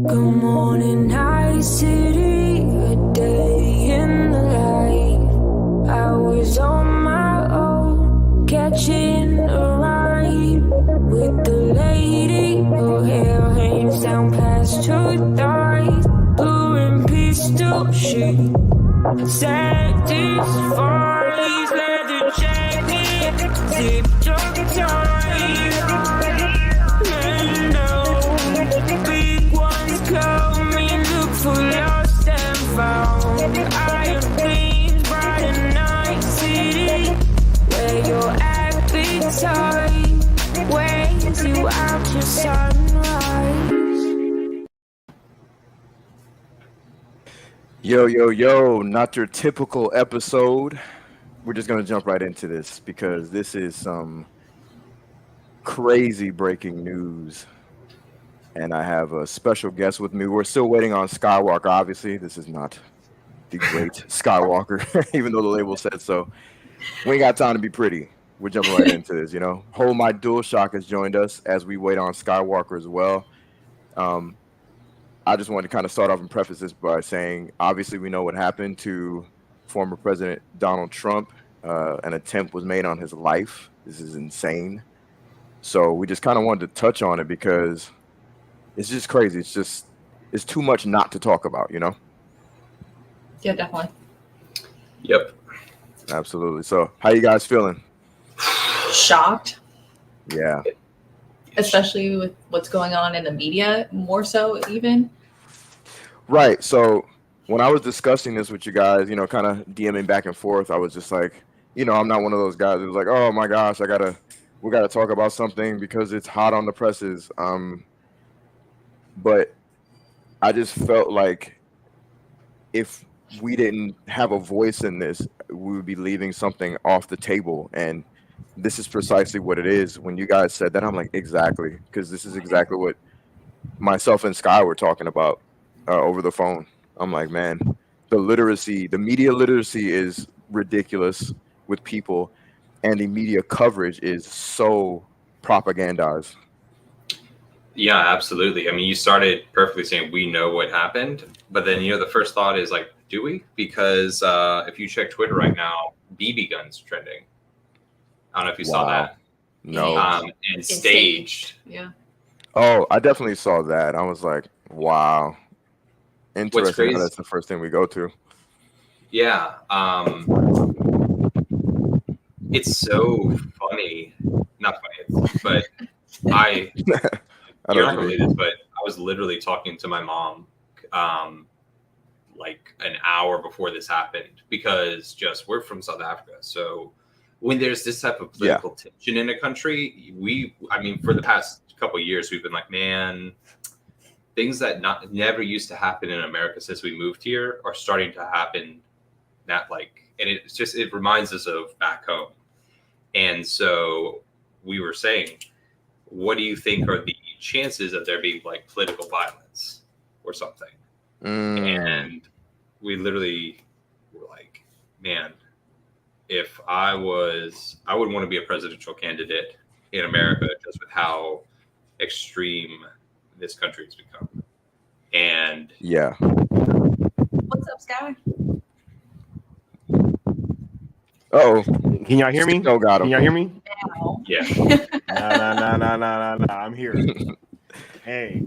Good morning, night city, a day in the life. I was on my own, catching a ride with the lady. Her hair hangs down past her thighs, blue and pistol shit. Satisfies, leather jacket, zipped up tight. Man, no, big ones coming, look for lost and found. Iron gleams, bright and night city, where your appetite weighs you out your sunrise. Yo, not your typical episode. We're just going to jump right into this because this is some crazy breaking news. And I have a special guest with me. We're still waiting on Skywalker, obviously. This is not the great Skywalker, even though the label said so. We ain't got time to be pretty. We're jumping right into this, Hold My DualShock has joined us as we wait on Skywalker as well. I just wanted to kind of start off and preface this by saying, obviously, we know what happened to former President Donald Trump. An attempt was made on his life. This is insane. So we just kind of wanted to touch on it because it's just crazy. It's too much not to talk about, Yeah, definitely. Yep. Absolutely. So how you guys feeling? Shocked. Yeah. Especially with what's going on in the media, more so even. Right. So when I was discussing this with you guys, kind of DMing back and forth, I was just like, I'm not one of those guys who's like, oh my gosh, we got to talk about something because it's hot on the presses. But I just felt like if we didn't have a voice in this, we would be leaving something off the table. And this is precisely what it is. When you guys said that, I'm like, exactly, because this is exactly what myself and Sky were talking about over the phone. I'm like, man, the media literacy is ridiculous with people, and the media coverage is so propagandized. Yeah, absolutely. I mean, you started perfectly saying we know what happened, but then, the first thought is like, do we? Because if you check Twitter right now, BB guns trending. I don't know if you saw that. No. And staged. Yeah. Oh, I definitely saw that. I was like, wow. Interesting how that's the first thing we go to. Yeah. It's so funny. Not funny, but you're not believe this, but I was literally talking to my mom like an hour before this happened because we're from South Africa. So when there's this type of political tension in a country, for the past couple of years, we've been like, man, things that never used to happen in America since we moved here are starting to happen. And it reminds us of back home. And so we were saying, what do you think are the chances of there being like political violence or something? And we literally were like, man, if I wouldn't want to be a presidential candidate in America just with how extreme this country has become. And yeah. What's up, Sky? Oh, can y'all hear me? No, got him. Can y'all hear me? No. Yeah. No. I'm here. Hey.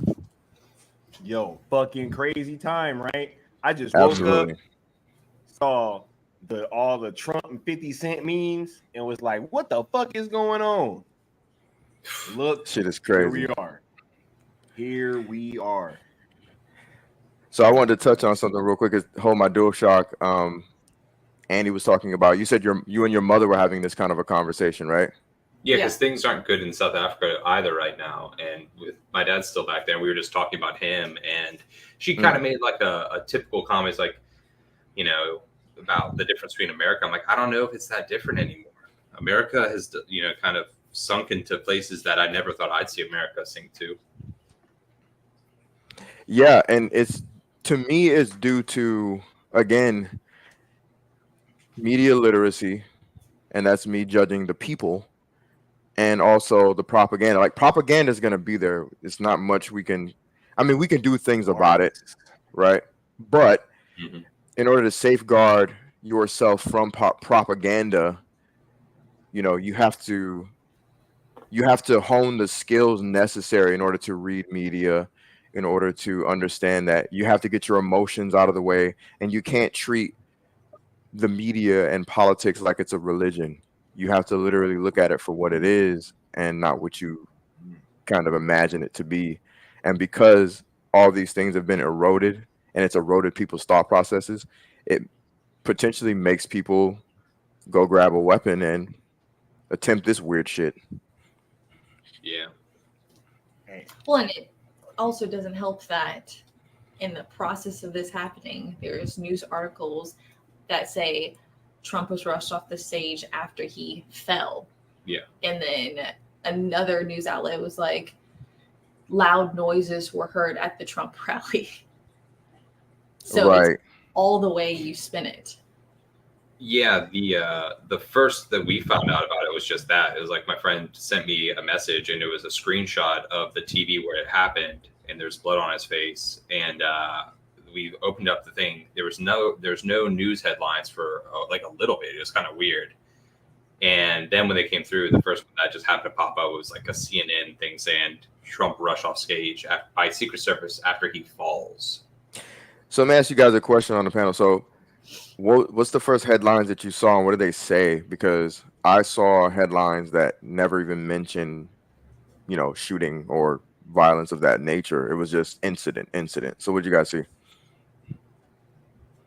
Yo, fucking crazy time, right? I just woke up, saw all the Trump and 50 Cent memes, and was like, what the fuck is going on? Look, shit is crazy. Here we are. So I wanted to touch on something real quick. Hold My DualShock. Andy was talking about, you said you and your mother were having this kind of a conversation, right? Yeah, because things aren't good in South Africa either right now. And with my dad's still back there, we were just talking about him, and she kind of made like a typical comment, like, about the difference between America. I'm like, I don't know if it's that different anymore. America has, kind of sunk into places that I never thought I'd see America sink to. Yeah, and to me, it's due to, again, media literacy, and that's me judging the people, and also the propaganda. Like, propaganda is going to be there. It's not much we can. I mean, we can do things about it, right? But in order to safeguard yourself from propaganda, you know, you have to hone the skills necessary in order to read media, in order to understand that you have to get your emotions out of the way, and you can't treat the media and politics like it's a religion. You have to literally look at it for what it is and not what you kind of imagine it to be. And because all these things have been eroded and it's eroded people's thought processes, it potentially makes people go grab a weapon and attempt this weird shit. Yeah. Well, and it also doesn't help that in the process of this happening, there's news articles that say Trump was rushed off the stage after he fell. Yeah. And then another news outlet was like, loud noises were heard at the Trump rally. So it's all the way you spin it. Yeah, the first that we found out about it was just that. It was like my friend sent me a message and it was a screenshot of the TV where it happened and there's blood on his face. And we opened up the thing. There's no news headlines for like a little bit. It was kind of weird. And then when they came through, the first one that just happened to pop up was like a CNN thing saying Trump rushed off stage by Secret Service after he falls. So let me ask you guys a question on the panel. So what's the first headlines that you saw and what did they say? Because I saw headlines that never even mentioned, you know, shooting or violence of that nature. It was just incident. So what did you guys see?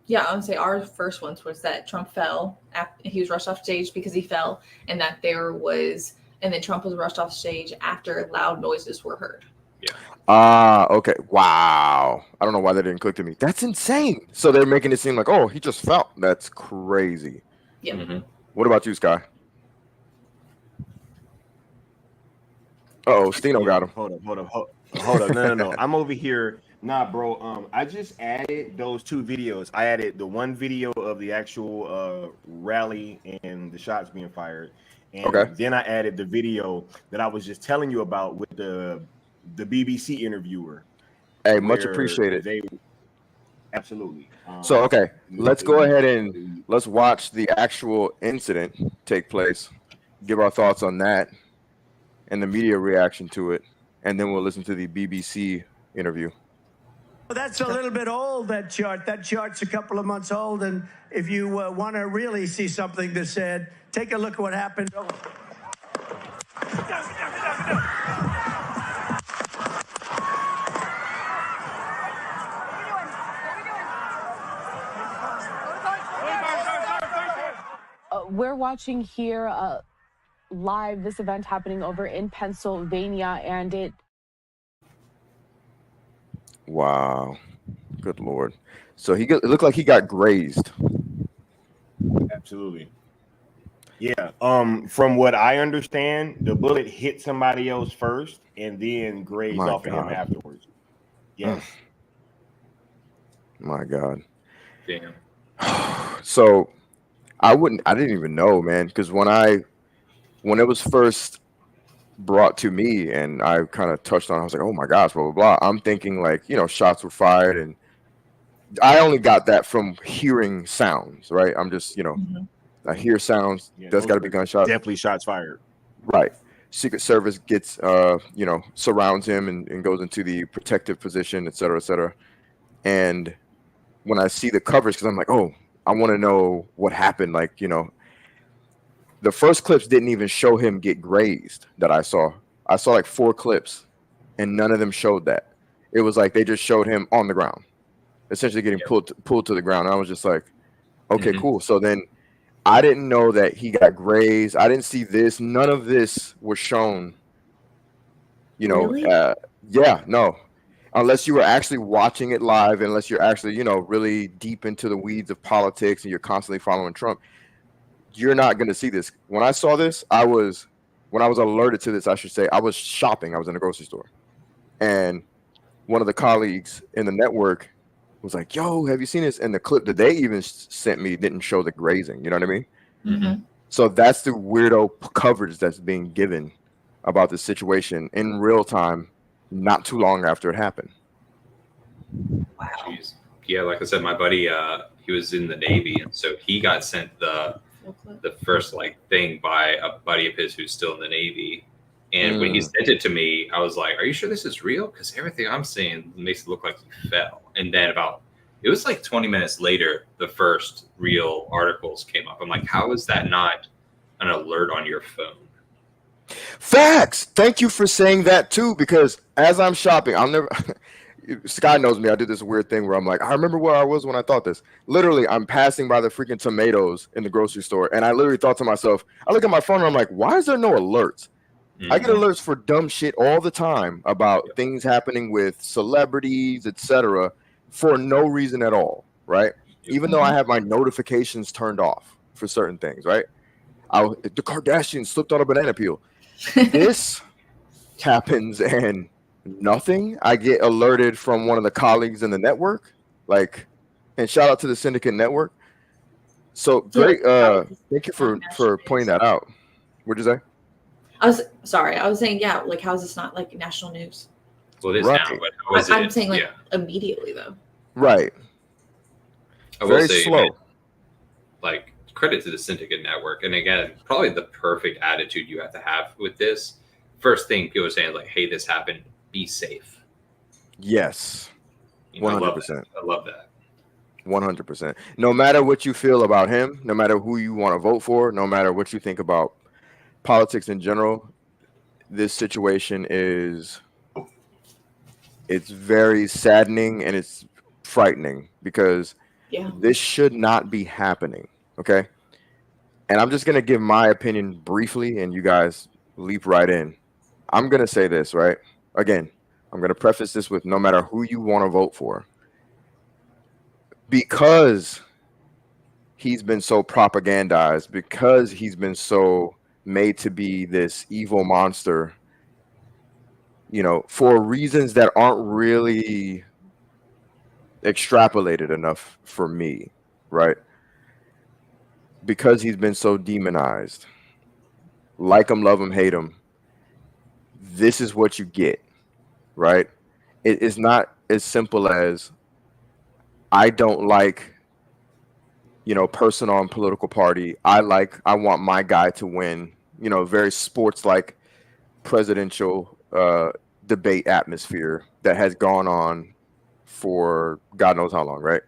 Yeah, I would say our first ones was that Trump fell. He was rushed off stage because he fell, and that and then Trump was rushed off stage after loud noises were heard. Yeah. Okay. Wow. I don't know why that didn't click to me. That's insane. So they're making it seem like, oh, he just fell. That's crazy. Yeah. Mm-hmm. What about you, Sky? Stino got him. Hold up. No. I'm over here. Nah, bro. I just added those two videos. I added the one video of the actual rally and the shots being fired. And then I added the video that I was just telling you about with the BBC interviewer. Hey, much appreciated. Absolutely. So, okay, let's go ahead and let's watch the actual incident take place, give our thoughts on that and the media reaction to it, and then we'll listen to the BBC interview. Well, that's a little bit old, that chart. That chart's a couple of months old, and if you want to really see something that's said, take a look at what happened. We're watching here live this event happening over in Pennsylvania, and it. Wow, good Lord! So it looked like he got grazed. Absolutely. Yeah. From what I understand, the bullet hit somebody else first and then grazed off of him afterwards. Yes. My God. Damn. So I didn't even know, man, because when it was first brought to me and I kind of touched on it, I was like, oh my gosh, blah, blah, blah. I'm thinking like, you know, shots were fired, and I only got that from hearing sounds, right? I'm just, you know, I hear sounds. There's got to be gunshots. Definitely shots fired. Right. Secret Service gets, you know, surrounds him and goes into the protective position, et cetera, et cetera. And when I see the coverage, because I'm like, oh, I want to know what happened. Like, you know, the first clips didn't even show him get grazed that I saw. I saw like 4 clips, and none of them showed that. It was like they just showed him on the ground, essentially getting pulled to the ground. And I was just like, okay, cool. So then I didn't know that he got grazed. I didn't see this. None of this was shown. You know, really? No. Unless you were actually watching it live, unless you're actually, you know, really deep into the weeds of politics and you're constantly following Trump, you're not going to see this. When I saw this, when I was alerted to this, I should say, I was shopping. I was in a grocery store. And one of the colleagues in the network was like, yo, have you seen this? And the clip that they even sent me didn't show the grazing. You know what I mean? Mm-hmm. So that's the weirdo coverage that's being given about the situation in real time, not too long after it happened. Jeez. Yeah, like I said, my buddy, he was in the Navy, and so he got sent the first thing by a buddy of his who's still in the Navy. And when he sent it to me, I was like, "Are you sure this is real? Because everything I'm seeing makes it look like you fell." And then it was like 20 minutes later, the first real articles came up. I'm like, how is that not an alert on your phone? Facts. Thank you for saying that too, because as I'm shopping, I'll never. Sky knows me. I do this weird thing where I'm like, I remember where I was when I thought this. Literally, I'm passing by the freaking tomatoes in the grocery store, and I literally thought to myself, I look at my phone and I'm like, why is there no alerts? I get alerts for dumb shit all the time about things happening with celebrities, etc., for no reason at all, right? Even though I have my notifications turned off for certain things, right? The Kardashians slipped on a banana peel. This happens and nothing. I get alerted from one of the colleagues in the network, and shout out to the Syndicate Network. So great. Thank you for pointing that out. What'd you say? I was saying, yeah, how is this not national news? Well, it is now, but how is I'm saying immediately though. Right. I will say, slow. Credit to the Syndicate Network, and again, probably the perfect attitude you have to have with this. First thing people are saying, hey, this happened. Be safe. Yes. 100%. I love that. 100%. No matter what you feel about him, no matter who you want to vote for, no matter what you think about politics in general, this situation it's very saddening and it's frightening because this should not be happening. Okay. And I'm just going to give my opinion briefly and you guys leap right in. I'm going to say this, right? Again, I'm going to preface this with no matter who you want to vote for, because he's been so propagandized, because he's been so made to be this evil monster, for reasons that aren't really extrapolated enough for me, right? Because he's been so demonized, like him, love him, hate him, this is what you get, right? It is not as simple as I don't like, personal and political party. I want my guy to win, very sports-like presidential debate atmosphere that has gone on for God knows how long, right?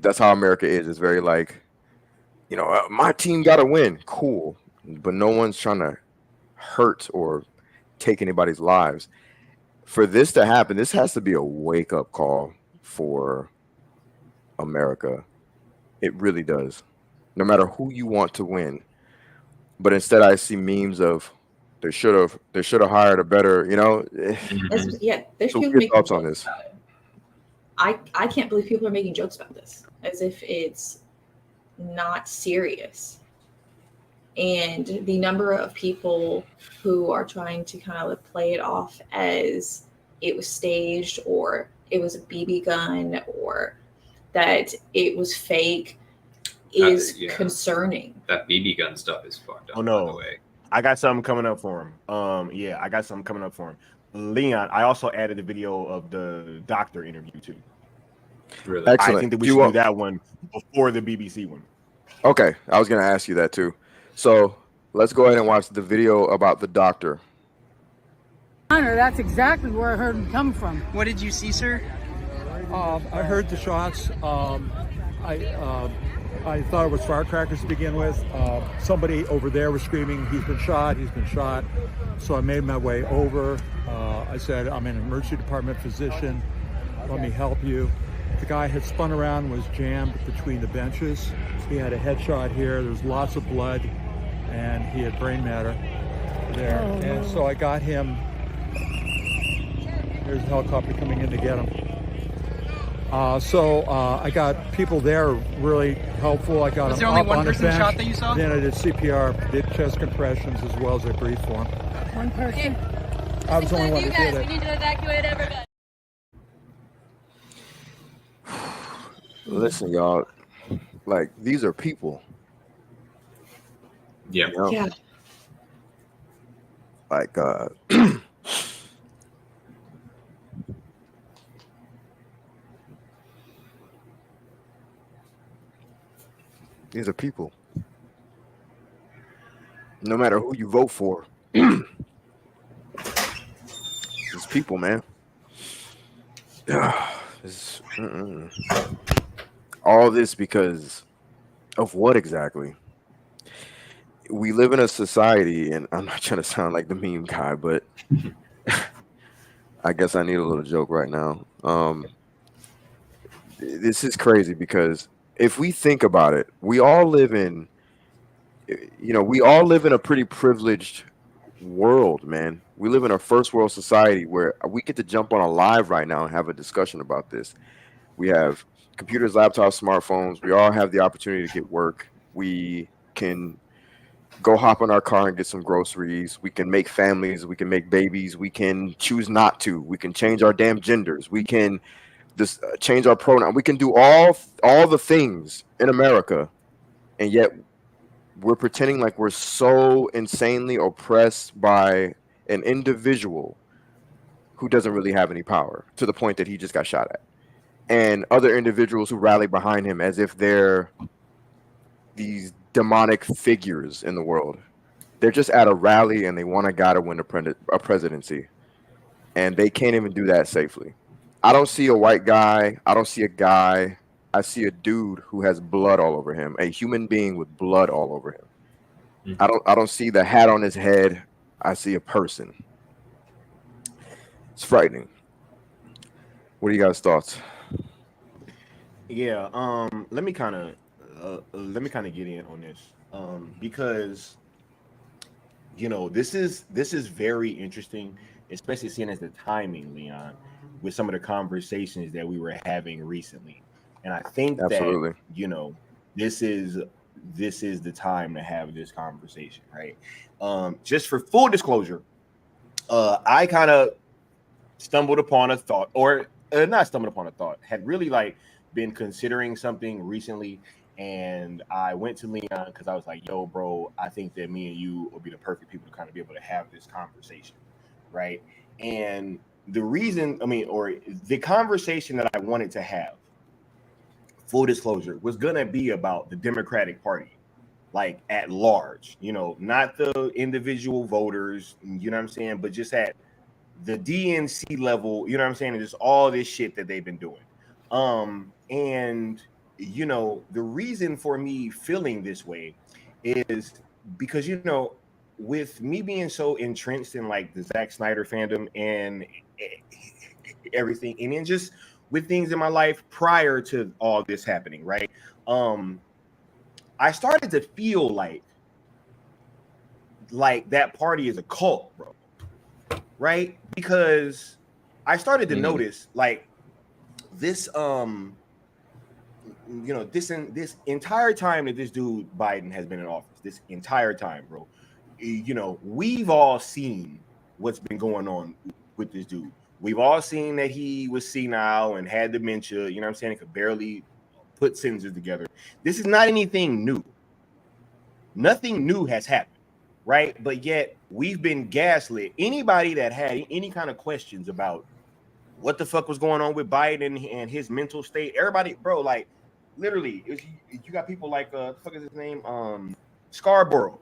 That's how America is. It's very my team got to win. Cool. But no one's trying to hurt or take anybody's lives. For this to happen, this has to be a wake-up call for America. It really does. No matter who you want to win. But instead I see memes of they should have hired a better, There's so people your thoughts on this. I can't believe people are making jokes about this as if it's not serious. And the number of people who are trying to kind of play it off as it was staged or it was a BB gun or that it was fake is concerning. That BB gun stuff is fucked up. Oh no. By the way. I got something coming up for him. I got something coming up for him. Leon, I also added the video of the doctor interview too. Really? Excellent. I think that we should do that one before the BBC one. Okay, I was going to ask you that too. So let's go ahead and watch the video about the doctor. That's exactly where I heard him come from. What did you see, sir? I heard the shots. I thought it was firecrackers to begin with. Somebody over there was screaming, he's been shot, he's been shot. So I made my way over. I said, I'm an emergency department physician. Let me help you. The guy had spun around, was jammed between the benches. He had a headshot here. There was lots of blood, and he had brain matter there. Oh, no. And so I got him. There's a helicopter coming in to get him. I got people there really helpful. I got him up on the bench. Shot that you saw? Then I did CPR, did chest compressions as well as I breathed for him. One person. I was the only one who did it. We need to evacuate everybody. Listen, y'all, these are people. Yeah. Yeah. These are people. No matter who you vote for, these people, man. All this because of what exactly? We live in a society, and I'm not trying to sound like the meme guy, but I guess I need a little joke right now. This is crazy because if we think about it, we all live in a pretty privileged world, man. We live in a first world society where we get to jump on a live right now and have a discussion about this. We have computers, laptops, smartphones. We all have the opportunity to get work. We can go hop in our car and get some groceries. We can make families. We can make babies. We can choose not to. We can change our damn genders. We can just change our pronoun. We can do all the things in America, and yet we're pretending like we're so insanely oppressed by an individual who doesn't really have any power, to the point that he just got shot at, and other individuals who rally behind him as if they're these demonic figures in the world. They're just at a rally and they want a guy to win a presidency, and they can't even do that safely. I don't see a white guy. I don't see a guy. I see a dude who has blood all over him, a human being with blood all over him. I don't see the hat on his head. I see a person. It's frightening. What are you guys' thoughts? Yeah, let me kind of get in on this, because this is very interesting, especially seeing as the timing, Leon, with some of the conversations that we were having recently, and I think Absolutely. that this is the time to have this conversation, right? Just for full disclosure, I kind of stumbled upon a thought, or not stumbled upon a thought, had really been considering something recently, and I went to Leon because I was like, yo, bro, I think that me and you would be the perfect people to kind of be able to have this conversation, right? And the reason, or the conversation that I wanted to have, full disclosure, was going to be about the Democratic Party, at large, not the individual voters, you know what I'm saying, but just at the DNC level, you know what I'm saying, and just all this shit that they've been doing. And the reason for me feeling this way is because with me being so entrenched in the Zack Snyder fandom and everything, and then just with things in my life prior to all this happening, right? I started to feel like that party is a cult, bro. Right? Because I started to notice this this entire time that this dude Biden has been in office, this entire time, bro, we've all seen what's been going on with this dude. We've all seen that he was senile and had dementia, you know what I'm saying, he could barely put sentences together. This is not anything new. Nothing new has happened, right? But yet we've been gaslit. Anybody that had any kind of questions about what the fuck was going on with Biden and his mental state, everybody, bro, literally, you got people what the fuck is his name? Scarborough,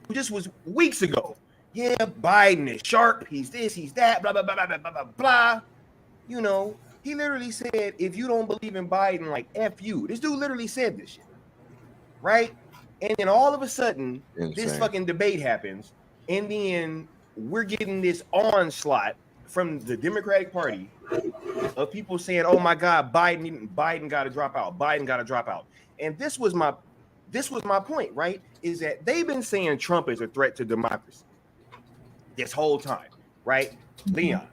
who just was weeks ago. Yeah, Biden is sharp. He's this, he's that, blah, blah, blah, blah, blah, blah, blah. He literally said, if you don't believe in Biden, F you. This dude literally said this shit, right? And then all of a sudden, this fucking debate happens, and then we're getting this onslaught from the Democratic Party of people saying, "Oh my God, Biden got to drop out. Biden got to drop out." And this was my point, right? Is that they've been saying Trump is a threat to democracy this whole time, right? Leon,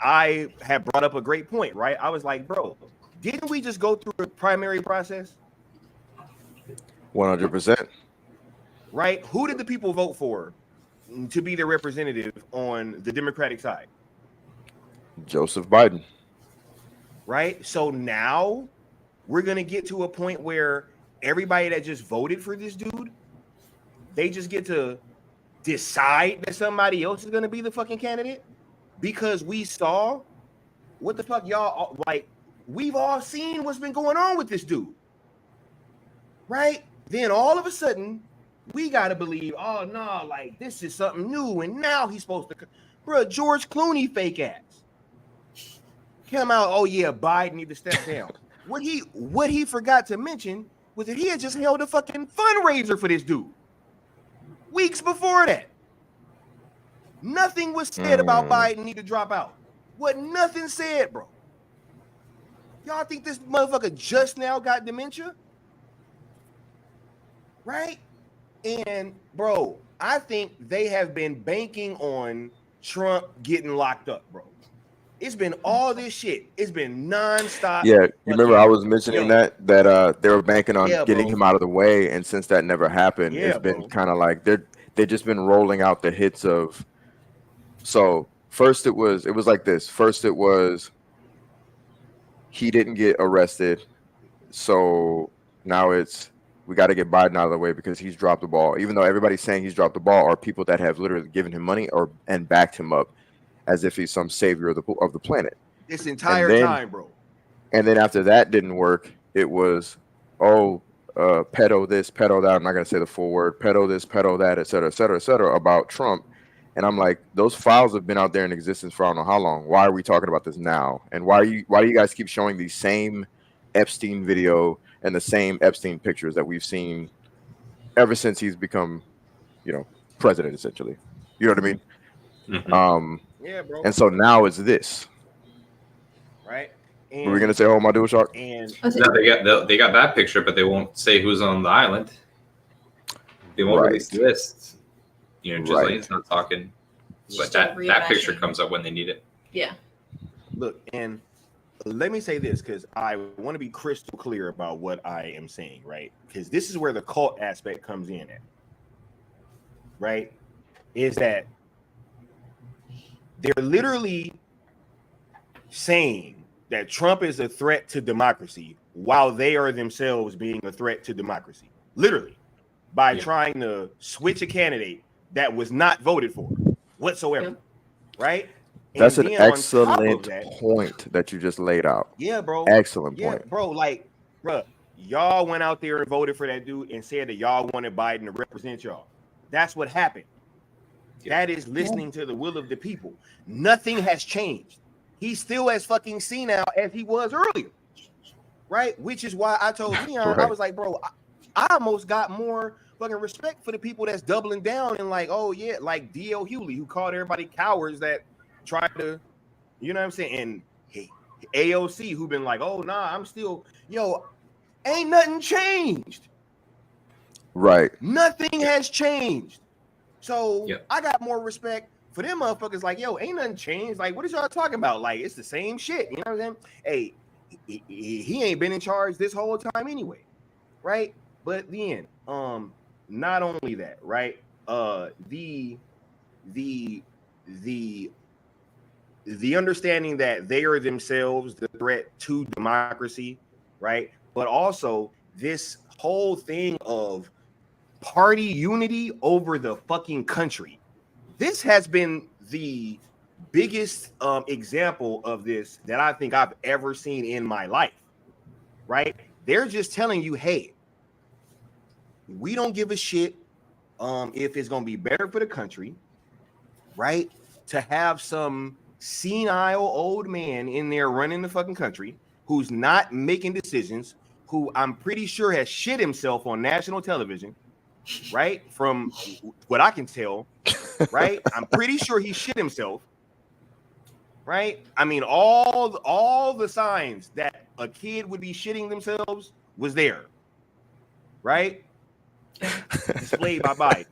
I have brought up a great point, right? I was like, bro, didn't we just go through a primary process? 100%. Right? Who did the people vote for to be their representative on the Democratic side? Joseph Biden. Right? So now we're going to get to a point where everybody that just voted for this dude, they just get to decide that somebody else is going to be the fucking candidate because we saw what the fuck y'all, we've all seen what's been going on with this dude. Right? Then all of a sudden, we got to believe, oh, no, like, this is something new. And now he's supposed to, bro, George Clooney fake ass. Come out, oh, yeah, Biden need to step down. What he forgot to mention was that he had just held a fucking fundraiser for this dude. Weeks before that. Nothing was said about Biden need to drop out. What nothing said, bro. Y'all think this motherfucker just now got dementia? Right? And, bro, I think they have been banking on Trump getting locked up, bro. It's been all this shit. It's been nonstop. Yeah, you remember I was mentioning that they were banking on getting him out of the way, and since that never happened, it's been kind of like they've just been rolling out the hits of. So first it was like this. First it was he didn't get arrested, so now it's we got to get Biden out of the way because he's dropped the ball. Even though everybody's saying he's dropped the ball, are people that have literally given him money and backed him up as if he's some savior of the planet. This entire time, bro. And then after that didn't work, it was pedo this, pedo that. I'm not gonna say the full word. Pedo this, pedo that, et cetera, about Trump. And I'm like, those files have been out there in existence for I don't know how long. Why are we talking about this now? And why do you guys keep showing these same Epstein video and the same Epstein pictures that we've seen ever since he's become, president, essentially? You know what I mean? Mm-hmm. Yeah, bro. And so now it's this. Right? And were we gonna say, "Oh, my dual shark"? And no, they got that picture, but they won't say who's on the island. They won't release the lists. Ghislaine's not talking, but that picture comes up when they need it. Yeah. Look, and let me say this because I want to be crystal clear about what I am saying, right? Because this is where the cult aspect comes in at. Right? Is that they're literally saying that Trump is a threat to democracy while they are themselves being a threat to democracy. Literally. By trying to switch a candidate that was not voted for whatsoever. Yep. Right? That's an excellent point that you just laid out. Yeah, bro. Excellent point. Yeah, bro. Like, bro, y'all went out there and voted for that dude and said that y'all wanted Biden to represent y'all. That's what happened. That is listening to the will of the people. Nothing has changed. He's still as fucking senile as he was earlier. Right? Which is why I told Leon, I was like, bro, I almost got more fucking respect for the people that's doubling down and like, oh yeah, like D.L. Hewley, who called everybody cowards that tried to, you know what I'm saying? And hey, AOC, who been like, oh nah, I'm still, ain't nothing changed. Right. Nothing has changed. So I got more respect for them motherfuckers. Like, ain't nothing changed. Like, what is y'all talking about? Like, it's the same shit. You know what I'm saying? Hey, he ain't been in charge this whole time anyway, right? But then, not only that, right? The understanding that they are themselves the threat to democracy, right? But also this whole thing of party unity over the fucking country. This has been the biggest example of this that I think I've ever seen in my life, right? They're just telling you, hey, we don't give a shit if it's going to be better for the country, right? To have some senile old man in there running the fucking country who's not making decisions, who I'm pretty sure has shit himself on national television, right? From what I can tell, right? I'm pretty sure he shit himself, right? I mean, all the signs that a kid would be shitting themselves was there, right? Displayed by Biden,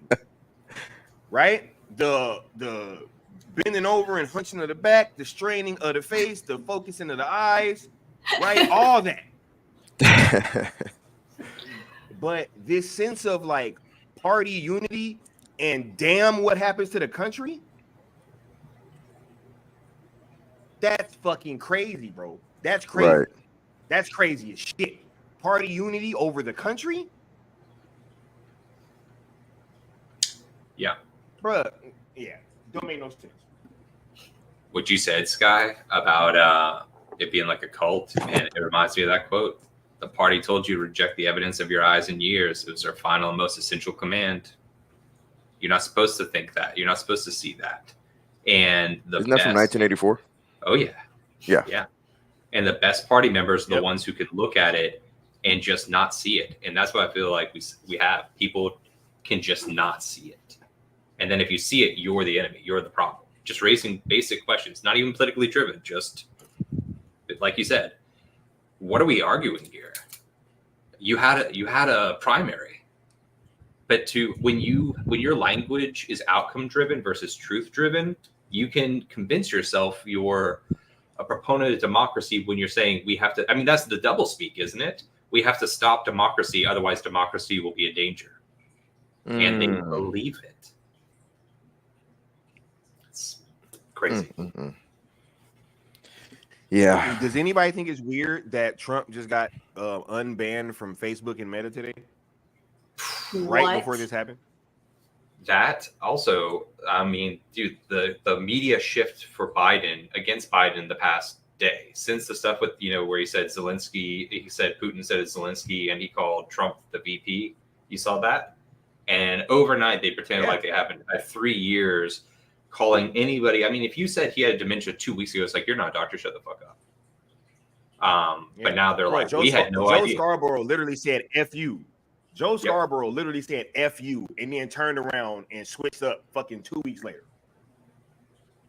right? The bending over and hunching of the back, the straining of the face, the focusing of the eyes, right? All that. But this sense of like party unity and damn what happens to the country, that's fucking crazy, bro. That's crazy. Right. That's crazy as shit. Party unity over the country? Yeah. Bruh, yeah. Don't make no sense. What you said, Sky, about it being like a cult, man, it reminds me of that quote. The party told you to reject the evidence of your eyes and ears. It was their final and most essential command. You're not supposed to think that. You're not supposed to see that. And isn't that from 1984? Oh yeah. Yeah. And the best party members are the ones who could look at it and just not see it. And that's what I feel like we have. People can just not see it. And then if you see it, you're the enemy. You're the problem. Just raising basic questions, not even politically driven. Just like you said, what are we arguing here? You had a primary, but when your language is outcome driven versus truth driven, you can convince yourself you're a proponent of democracy when you're saying we have to. I mean, that's the double speak, isn't it? We have to stop democracy, otherwise democracy will be a danger, and they believe it. It's crazy. Yeah. Does anybody think it's weird that Trump just got unbanned from Facebook and Meta today? Right before this happened? That also, I mean, dude, the media shift for Biden against Biden the past day, since the stuff with, where he said Putin said it's Zelensky, and he called Trump the VP. You saw that? And overnight, they pretended like it happened. 3 years calling anybody. I mean, if you said he had dementia 2 weeks ago, it's like, you're not a doctor, shut the fuck up. But now they're like, we had no idea. Joe Scarborough literally said F you. Joe Scarborough literally said F you and then turned around and switched up fucking 2 weeks later.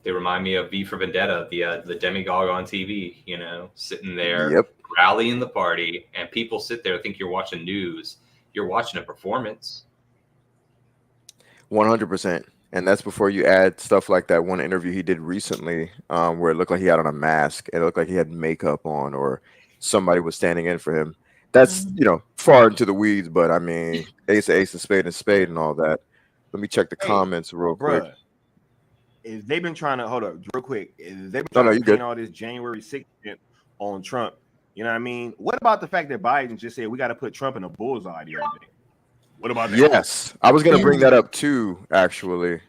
They remind me of V for Vendetta, the demagogue on TV, sitting there rallying the party, and people sit there and think you're watching news. You're watching a performance. 100%. And that's before you add stuff like that one interview he did recently where it looked like he had on a mask and it looked like he had makeup on or somebody was standing in for him. That's, far into the weeds, but I mean, ace and spade and all that. Let me check the comments real quick. They've been trying to hold up real quick. They've been trying to paint all this January 6th on Trump. You know what I mean? What about the fact that Biden just said we got to put Trump in a bullseye the other day? What about that? Yes, I was going to bring that up too, actually.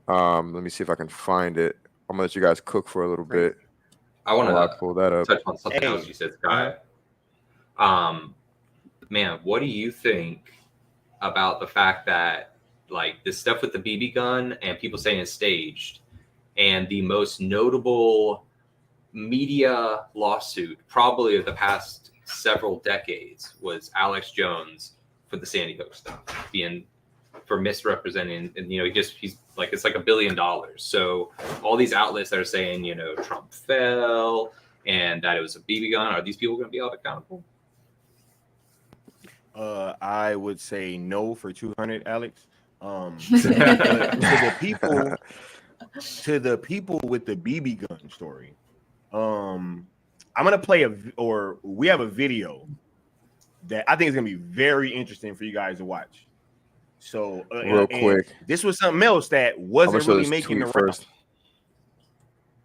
Let me see if I can find it. I'm going to let you guys cook for a little bit. I want to pull that up. Touch on something else you said, Scott. Man, what do you think about the fact that, like, this stuff with the BB gun and people saying it's staged, and the most notable media lawsuit probably of the past several decades was Alex Jones for the Sandy Hook stuff, for misrepresenting, and he's like, it's like $1 billion. So all these outlets that are saying, Trump fell and that it was a BB gun, are these people going to be held accountable? I would say no for 200, Alex. To the people with the BB gun story, I'm gonna play we have a video that I think is gonna be very interesting for you guys to watch. So real quick, this was something else that wasn't really making the first.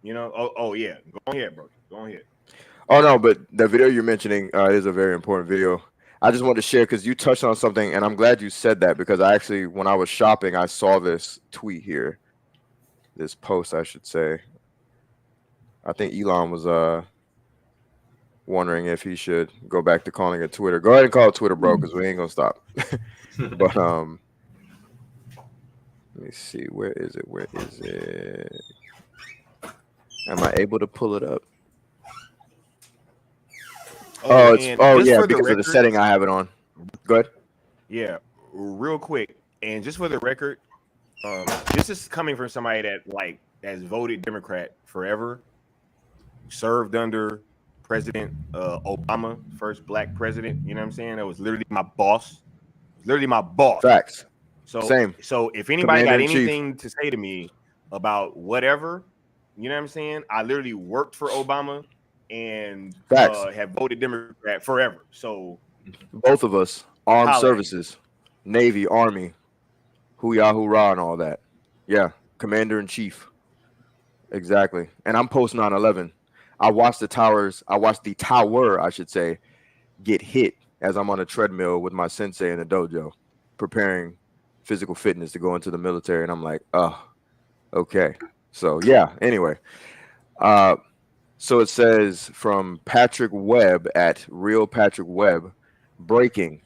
Oh yeah, go ahead, bro. Go ahead. Oh no, but the video you're mentioning is a very important video. I just wanted to share because you touched on something, and I'm glad you said that because I actually, when I was shopping, I saw this tweet here, this post, I should say. I think Elon was wondering if he should go back to calling it Twitter. Go ahead and call it Twitter, bro, because we ain't gonna stop. But let me see, where is it? Am I able to pull it up? Because of the setting I have it on. Go ahead. Yeah, real quick, and just for the record, this is coming from somebody that has voted Democrat forever, served under President Obama, first black president. You know what I'm saying? That was literally my boss. Facts. So same. So if anybody got anything to say to me about whatever, you know what I'm saying? I literally worked for Obama and have voted Democrat forever. So both of us, armed services, Navy, Army, hoo-yah, hoorah, and all that. Yeah, Commander in Chief. Exactly. And I'm post 9/11. I watched the tower, I should say, get hit as I'm on a treadmill with my sensei in the dojo, preparing physical fitness to go into the military. And I'm like, oh, okay. So yeah, anyway. So it says from Patrick Webb at Real Patrick Webb, breaking.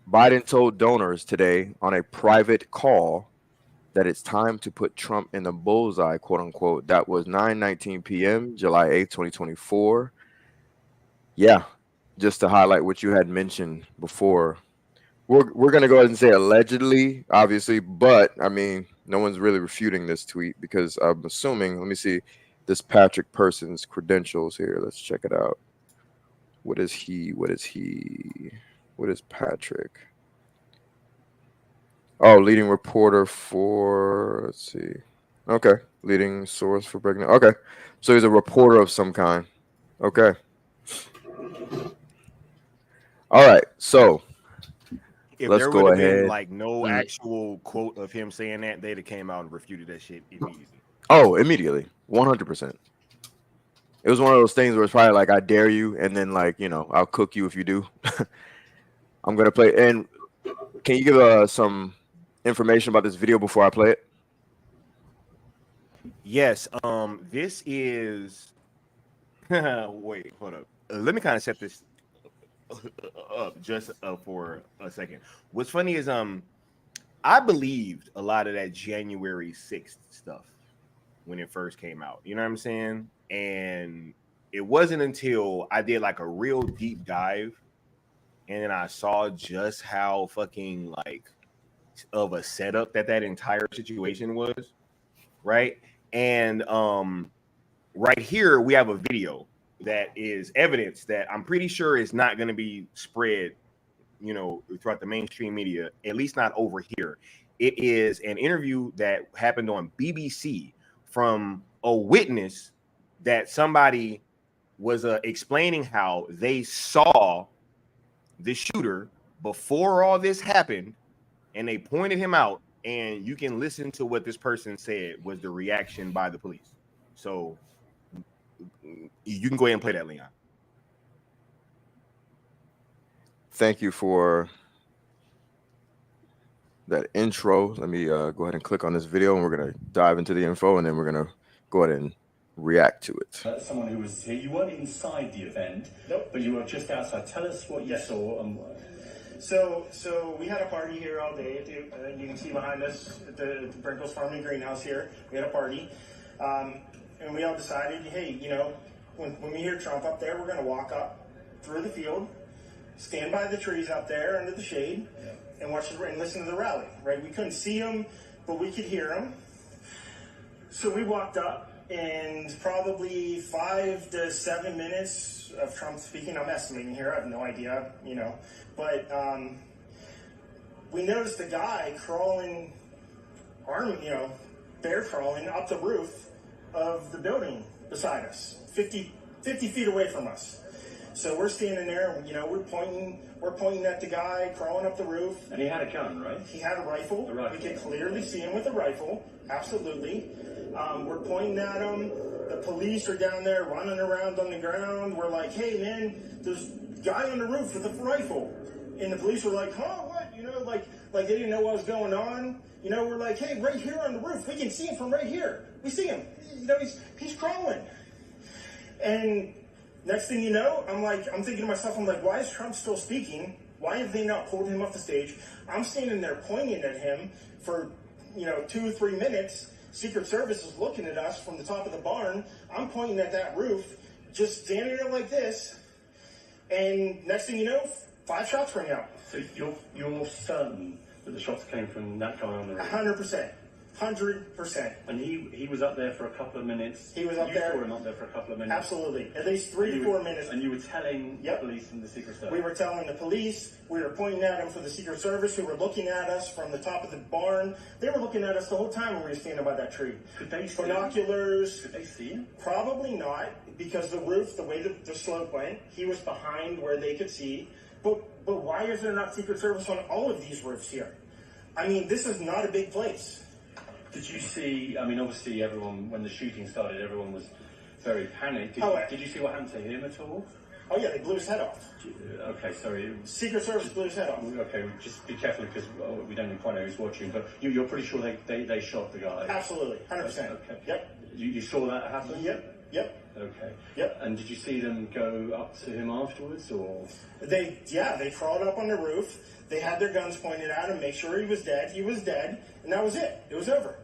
Biden told donors today on a private call that it's time to put Trump in the bullseye, quote unquote. That was 9:19 p.m., July 8th, 2024. Yeah, just to highlight what you had mentioned before. We're gonna go ahead and say allegedly, obviously, but I mean, no one's really refuting this tweet because I'm assuming. Let me see this Patrick person's credentials here. Let's check it out. What is he? What is he? What is Patrick? Oh, leading reporter for. Let's see. Okay, leading source for breaking. Okay, so he's a reporter of some kind. Okay. All right, so. If Let's there go would have ahead. been like no actual quote of him saying that, they'd have came out and refuted that shit immediately. Oh, immediately, 100%. It was one of those things where it's probably like I dare you, and then like I'll cook you if you do. I'm gonna play. And can you give some information about this video before I play it? Yes. This is. Wait, hold up. Let me kind of set this up just for a second. What's funny is I believed a lot of that January 6th stuff when it first came out. You know what I'm saying? And it wasn't until I did like a real deep dive and then I saw just how fucking like of a setup that entire situation was, right? And right here we have a video that is evidence that I'm pretty sure is not going to be spread, throughout the mainstream media, at least not over here. It is an interview that happened on BBC from a witness that somebody was explaining how they saw the shooter before all this happened, and they pointed him out, and you can listen to what this person said was the reaction by the police. So you can go ahead and play that, Leon. Thank you for that intro. Let me go ahead and click on this video, and we're going to dive into the info, and then we're going to go ahead and react to it. That's someone who was here. You weren't inside the event, nope, but you were just outside. Tell us what you saw. So we had a party here all day. You can see behind us at the Brinkles Farm and Greenhouse here. We had a party. And we all decided, hey, when we hear Trump up there, we're going to walk up through the field, stand by the trees out there under the shade, and watch and listen to the rally, right? We couldn't see him, but we could hear him. So we walked up, and probably 5 to 7 minutes of Trump speaking. I'm estimating here. I have no idea, But we noticed a guy crawling, bear crawling up the roof of the building beside us, 50 feet away from us. So we're standing there, we're pointing at the guy crawling up the roof. And he had a gun, right? He had a rifle. We could clearly see him with a rifle, absolutely. We're pointing at him. The police are down there running around on the ground. We're like, hey, man, there's a guy on the roof with a rifle. And the police were like, huh, what? Like they didn't know what was going on. We're like, hey, right here on the roof. We can see him from right here. We see him. He's crawling. And next thing you know, I'm thinking to myself, why is Trump still speaking? Why have they not pulled him off the stage? I'm standing there pointing at him for, 2 or 3 minutes. Secret Service is looking at us from the top of the barn. I'm pointing at that roof, just standing there like this. And next thing you know, 5 shots ring out. So you're certain that the shots came from that guy on the roof? 100%. 100%. And he was up there for a couple of minutes. He was up there. You saw him up there for a couple of minutes. Absolutely. At least 3 to 4 minutes. And you were telling the police and the Secret Service? We were telling the police. We were pointing at him for the Secret Service, who were looking at us from the top of the barn. They were looking at us the whole time when we were standing by that tree. Could they see binoculars? Could they see him? Probably not, because the roof, the way the slope went, he was behind where they could see. But why is there not Secret Service on all of these roofs here? This is not a big place. Did you see, obviously everyone, when the shooting started, everyone was very panicked. Did you see what happened to him at all? Oh yeah, they blew his head off. Okay, sorry. Secret Service blew his head off. Okay, just be careful because we don't quite know who's watching, but you're pretty sure they shot the guy? Absolutely, 100%. Okay. Yep. You saw that happen? Yep. Yep. Okay. Yep. And did you see them go up to him afterwards, or? They crawled up on the roof. They had their guns pointed at him, make sure he was dead. He was dead, and that was it. It was over.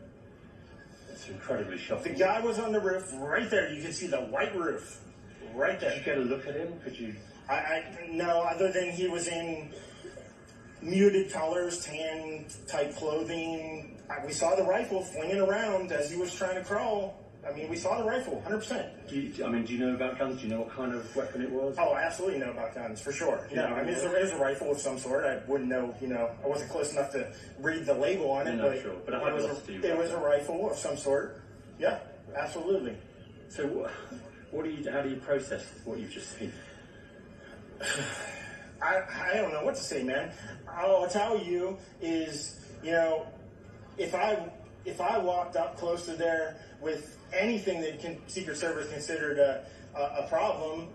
It's incredibly shocking. The guy was on the roof right there. You can see the white roof right there. Did you get a look at him? Could you? No, other than he was in muted colors, tan type clothing. We saw the rifle flinging around as he was trying to crawl. I mean, we saw the rifle, 100%. Do you know about guns? Do you know what kind of weapon it was? Oh, I absolutely know about guns, for sure. No, I mean, it was a rifle of some sort. I wouldn't know, I wasn't close enough to read the label on it, but, sure. But it was a rifle of some sort. Yeah, absolutely. So how do you process what you've just seen? I don't know what to say, man. All I'll tell you is, if I walked up close to there with anything that Secret Service considered a problem,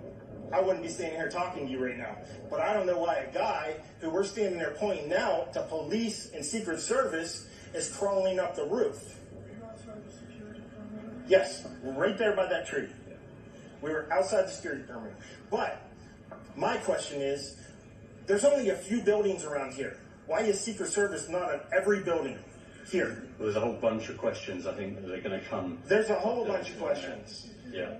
I wouldn't be standing here talking to you right now. But I don't know why a guy who we're standing there pointing out to police and Secret Service is crawling up the roof. Yes, right there by that tree. We were outside the security perimeter. But my question is, there's only a few buildings around here. Why is Secret Service not at every building here? Well, there's a whole bunch of questions, I think, that are going to come. There's a whole bunch of questions. Yeah.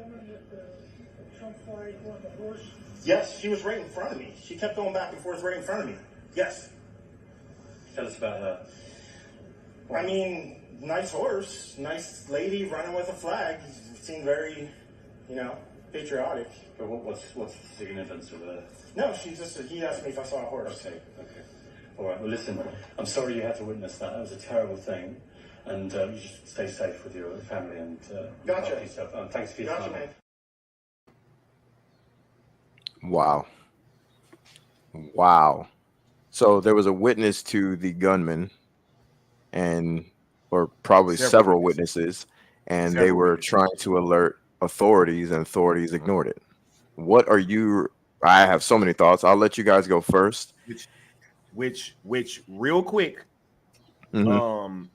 Yes, she was right in front of me. She kept going back and forth right in front of me. Yes. Tell us about her. I mean, nice horse, nice lady running with a flag. Seemed very, patriotic. But what's the significance of her? No, he asked me if I saw a horse. Okay. All right, well, listen, I'm sorry you had to witness that. That was a terrible thing. And you should stay safe with your family and look after yourself. Thanks for your time. Man. Wow. So there was a witness to the gunman or probably several witnesses, and they were trying to alert authorities, and authorities ignored it. I have so many thoughts. I'll let you guys go first. Which real quick, was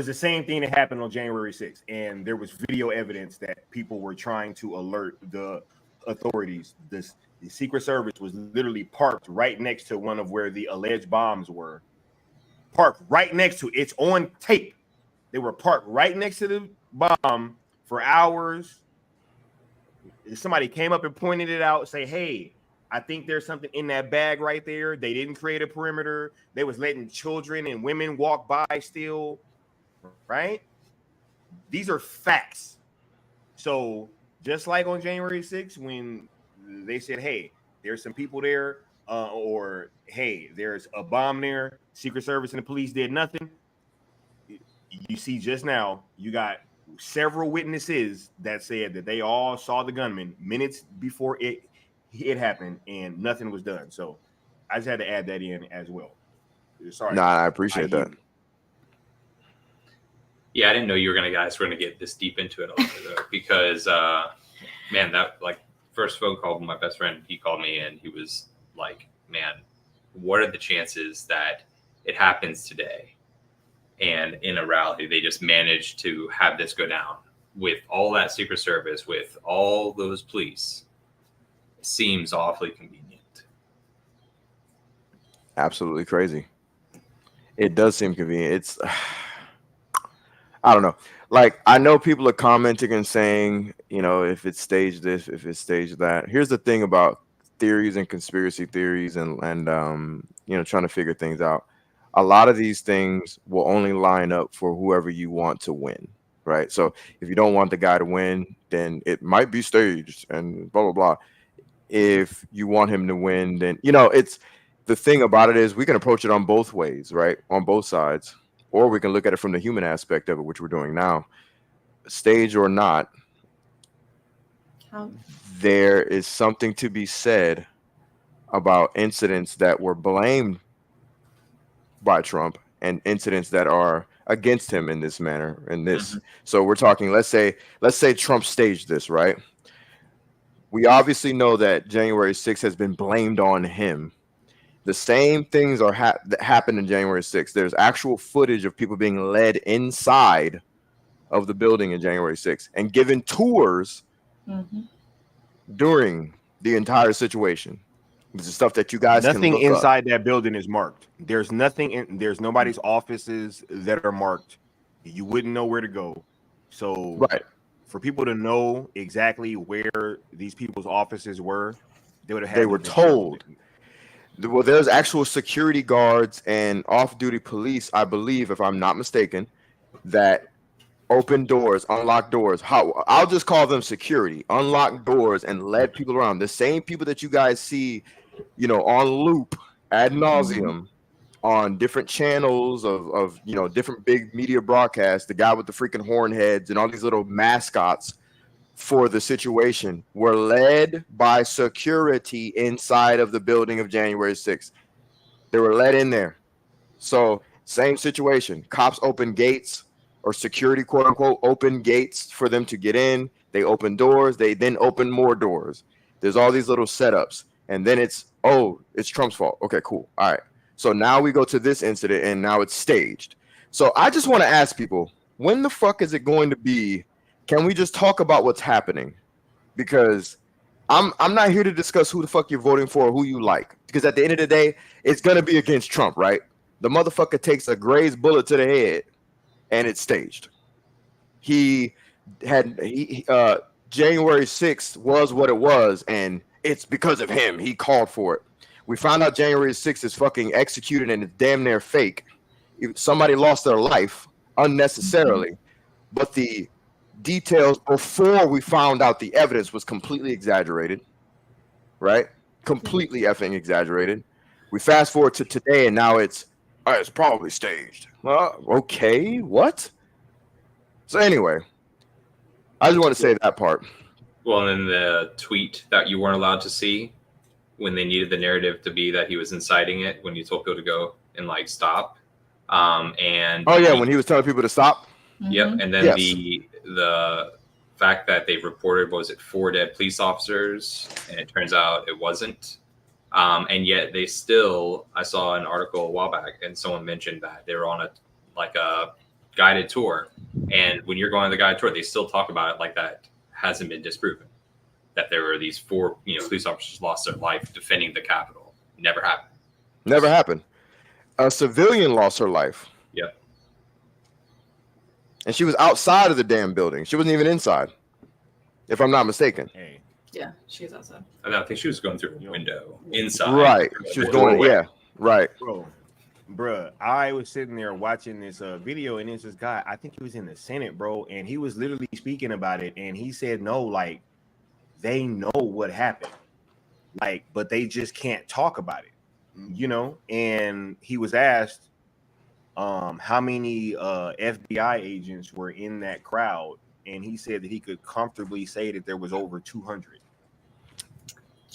the same thing that happened on January 6th. And there was video evidence that people were trying to alert the authorities. The Secret Service was literally parked right next to one of where the alleged bombs were. Parked right next to it. It's on tape. They were parked right next to the bomb for hours. Somebody came up and pointed it out, say, hey, I think there's something in that bag right there. They didn't create a perimeter. They was letting children and women walk by still, right? These are facts. So just like on January 6th, when they said, hey, there's some people there, or hey, there's a bomb there, Secret Service and the police did nothing. You see just now, you got several witnesses that said that they all saw the gunman minutes before it happened and nothing was done. So I just had to add that in as well. Sorry. Nah, I appreciate that. Yeah, I didn't know you guys were gonna get this deep into it all though, because man, that first phone call from my best friend, he called me and he was like, man, what are the chances that it happens today? And in a rally, they just managed to have this go down with all that Secret Service, with all those police. It seems awfully convenient. Absolutely crazy. It does seem convenient. I don't know. Like, I know people are commenting and saying, if it's staged this, if it's staged that. Here's the thing about theories and conspiracy theories and trying to figure things out. A lot of these things will only line up for whoever you want to win, right? So if you don't want the guy to win, then it might be staged and blah, blah, blah. If you want him to win, then, it's the thing about it is we can approach it on both ways, right? On both sides, or we can look at it from the human aspect of it, which we're doing now. Stage or not, there is something to be said about incidents that were blamed by Trump and incidents that are against him in this manner. So we're talking, let's say Trump staged this, right? We obviously know that January 6th has been blamed on him. The same things that happened in January 6th. There's actual footage of people being led inside of the building in January 6th and given tours during the entire situation. This is stuff that you guys nothing can look inside up. that building is marked. There's nothing in there's nobody's offices that are marked. You wouldn't know where to go. So Right. For people to know exactly where these people's offices were, they would have had They were told. Well, there's actual security guards and off-duty police, I believe, if I'm not mistaken, that open doors, unlock doors. I'll just call them security, unlock doors and led people around. The same people that you guys see, on loop ad nauseum on different channels of different big media broadcasts. The guy with the freaking horn heads and all these little mascots for the situation were led by security inside of the building of January 6th. They were let in there. So same situation. Cops open gates, or security, quote unquote, open gates for them to get in. They open doors. They then open more doors. There's all these little setups. And then it's Trump's fault. Okay, cool. All right. So now we go to this incident and now it's staged. So I just want to ask people, when the fuck is it going to be? Can we just talk about what's happening? Because I'm not here to discuss who the fuck you're voting for or who you like. Because at the end of the day, it's going to be against Trump, right? The motherfucker takes a grazed bullet to the head and it's staged. January 6th was what it was, and it's because of him. He called for it. We found out January 6th is fucking executed and it's damn near fake. Somebody lost their life unnecessarily, but the details before we found out the evidence was completely exaggerated, right? Completely effing exaggerated. We fast forward to today and now it's probably staged. Okay, what? So anyway, I just want to say that part. Well, and then the tweet that you weren't allowed to see when they needed the narrative to be that he was inciting it, when you told people to go and stop. And when he was telling people to stop. Yep. And then the fact that they reported, 4 dead police officers, and it turns out it wasn't. And yet they still, I saw an article a while back and someone mentioned that they were on a guided tour. And when you're going on the guided tour, they still talk about it like that hasn't been disproven. That there were these 4, police officers lost their life defending the Capitol. Never happened. Never happened. A civilian lost her life. Yep. And she was outside of the damn building. She wasn't even inside, if I'm not mistaken. Hey. Yeah, she was outside. I think she was going through a window inside. Right. She was going, right. Bro, I was sitting there watching this video, and it's this guy, I think he was in the Senate, bro, and he was literally speaking about it, and he said, no, they know what happened, but they just can't talk about it, and he was asked how many FBI agents were in that crowd, and he said that he could comfortably say that there was over 200.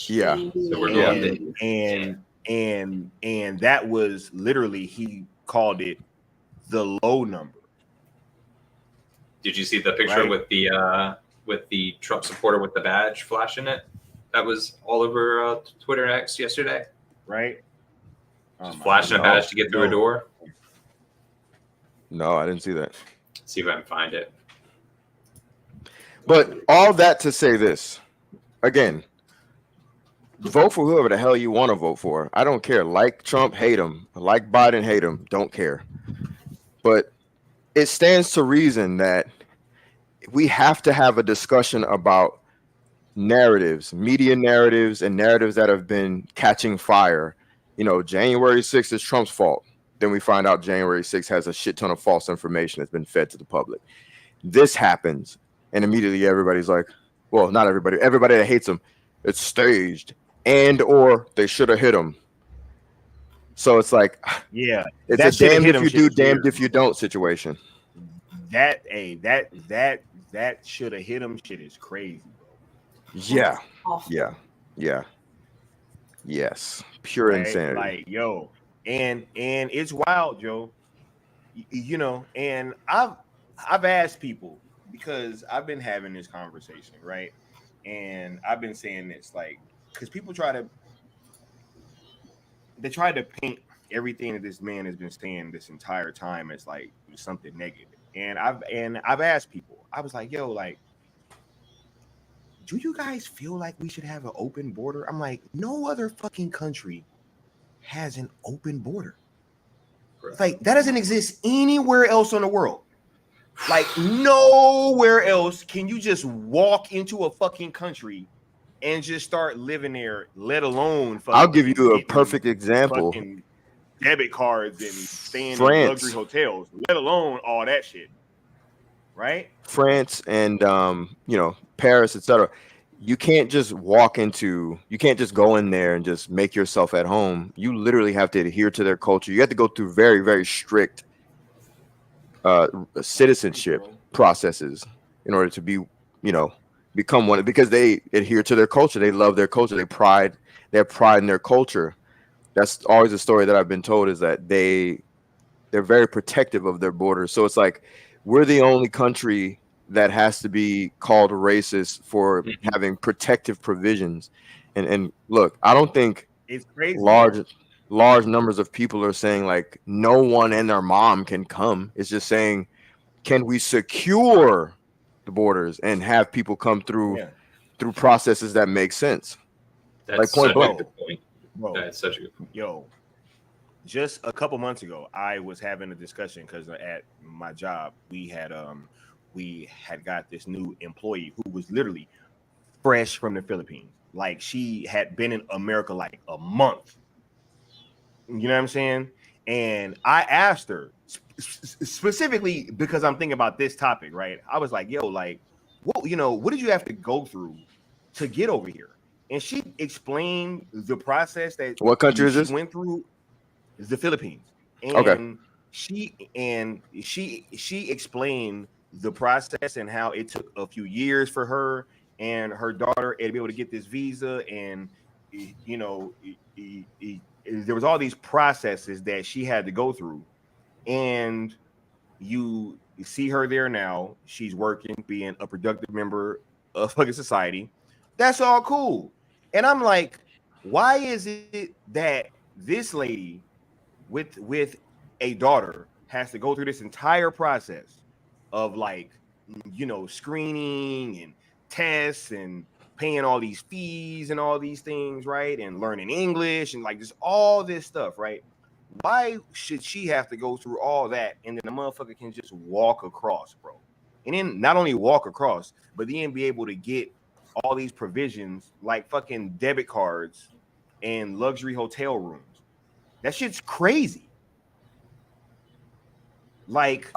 Yeah. So we're going and that was literally, he called it the low number. Did you see the picture with the Trump supporter with the badge flashing it? That was all over Twitter and X yesterday. Right. Just flashing a badge to get through a door. No, I didn't see that. See if I can find it. But all that to say this, again, vote for whoever the hell you want to vote for. I don't care. Like Trump, hate him. Like Biden, hate him. Don't care. But it stands to reason that we have to have a discussion about narratives, media narratives, and narratives that have been catching fire. January 6th is Trump's fault. Then we find out January 6th has a shit ton of false information that's been fed to the public. This happens, and immediately everybody's like, well, not everybody. Everybody that hates him, it's staged. Or they should have hit him. So it's like, yeah, it's a damned if you do, damned if you don't situation. That should have hit him shit is crazy, bro. Yeah. Yes. Pure insanity. And it's wild, Joe. And I've asked people, because I've been having this conversation, right? And I've been saying this, because people try to paint everything that this man has been saying this entire time as something negative. And I've asked people. I was like, yo, like, do you guys feel like we should have an open border? I'm like, no other fucking country has an open border. Like, that doesn't exist anywhere else in the world. Like, nowhere else can you just walk into a fucking country and just start living there, let alone fucking, I'll give you a perfect example. Fucking debit cards and staying in France. luxury hotels, let alone all that shit. Right? France and Paris, etc. You can't just you can't just go in there and just make yourself at home. You literally have to adhere to their culture. You have to go through very, very strict citizenship processes in order to be, become one, because they adhere to their culture. They love their culture. They have pride in their culture. That's always a story that I've been told, is that they're very protective of their borders. So it's like, we're the only country that has to be called racist for having protective provisions. And look, I don't think it's crazy. Large numbers of people are saying like no one and their mom can come. It's just saying, can we secure the borders and have people come through processes that make sense? That's like point blank. Bro, that's such a good point. Yo, just a couple months ago, I was having a discussion because at my job we had got this new employee who was literally fresh from the Philippines. Like, she had been in America like a month. You know what I'm saying? And I asked her specifically because I'm thinking about this topic, right? I was like, yo, like, what did you have to go through to get over here? And she explained the process that what country is this? Went through the Philippines. And okay. She explained the process and how it took a few years for her and her daughter to be able to get this visa, and there was all these processes that she had to go through. And you see her there now. She's working, being a productive member of fucking society. That's all cool. And I'm like, why is it that this lady with a daughter has to go through this entire process of, like, screening and tests and paying all these fees and all these things, right? And learning English and like just all this stuff, right? Why should she have to go through all that and then the motherfucker can just walk across, bro? And then not only walk across, but then be able to get all these provisions like fucking debit cards and luxury hotel rooms. That shit's crazy. Like,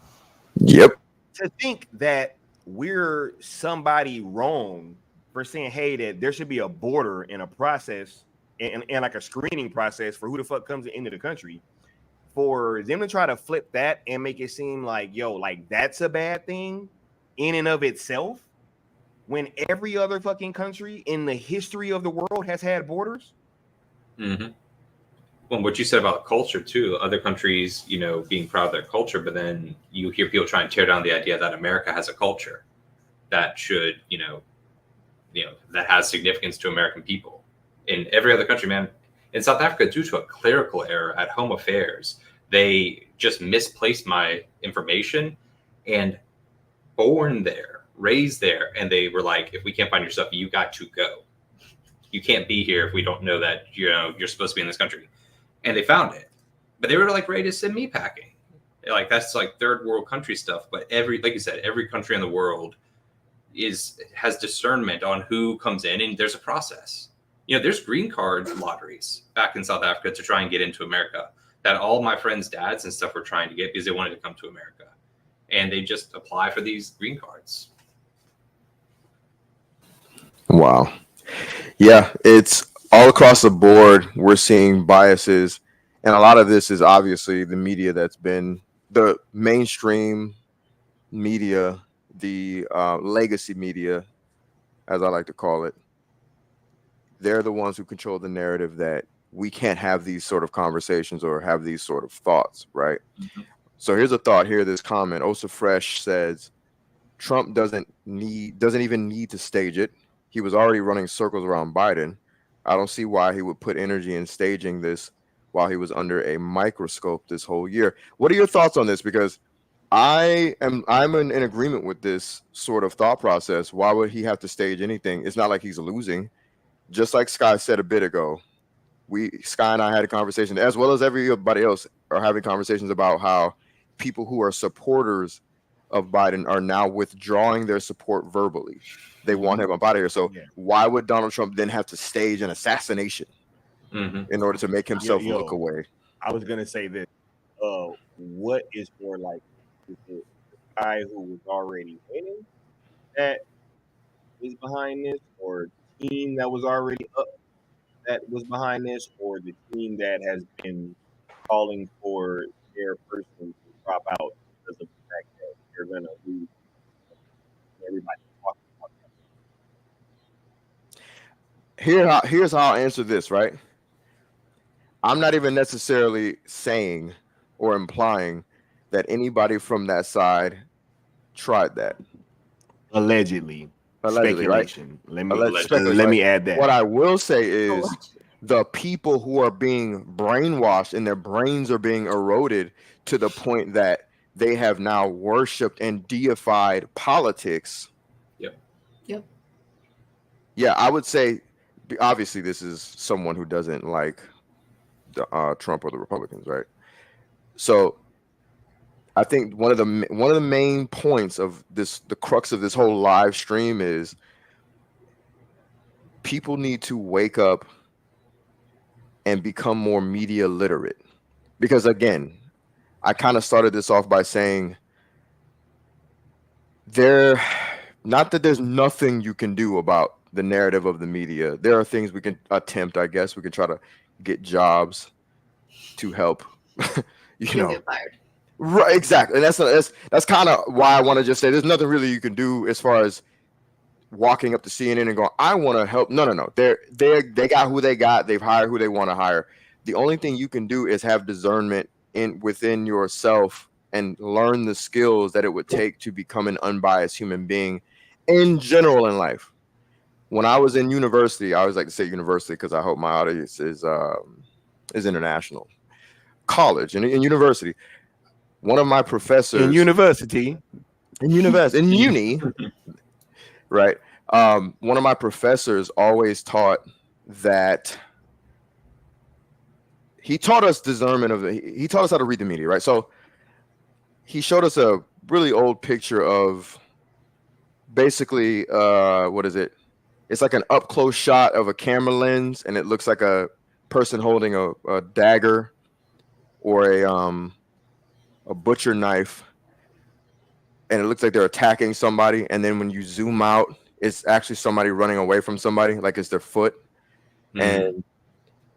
yep. To think that we're somebody wrong for saying, hey, that there should be a border and a process and like a screening process for who the fuck comes into the country, for them to try to flip that and make it seem like, yo, like that's a bad thing in and of itself, when every other fucking country in the history of the world has had borders. Mm-hmm. Well, what you said about culture too, other countries, being proud of their culture, but then you hear people trying to tear down the idea that America has a culture that should, that has significance to American people. In every other country, man, in South Africa, due to a clerical error at Home Affairs, they just misplaced my information, and born there, raised there, and they were like, if we can't find your stuff, you got to go. You can't be here if we don't know that you're supposed to be in this country. And they found it, but they were like ready to send me packing. Like, that's like third world country stuff. But like you said, every country in the world has discernment on who comes in, and there's a process. There's green card lotteries back in South Africa to try and get into America that all my friends' dads and stuff were trying to get because they wanted to come to America, and they just apply for these green cards. Wow. Yeah, it's all across the board. We're seeing biases, and a lot of this is obviously the media that's been the mainstream media, the legacy media, as I like to call it. They're the ones who control the narrative that we can't have these sort of conversations or have these sort of thoughts, right? Mm-hmm. So here's a thought. Here, this comment. Osa Fresh says, Trump doesn't even need to stage it. He was already running circles around Biden. I don't see why he would put energy in staging this while he was under a microscope this whole year. What are your thoughts on this? Because I'm in agreement with this sort of thought process. Why would he have to stage anything? It's not like he's losing. Just like Sky said a bit ago, Sky and I had a conversation, as well as everybody else are having conversations about how people who are supporters of Biden are now withdrawing their support verbally. They want him up out of here. So why would Donald Trump then have to stage an assassination in order to make himself look away? I was gonna say this. What is more like, is it the guy who was already winning that is behind this, or the team that was already up that was behind this, or the team that has been calling for their person to drop out because of the fact that they're gonna lose? Everybody talking about that. Here's how I'll answer this, right? I'm not even necessarily saying or implying that anybody from that side tried that. Allegedly, speculation. Right? Let me add that. What I will say is the people who are being brainwashed and their brains are being eroded to the point that they have now worshipped and deified politics. Yep. Yeah, I would say, obviously, this is someone who doesn't like Trump or the Republicans, right? So I think one of the main points of this, the crux of this whole live stream, is people need to wake up and become more media literate. Because again, I kind of started this off by saying not that there's nothing you can do about the narrative of the media. There are things we can attempt, I guess. We can try to get jobs to help, Get fired. Right, exactly. And that's kind of why I want to just say there's nothing really you can do as far as walking up to CNN and going, I want to help. No. They got who they got. They've hired who they want to hire. The only thing you can do is have discernment within yourself and learn the skills that it would take to become an unbiased human being in general in life. When I was in university, I always like to say university because I hope my audience is international. College and in university, one of my professors in uni, right? One of my professors always taught that he taught us discernment he taught us how to read the media, right? So he showed us a really old picture of basically what is it? It's like an up close shot of a camera lens, and it looks like a person holding a dagger or a butcher knife, and it looks like they're attacking somebody. And then when you zoom out, it's actually somebody running away from somebody, like it's their foot. And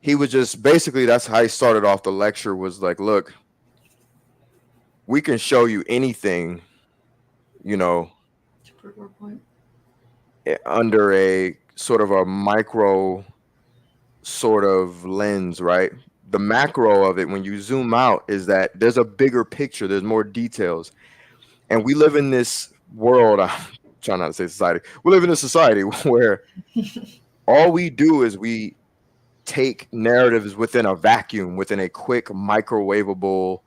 he was just basically, that's how he started off the lecture, was like, look, we can show you anything, under a sort of a micro sort of lens, right? The macro of it, when you zoom out, is that there's a bigger picture, there's more details. And we live in this world, I'm trying not to say society, we live in a society where all we do is we take narratives within a vacuum, within a quick microwavable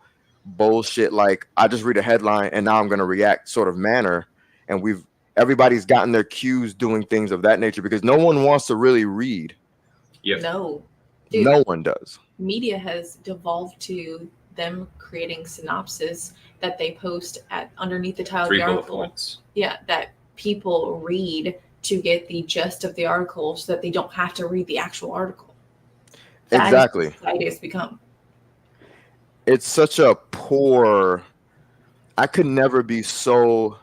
bullshit, like I just read a headline and now I'm going to react sort of manner. And everybody's gotten their cues doing things of that nature because no one wants to really read. No. Dude, no one does. Media has devolved to them creating synopsis that they post underneath the title of the article. Yeah, that people read to get the gist of the article so that they don't have to read the actual article. Exactly. That's what society has become. It's such a poor. I could never be so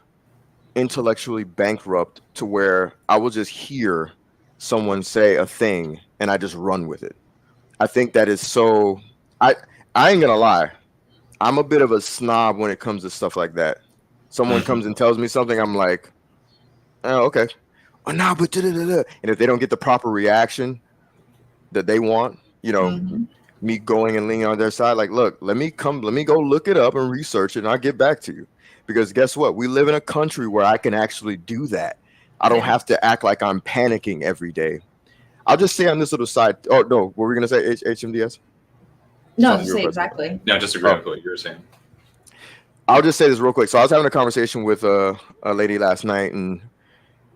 intellectually bankrupt to where I will just hear someone say a thing and I just run with it. I think that is so. I ain't gonna lie. I'm a bit of a snob when it comes to stuff like that. Someone comes and tells me something, I'm like, oh, okay. Oh, no, but da-da-da-da. And if they don't get the proper reaction that they want, me going and leaning on their side, like, look, let me go look it up and research it, and I'll get back to you. Because guess what? We live in a country where I can actually do that. I don't have to act like I'm panicking every day. I'll just say on this little side. Oh, no. What were we going to say? HMDS? No, just say exactly. No, just agree with what you were saying. I'll just say this real quick. So I was having a conversation with a lady last night, and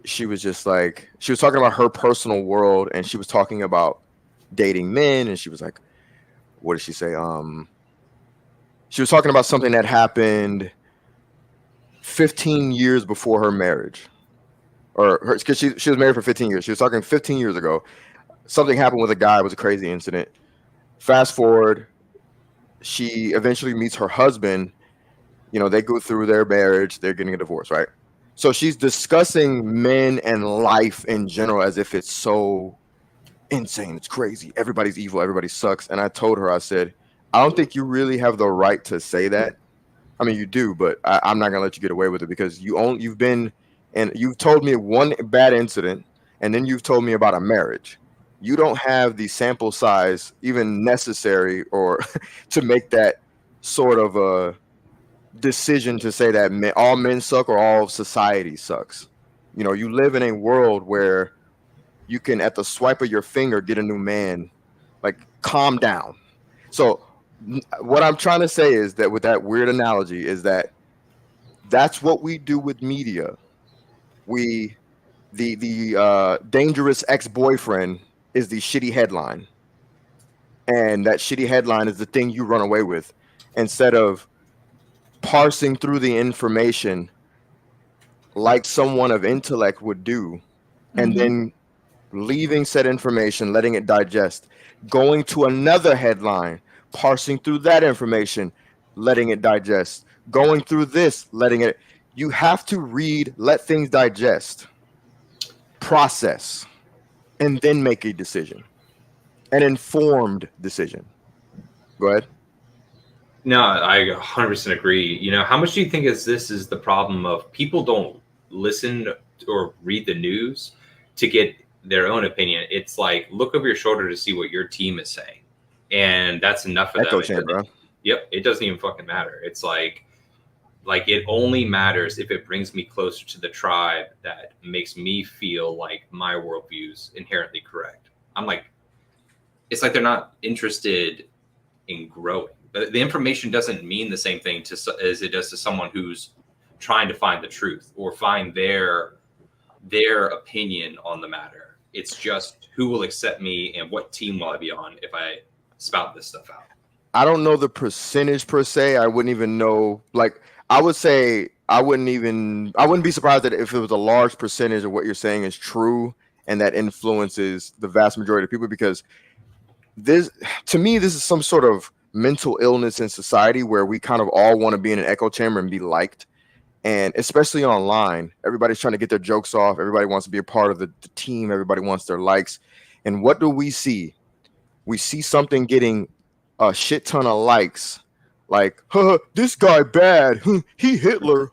she was just like, she was talking about her personal world, and she was talking about dating men, and she was like, what did she say? She was talking about something that happened 15 years before her marriage, or her, because she was married for 15 years. She was talking 15 years ago. Something happened with a guy. It was a crazy incident. Fast forward, she eventually meets her husband. You know, they go through their marriage. They're getting a divorce, right? So she's discussing men and life in general as if it's so insane. It's crazy. Everybody's evil. Everybody sucks. And I told her, I said, I don't think you really have the right to say that. I mean, you do, but I'm not gonna let you get away with it because you've been and you've told me one bad incident, and then you've told me about a marriage. You don't have the sample size even necessary or to make that sort of a decision to say that all men suck or all of society sucks. You know, you live in a world where you can, at the swipe of your finger, get a new man. Like, calm down. So what I'm trying to say is that with that weird analogy is that that's what we do with media. The dangerous ex-boyfriend is the shitty headline, and that shitty headline is the thing you run away with instead of parsing through the information like someone of intellect would do, and then leaving said information, letting it digest, going to another headline, parsing through that information, letting it digest, going through this, letting it. You have to read, let things digest, process, and then make a decision, an informed decision. Go ahead. No, I 100% agree. You know, how much do you think this is the problem of people don't listen or read the news to get their own opinion? It's like, look over your shoulder to see what your team is saying. And that's enough of Echo them. chamber. Yep. It doesn't even fucking matter. It's like it only matters if it brings me closer to the tribe that makes me feel like my worldview is inherently correct. I'm like, it's like they're not interested in growing. But the information doesn't mean the same thing as it does to someone who's trying to find the truth or find their opinion on the matter. It's just who will accept me and what team will I be on if I spout this stuff out. I don't know the percentage per se. I wouldn't even know. Like, I would say I wouldn't be surprised that if it was a large percentage of what you're saying is true and that influences the vast majority of people, because this, to me, this is some sort of mental illness in society where we kind of all want to be in an echo chamber and be liked. And especially online, everybody's trying to get their jokes off. Everybody wants to be a part of the team. Everybody wants their likes. And what do we see? We see something getting a shit ton of likes. Like, this guy bad. He Hitler.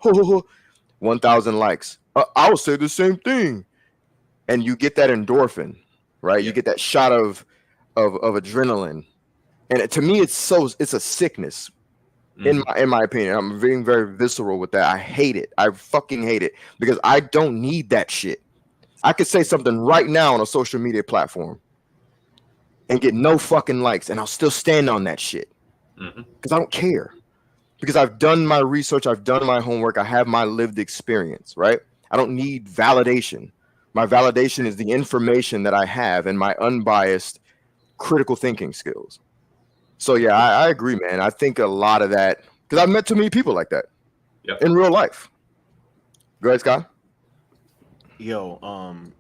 1,000 likes. I'll say the same thing. And you get that endorphin, right? You get that shot of adrenaline. And to me, it's a sickness. In my opinion, I'm being very visceral with that. I hate it. I fucking hate it because I don't need that shit. I could say something right now on a social media platform and get no fucking likes, and I'll still stand on that shit because I don't care. Because I've done my research, I've done my homework, I have my lived experience, right? I don't need validation. My validation is the information that I have and my unbiased critical thinking skills. So yeah, I agree, man. I think a lot of that, because I've met too many people like that in real life. Go ahead, Scott. Yo,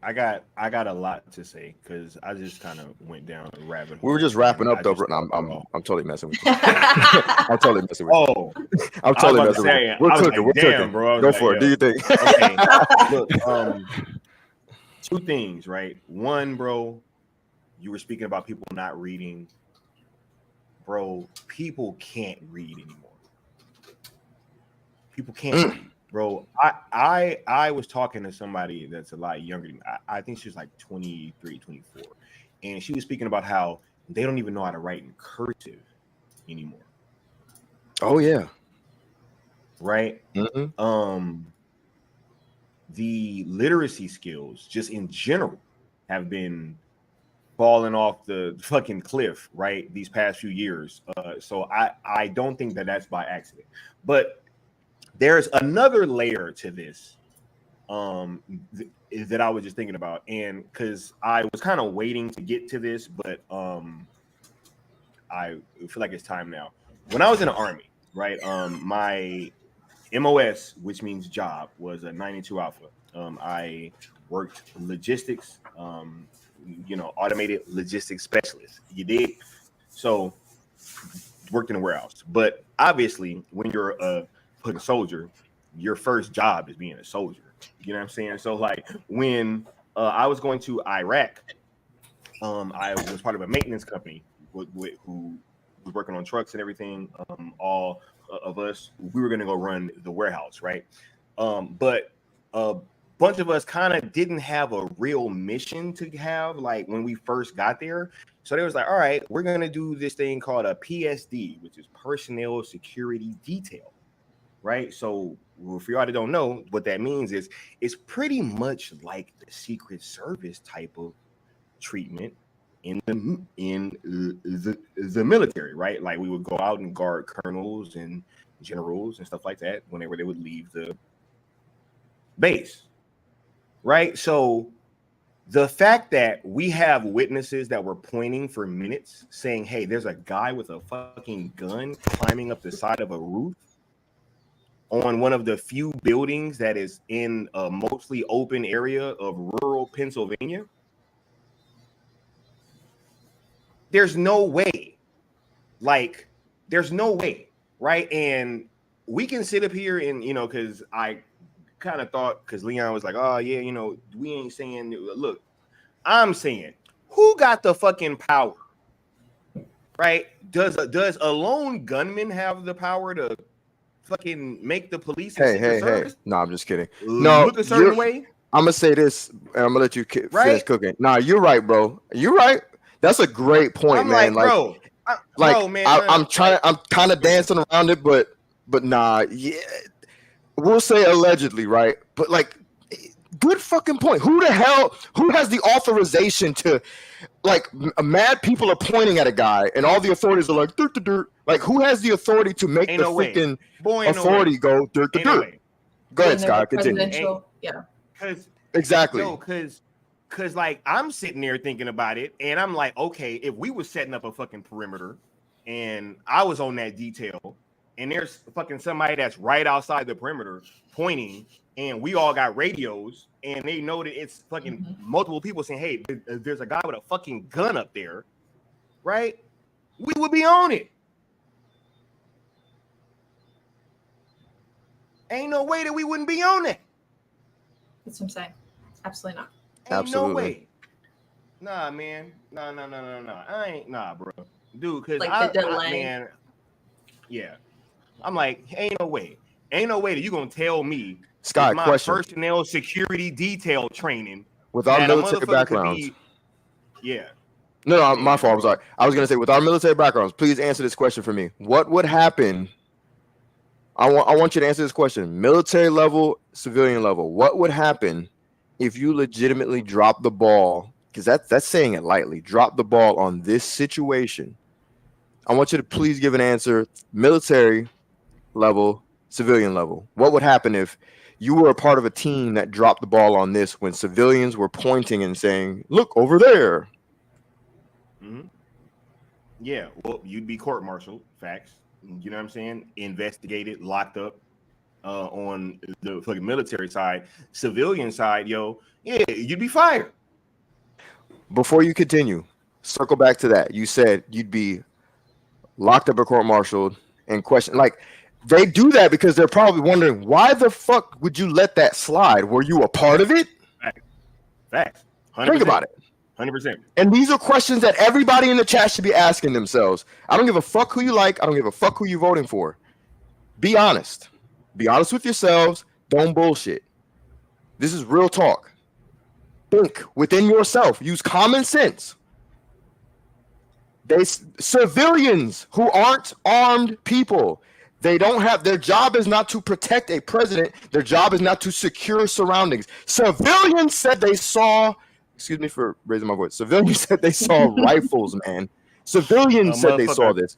I got a lot to say because I just kind of went down a rabbit hole. We were just wrapping up, though. I'm totally messing with you. I'm totally messing with you. Oh, I'm totally messing with you. We're cooking. We're cooking. Bro. Go for it. Do you think? Okay. Look, two things, right? One, bro, you were speaking about people not reading. Bro, people can't read anymore. People can't read. Bro, I was talking to somebody that's a lot younger than me. I think she was like 23, 24. And she was speaking about how they don't even know how to write in cursive anymore. Oh, yeah. Right? The literacy skills, just in general, have been falling off the fucking cliff, right? These past few years. So I don't think that that's by accident. But there's another layer to this that I was just thinking about, and because I was kind of waiting to get to this, but I feel like it's time now. When I was in the Army, right, my MOS, which means job, was a 92 Alpha. I worked logistics, automated logistics specialist. You dig? So worked in a warehouse. But obviously, when you're a fucking soldier, your first job is being a soldier. You know what I'm saying? So like when I was going to Iraq, I was part of a maintenance company who was working on trucks and everything. All of us, we were going to go run the warehouse, right? But a bunch of us kind of didn't have a real mission to have like when we first got there. So they was like, all right, we're going to do this thing called a PSD, which is personnel security detail, right? So for y'all that don't know, what that means is it's pretty much like the Secret Service type of treatment in the military, right? Like we would go out and guard colonels and generals and stuff like that whenever they would leave the base, right? So the fact that we have witnesses that were pointing for minutes saying, hey, there's a guy with a fucking gun climbing up the side of a roof on one of the few buildings that is in a mostly open area of rural Pennsylvania. There's no way. Like, there's no way, right? And we can sit up here and, because I kind of thought, because Leon was like, oh, yeah, we ain't saying, look, I'm saying, who got the fucking power, right? Does a lone gunman have the power to fucking make the police? Hey. No, I'm just kidding. Look a certain way? I'm going to say this, and I'm going to let you finish cooking. Nah, you're right, bro. You're right. That's a great point, I'm man. Bro, I'm kind of dancing around it, but nah, yeah. We'll say allegedly, right? But like, good fucking point. Who has the authorization to, like, mad people are pointing at a guy and all the authorities are like, dirt. Like, who has the authority to make the freaking authority go dirt? Go ahead, Scott. Continue. Yeah. Exactly. Because like I'm sitting there thinking about it, and I'm like, okay, if we were setting up a fucking perimeter, and I was on that detail, and there's fucking somebody that's right outside the perimeter pointing, and we all got radios, and they know that it's fucking multiple people saying, hey, there's a guy with a fucking gun up there, right? We would be on it. Ain't no way that we wouldn't be on it. That's what I'm saying. Absolutely not. Ain't no way. Nah, man. No. I ain't, bro. Dude, because like the delay. Man, yeah. I'm like, ain't no way. Ain't no way that you're going to tell me Scott, my question. Personnel security detail training with our military backgrounds. Yeah. No, my fault. I'm sorry. I was going to say, with our military backgrounds, please answer this question for me. What would happen? I want you to answer this question. Military level, civilian level. What would happen if you legitimately drop the ball? Because that's saying it lightly. Drop the ball on this situation. I want you to please give an answer. Military level, civilian level. What would happen if you were a part of a team that dropped the ball on this when civilians were pointing and saying, look over there? Mm-hmm. Yeah, well, you'd be court-martialed. Facts. You know what I'm saying? Investigated, locked up on the fucking military side. Civilian side, you'd be fired. Before you continue, circle back to that. You said you'd be locked up or court-martialed and questioned. Like, they do that because they're probably wondering, why the fuck would you let that slide? Were you a part of it? Facts. 100%. Think about it. 100%. And these are questions that everybody in the chat should be asking themselves. I don't give a fuck who you like. I don't give a fuck who you're voting for. Be honest. Be honest with yourselves. Don't bullshit. This is real talk. Think within yourself. Use common sense. Civilians who aren't armed people, they don't have, their job is not to protect a president. Their job is not to secure surroundings. Civilians said they saw, excuse me for raising my voice. Civilians said they saw rifles, man. Civilians said they saw this.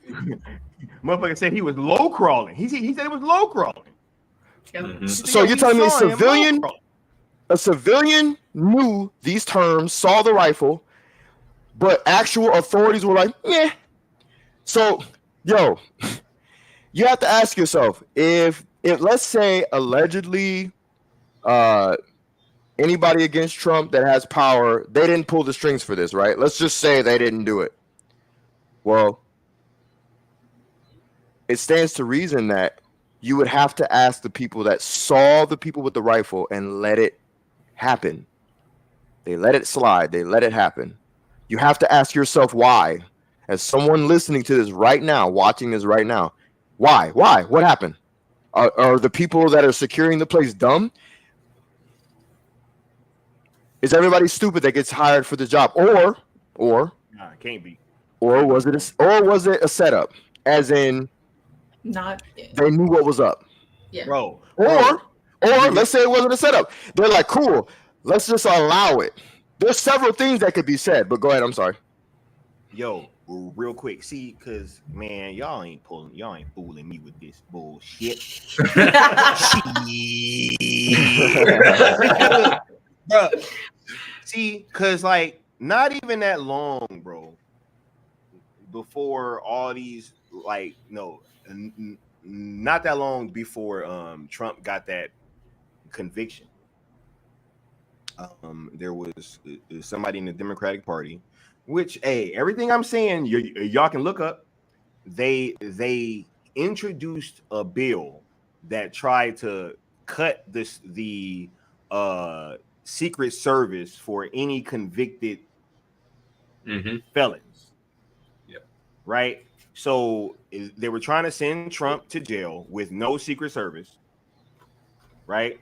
Motherfucker said he was low crawling. He said it was low crawling. So you're telling me a civilian knew these terms, saw the rifle, but actual authorities were like, yeah. So, yo, you have to ask yourself, if let's say allegedly anybody against Trump that has power, they didn't pull the strings for this, right? Let's just say they didn't do it. Well, it stands to reason that you would have to ask the people that saw the people with the rifle and let it happen. They let it slide. They let it happen. You have to ask yourself why. As someone listening to this right now, watching this right now, why? What happened? Are the people that are securing the place dumb? Is everybody stupid that gets hired for the job? Or nah, it can't be. Or was it a setup? As in, they knew what was up. Yeah. Bro. Or let's say it wasn't a setup. They're like, cool, let's just allow it. There's several things that could be said, but go ahead. I'm sorry. Yo, real quick. See, because, man, y'all ain't fooling me with this bullshit. Bro, see, because, like, not even that long, bro, before all these, like, no, not that long before Trump got that conviction. There was somebody in the Democratic Party, which, hey, everything I'm saying, y'all can look up. They introduced a bill that tried to cut the Secret Service for any convicted felons. Yeah. Right. So they were trying to send Trump to jail with no Secret Service. Right.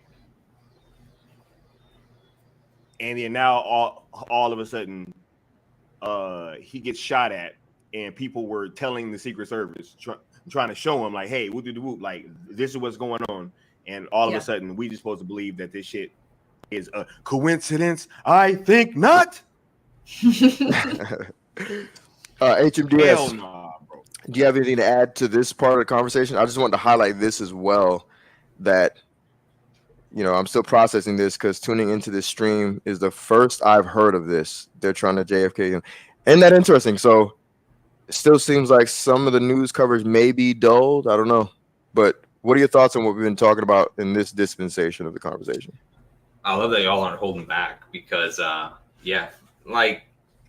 And then now all of a sudden he gets shot at, and people were telling the Secret Service, trying to show him, like, hey, whoop, like, this is what's going on. And all of a sudden we just supposed to believe that this shit is a coincidence. I think not. HMDS, Hell nah, bro. do you have anything to add to this part of the conversation? I just wanted to highlight this as well, that, you know, I'm still processing this because tuning into this stream is the first I've heard of this. They're trying to JFK. Isn't that interesting? So it still seems like some of the news coverage may be dulled. I don't know. But what are your thoughts on what we've been talking about in this dispensation of the conversation? I love that y'all aren't holding back because, like,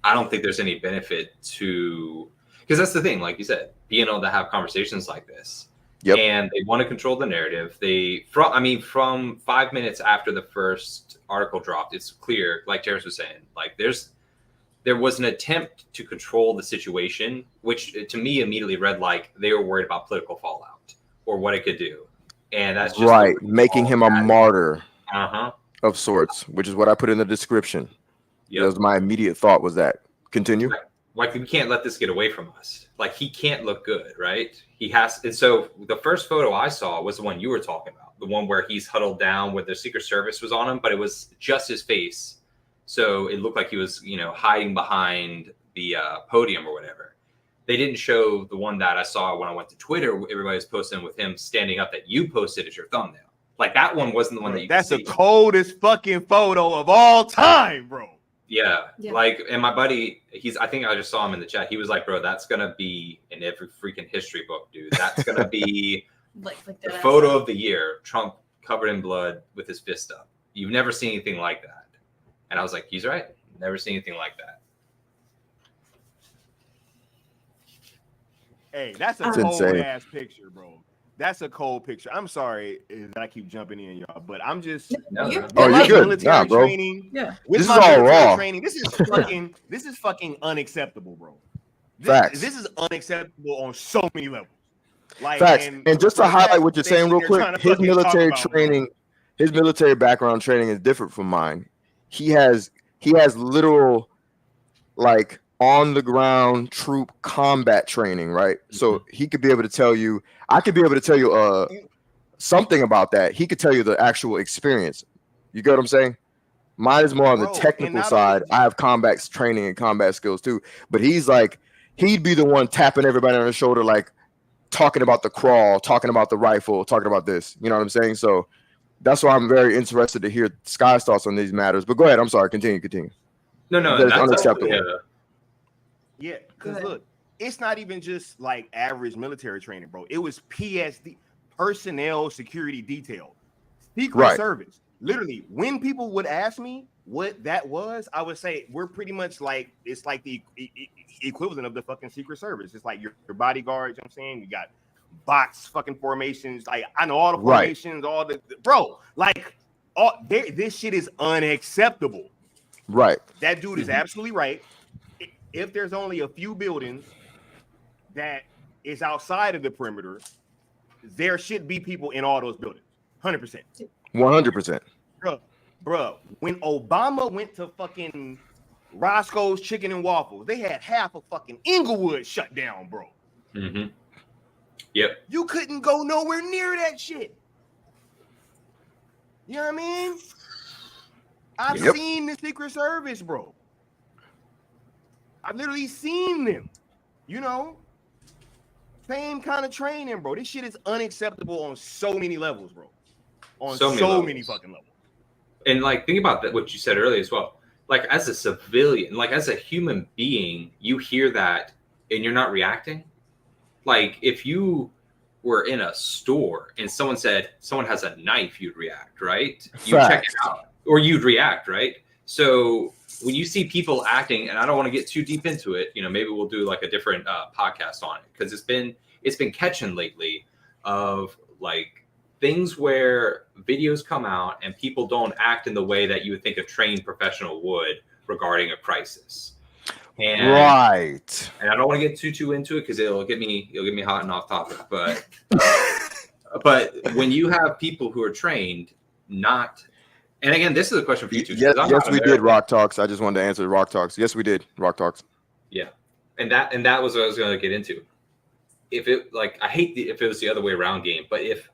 I don't think there's any benefit to, because that's the thing, like you said, being able to have conversations like this. Yep. And they want to control the narrative. From 5 minutes after the first article dropped, it's clear, like Terrence was saying, like there was an attempt to control the situation, which to me immediately read like they were worried about political fallout or what it could do. And that's just right, making him a martyr of sorts, which is what I put in the description. Yep. That was my immediate thought, was that. Continue. Like, we can't let this get away from us. Like, he can't look good, right? He has. And so the first photo I saw was the one you were talking about, the one where he's huddled down, where the Secret Service was on him, but it was just his face. So it looked like he was, you know, hiding behind the podium or whatever. They didn't show the one that I saw when I went to Twitter. Everybody was posting with him standing up that you posted as your thumbnail. Like, that one wasn't the one that you That's the coldest fucking photo of all time, bro. Yeah. Like, and my buddy, I think I just saw him in the chat. He was like, bro, that's going to be in every freaking history book, dude. That's going to be like the photo of the year, Trump covered in blood with his fist up. You've never seen anything like that. And I was like, he's right. Never seen anything like that. Hey, that's a cold ass picture, bro. That's a cold picture. I'm sorry that I keep jumping in, y'all, but I'm just you're good. Nah, bro. Training, this is all raw. Training, this is fucking unacceptable, bro. Facts. This is unacceptable on so many levels. Like, facts. And just to highlight what you're saying real quick, his military training, his military background training is different from mine. He has literal, like, on the ground troop combat training, right? So he could be able to tell you, I could be able to tell you something about that. He could tell you the actual experience. You get what I'm saying? Mine is more on the technical side. I have combat training and combat skills too, but he's like, he'd be the one tapping everybody on the shoulder like, talking about the crawl, talking about the rifle, talking about this. You know what I'm saying? So that's why I'm very interested to hear Sky's thoughts on these matters. But go ahead. I'm sorry. Continue. No, That is that's unacceptable. Yeah, because look, it's not even just like average military training, bro. It was PSD, personnel security detail, secret service. Literally, when people would ask me what that was, I would say we're pretty much like, it's like the equivalent of the fucking secret service. It's like your bodyguards, you know what I'm saying? We got box fucking formations. Like, I know all the formations, all the bro, like this shit is unacceptable. Right. That dude is absolutely right. If there's only a few buildings that is outside of the perimeter, there should be people in all those buildings. 100%. 100%. Bro, when Obama went to fucking Roscoe's Chicken and Waffles, they had half of fucking Inglewood shut down, bro. Mm-hmm. Yep. You couldn't go nowhere near that shit. You know what I mean? I've seen the Secret Service, bro. I've literally seen them, you know? Same kind of training, bro. This shit is unacceptable on so many levels, bro. On so many fucking levels. And like, think about that, what you said earlier as well. Like, as a civilian, like as a human being, you hear that and you're not reacting. Like, if you were in a store and someone said someone has a knife, you'd react, right? You check it out, or you'd react, right? So when you see people acting, and I don't want to get too deep into it, you know, maybe we'll do like a different podcast on it, because it's been catching lately of like things where videos come out and people don't act in the way that you would think a trained professional would regarding a crisis. And, and I don't want to get too into it because it'll get me hot and off topic. But but when you have people who are trained, not, and again, this is a question for you too. Yes, we did Rock Talks. I just wanted to answer Rock Talks. Yes, we did Rock Talks. Yeah, and that was what I was going to get into. If it like, I hate if it was the other way around game, but if,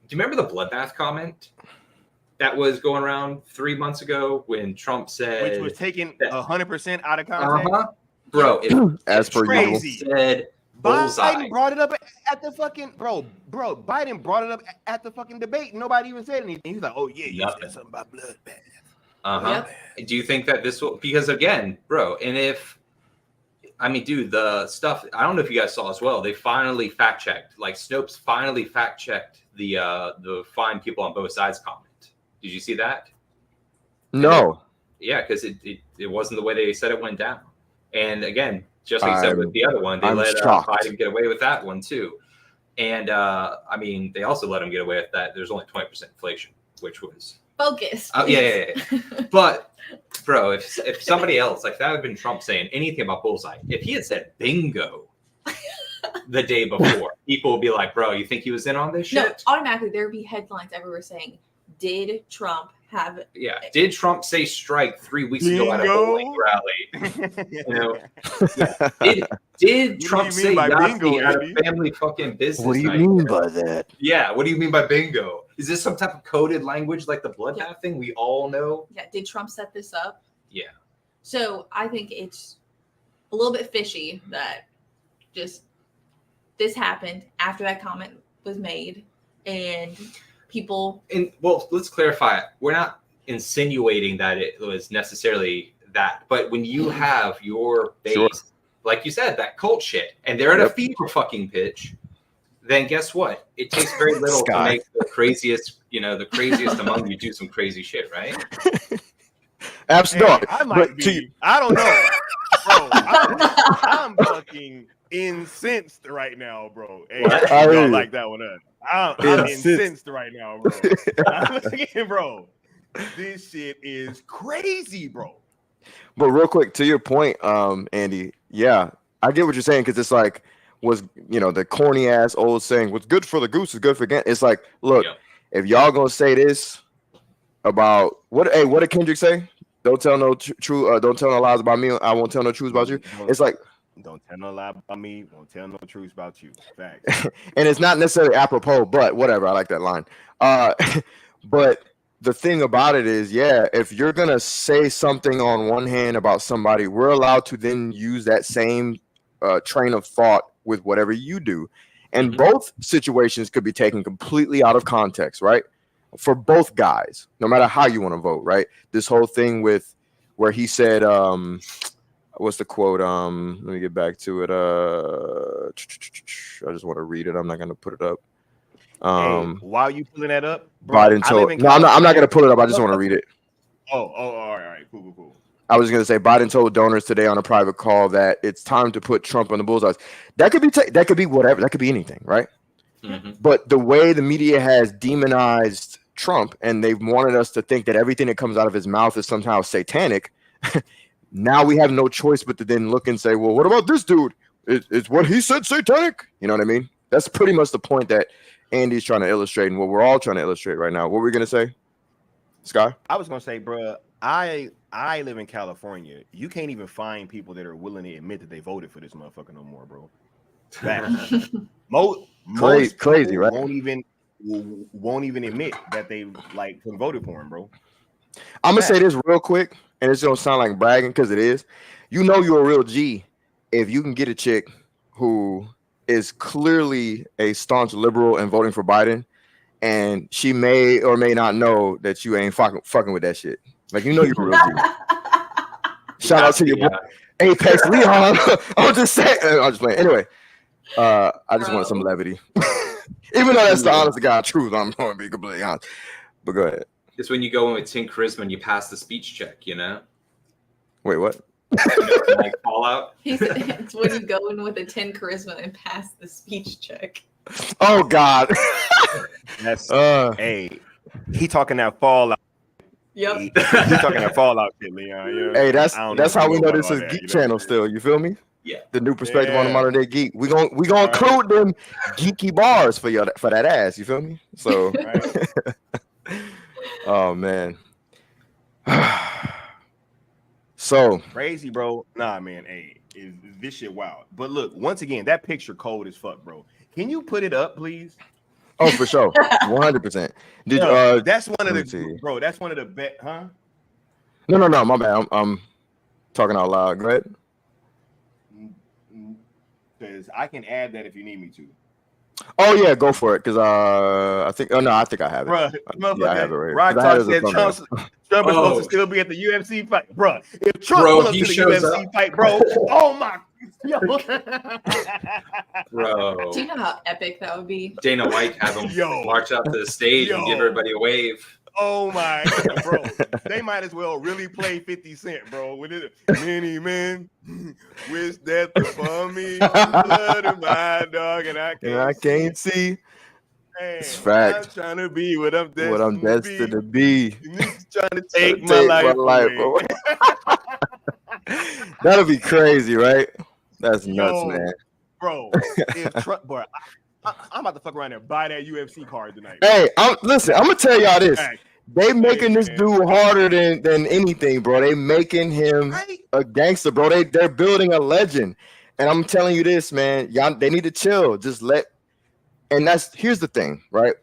do you remember the bloodbath comment that was going around 3 months ago when Trump said, which was taken 100% out of context? Bro, as per crazy. Said bullseye. Biden brought it up at the fucking Biden brought it up at the fucking debate. Nobody even said anything. He's like, "Oh yeah, you said something about bloodbath." Do you think that this will? Because again, bro, and if I mean, dude, the stuff, I don't know if you guys saw as well. They finally fact checked. Like Snopes finally fact checked the fine people on both sides comment. Did you see that? No. Yeah, because it wasn't the way they said it went down. And again, just like you said with the other one, they let Biden get away with that one too. And I mean, they also let him get away with that. There's only 20% inflation, which was focus. Oh yeah. But bro, if somebody else, like that would have been Trump saying anything about bullseye, if he had said bingo the day before, people would be like, bro, you think he was in on this shit? No, automatically there would be headlines everywhere saying, did Trump have did Trump say strike 3 weeks ago at a bowling rally? You know, did Trump say Yahtzee at a family fucking business? What do you mean by that? Yeah, what do you mean by bingo? Is this some type of coded language like the bloodbath thing we all know? Yeah, did Trump set this up? Yeah. So I think it's a little bit fishy that just this happened after that comment was made and people. And well, let's clarify. We're not insinuating that it was necessarily that, but when you have your base, like you said, that cult shit, and they're at a fever fucking pitch, then guess what? It takes very little to make the craziest, the craziest among you do some crazy shit, right? Absolutely. I might be. I don't know, bro. I'm fucking incensed right now, bro. Hey, I don't like that one. I'm incensed right now, bro. I'm thinking, bro, this shit is crazy, bro. But real quick, to your point, Andy, yeah, I get what you're saying, because it's like, the corny ass old saying, what's good for the goose is good for gander. It's like, look, if y'all gonna say this about what did Kendrick say? Don't tell no don't tell no lies about me. I won't tell no truths about you. It's like, don't tell no lie about me. Won't tell no truths about you. Facts. And it's not necessarily apropos, but whatever. I like that line. But the thing about it is, if you're going to say something on one hand about somebody, we're allowed to then use that same train of thought with whatever you do. And both situations could be taken completely out of context, right? For both guys, no matter how you want to vote, right? This whole thing with where he said, what's the quote? Let me get back to it. I just want to read it. I'm not going to put it up. Hey, while you pulling that up, bro, Biden told. No, I'm not going to pull it up. I just want to read it. All right, cool. I was going to say Biden told donors today on a private call that it's time to put Trump on the bullseyes. That could be whatever. That could be anything, right? But the way the media has demonized Trump and they've wanted us to think that everything that comes out of his mouth is somehow satanic. Now we have no choice but to then look and say, well, what about this dude? Is what he said satanic? You know what I mean? That's pretty much the point that Andy's trying to illustrate and what we're all trying to illustrate right now. What were we going to say, Sky? I was going to say, bro, I live in California. You can't even find people that are willing to admit that they voted for this motherfucker no more, bro. Most crazy, right? Won't even admit that they like voted for him, bro. I'm gonna say this real quick, and it's gonna sound like bragging because it is. You know you're a real G if you can get a chick who is clearly a staunch liberal and voting for Biden, and she may or may not know that you ain't fucking with that shit. Like, you know you're a real G. Shout out to your boy Apex Leon. I'm just saying. I'm just playing. Anyway, I just wanted some levity. Even though that's the honest to God truth, I'm going to be completely honest. But go ahead. It's when you go in with 10 charisma and you pass the speech check, you know? Wait, what? Like Fallout? It's when you go in with a 10 charisma and pass the speech check. Oh, God. That's hey, he talking that Fallout. Yep. He talking that Fallout shit, Leon. You know? Hey, that's how we know this is Geek Channel still. You feel me? Yeah. The new perspective on the modern day geek. We gonna include them geeky bars for that ass. You feel me? So, oh man. So crazy, bro. Nah, man. Hey, is this shit wild? But look, once again, that picture cold as fuck, bro. Can you put it up, please? Oh, for sure, 100%. That's one of the bro. That's one of the best, huh? No, my bad. I'm talking out loud. Go ahead. Because I can add that if you need me to. Oh yeah, go for it. Because I think I have it. Bro, yeah, I have it right here. Rock Talk said Trump is supposed to still be at the UFC fight, bro. If Trump pull up to the UFC fight, bro, oh my. Bro, do you know how epic that would be? Dana White have him march out to the stage and give everybody a wave. Oh my, bro! They might as well really play 50 Cent, bro. With it, many men wish death upon me, blood of my dog, and I can't see. Man, it's fact. I'm trying to be what I'm destined, to be. Trying to take my life away. That'll be crazy, right? That's nuts, man. Bro, if Trump, bro, I'm about to fuck around and buy that UFC card tonight. Hey, listen, I'm gonna tell y'all this. They making this dude harder than anything, bro. They making him a gangster, bro. They're building a legend. And I'm telling you this, man. Y'all, they need to chill. Just and here's the thing, right?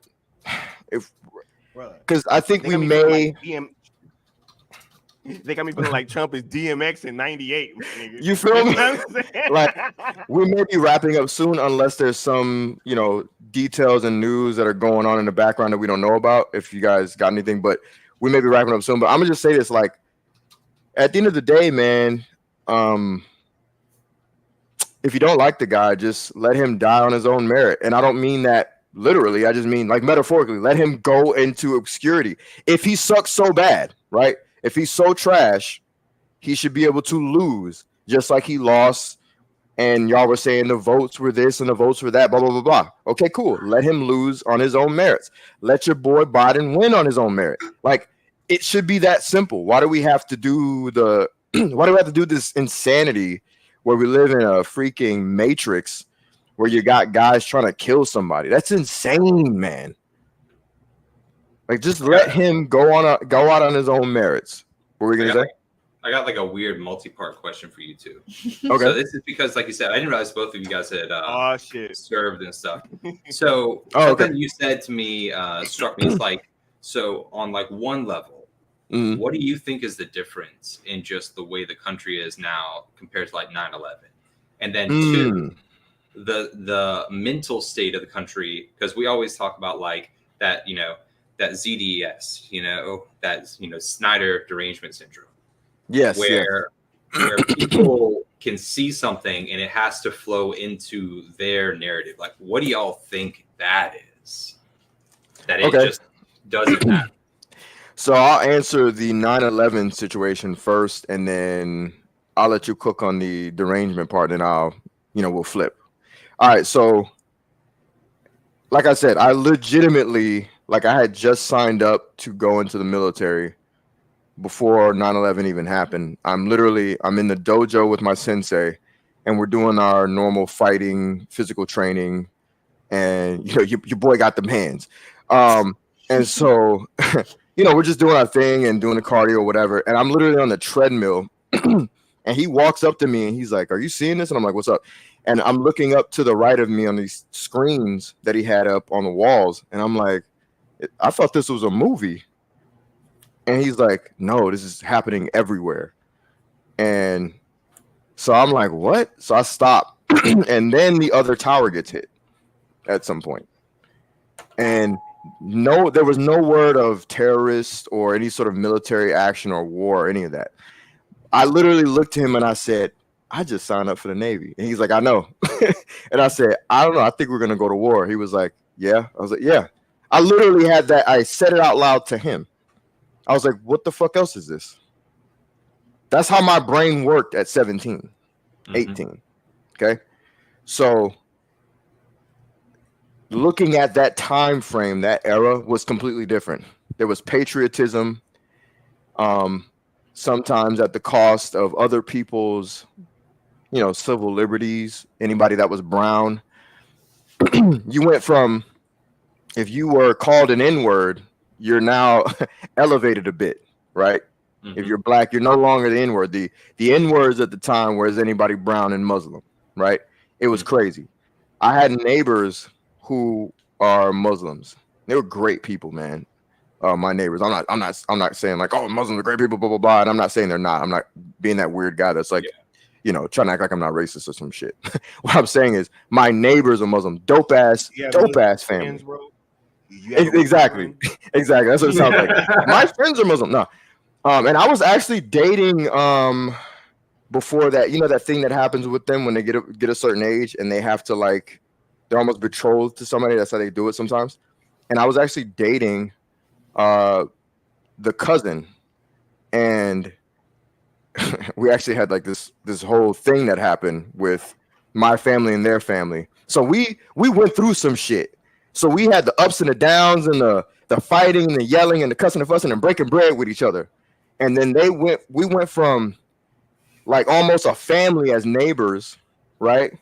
Because I think we may. They got me feeling like Trump is DMX in '98. You feel me? Like, we may be wrapping up soon unless there's some, details and news that are going on in the background that we don't know about. If you guys got anything, but we may be wrapping up soon. But I'm gonna just say this: like, at the end of the day, man, if you don't like the guy, just let him die on his own merit. And I don't mean that literally. I just mean like metaphorically. Let him go into obscurity. If he sucks so bad, right? If he's so trash, he should be able to lose, just like he lost. And y'all were saying the votes were this and the votes were that, blah, blah, blah, blah. Okay, cool. Let him lose on his own merits. Let your boy Biden win on his own merit. Like, it should be that simple. Why do we have to do this insanity where we live in a freaking matrix where you got guys trying to kill somebody? That's insane, man. Like, just let him go out on his own merits. What were we gonna say? I got like a weird multi-part question for you too. Okay. So this is because, like you said, I didn't realize both of you guys had served and stuff. So something you said to me struck me. It's like, so on like one level, what do you think is the difference in just the way the country is now compared to like 9/11? And then two, the mental state of the country, because we always talk about like that, that ZDS, that's Snyder derangement syndrome. Yes, where people can see something and it has to flow into their narrative. Like, what do y'all think that is? That it just doesn't happen. So I'll answer the 9/11 situation first, and then I'll let you cook on the derangement part, and we'll flip. All right. So, like I said, I legitimately, I had just signed up to go into the military before 9/11 even happened. I'm in the dojo with my sensei, and we're doing our normal fighting, physical training, and your boy got them hands. And so, we're just doing our thing and doing the cardio or whatever. And I'm literally on the treadmill, and he walks up to me and he's like, "Are you seeing this?" And I'm like, "What's up?" And I'm looking up to the right of me on these screens that he had up on the walls, and I'm like, "I thought this was a movie." And he's like, "No, this is happening everywhere." And so I'm like, "What?" So I stop, and then the other tower gets hit at some point. And no, there was no word of terrorist or any sort of military action or war or any of that. I literally looked at him and I said, "I just signed up for the Navy." And he's like, "I know." And I said, "I don't know. I think we're going to go to war." He was like, "Yeah." I was like, "Yeah." I literally had that. I said it out loud to him. I was like, "What the fuck else is this?" That's how my brain worked at 17, 18. Okay. So looking at that time frame, that era was completely different. There was patriotism, sometimes at the cost of other people's, civil liberties. Anybody that was brown, you went from, if you were called an N-word, you're now elevated a bit, right? If you're black, you're no longer the N-word. The N-words at the time was anybody brown and Muslim, right? It was crazy. I had neighbors who are Muslims. They were great people, man. My neighbors. I'm not saying like, "Oh, Muslims are great people," blah blah blah. And I'm not saying they're not. I'm not being that weird guy that's like, trying to act like I'm not racist or some shit. What I'm saying is, my neighbors are Muslim. Dope ass family. Exactly. Exactly. That's what it sounds like. My friends are Muslim. No. And I was actually dating before that. That thing that happens with them when they get a certain age and they have to they're almost betrothed to somebody. That's how they do it sometimes. And I was actually dating the cousin, and we actually had this whole thing that happened with my family and their family. So we went through some shit. So we had the ups and the downs and the fighting and the yelling and the cussing and fussing and breaking bread with each other. And then we went from almost a family as neighbors, right?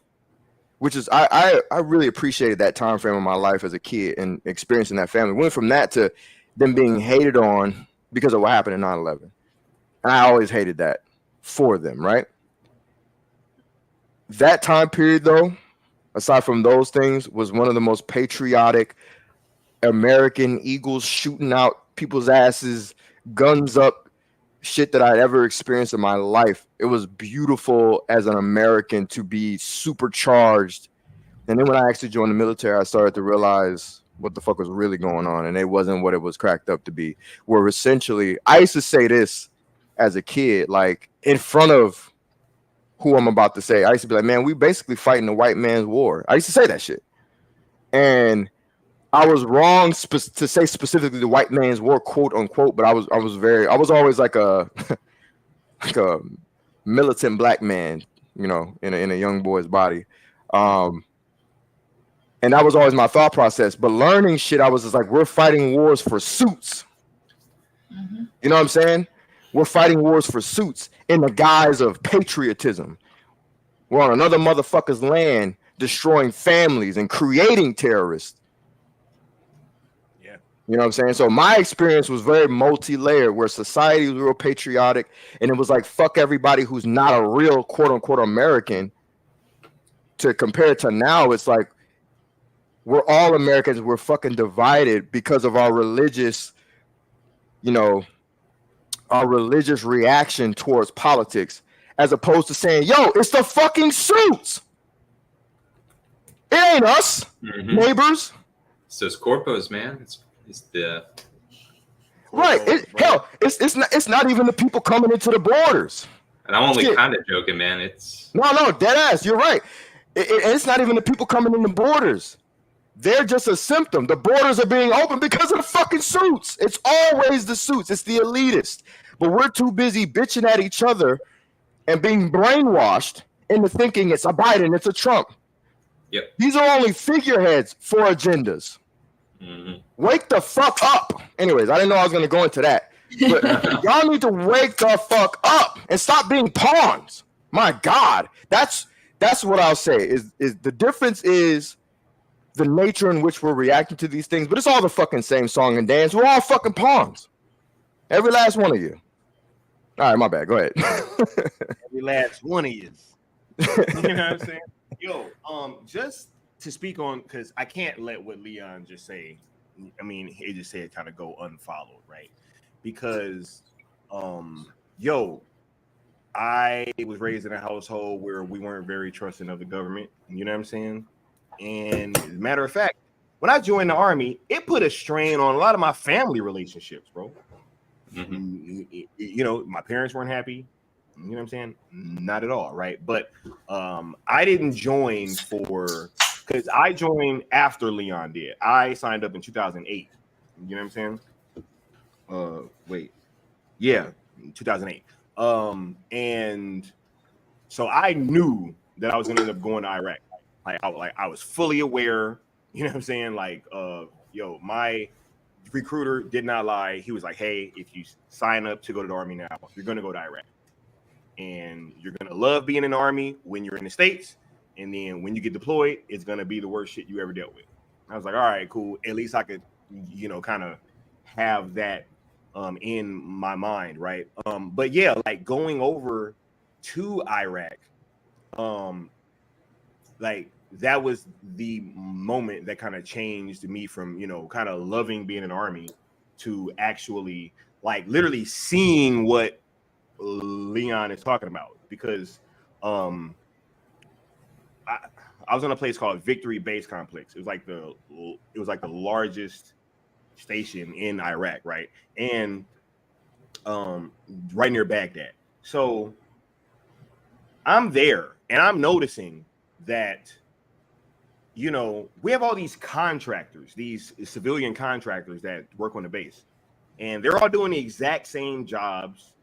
Which is I really appreciated that time frame of my life as a kid and experiencing that family. We went from that to them being hated on because of what happened in 9/11. And I always hated that for them, right? That time period, though, aside from those things, was one of the most patriotic American Eagles shooting out people's asses, guns up, shit that I'd ever experienced in my life. It was beautiful as an American to be supercharged. And then when I actually joined the military, I started to realize what the fuck was really going on, and it wasn't what it was cracked up to be. Where essentially, I used to say this as a kid, in front of who I'm about to say. I used to be like, "Man, we basically fighting the white man's war." I used to say that shit, and I was wrong to say specifically the white man's war, quote unquote. But I was always like a militant black man, in a young boy's body. And that was always my thought process. But learning shit, I was just like, we're fighting wars for suits. You know what I'm saying? We're fighting wars for suits in the guise of patriotism. We're on another motherfucker's land, destroying families and creating terrorists. Yeah. You know what I'm saying? So my experience was very multi-layered, where society was real patriotic, and it was like, fuck everybody who's not a real quote unquote American. To compare it to now, it's like, we're all Americans. We're fucking divided because of our religious, our religious reaction towards politics, as opposed to saying, "Yo, it's the fucking suits." It ain't us, neighbors. So it's corpos, man. It's the right. Hell, it's not even the people coming into the borders. And I'm only kind of joking, man. It's no, dead ass. You're right. It's not even the people coming in the borders. They're just a symptom. The borders are being open because of the fucking suits. It's always the suits. It's the elitist. But we're too busy bitching at each other and being brainwashed into thinking it's a Biden, it's a Trump. Yep. These are only figureheads for agendas. Wake the fuck up. Anyways, I didn't know I was going to go into that. But y'all need to wake the fuck up and stop being pawns. My God. That's what I'll say is the difference is the nature in which we're reacting to these things, but it's all the fucking same song and dance. We're all fucking pawns. Every last one of you. All right, my bad. Go ahead. Every last one of you. You know what I'm saying? Yo, just to speak on, because I can't let what Leon just say. I mean, he just said kind of go unfollowed, right? Because, yo, I was raised in a household where we weren't very trusting of the government. You know what I'm saying? And as a matter of fact, when I joined the Army, it put a strain on a lot of my family relationships, bro. You know, my parents weren't happy. You know what I'm saying? Not at all, right? But I didn't join because I joined after Leon did. I signed up in 2008. You know what I'm saying? Wait. Yeah, 2008. And so I knew that I was going to end up going to Iraq. I was fully aware, you know what I'm saying? Like, yo, my recruiter did not lie. He was like, hey, if you sign up to go to the Army now, you're going to go to Iraq. And you're going to love being in the Army when you're in the States. And then when you get deployed, it's going to be the worst shit you ever dealt with. I was like, all right, cool. At least I could, you know, kind of have that in my mind, right? But yeah, like going over to Iraq, like that was the moment that kind of changed me from, you know, kind of loving being in the Army to actually like literally seeing what Leon is talking about. Because I was on a place called Victory Base Complex. It was like the largest station in Iraq, right? And right near Baghdad. So I'm there and I'm noticing that, you know, we have all these contractors, these civilian contractors that work on the base, and they're all doing the exact same jobs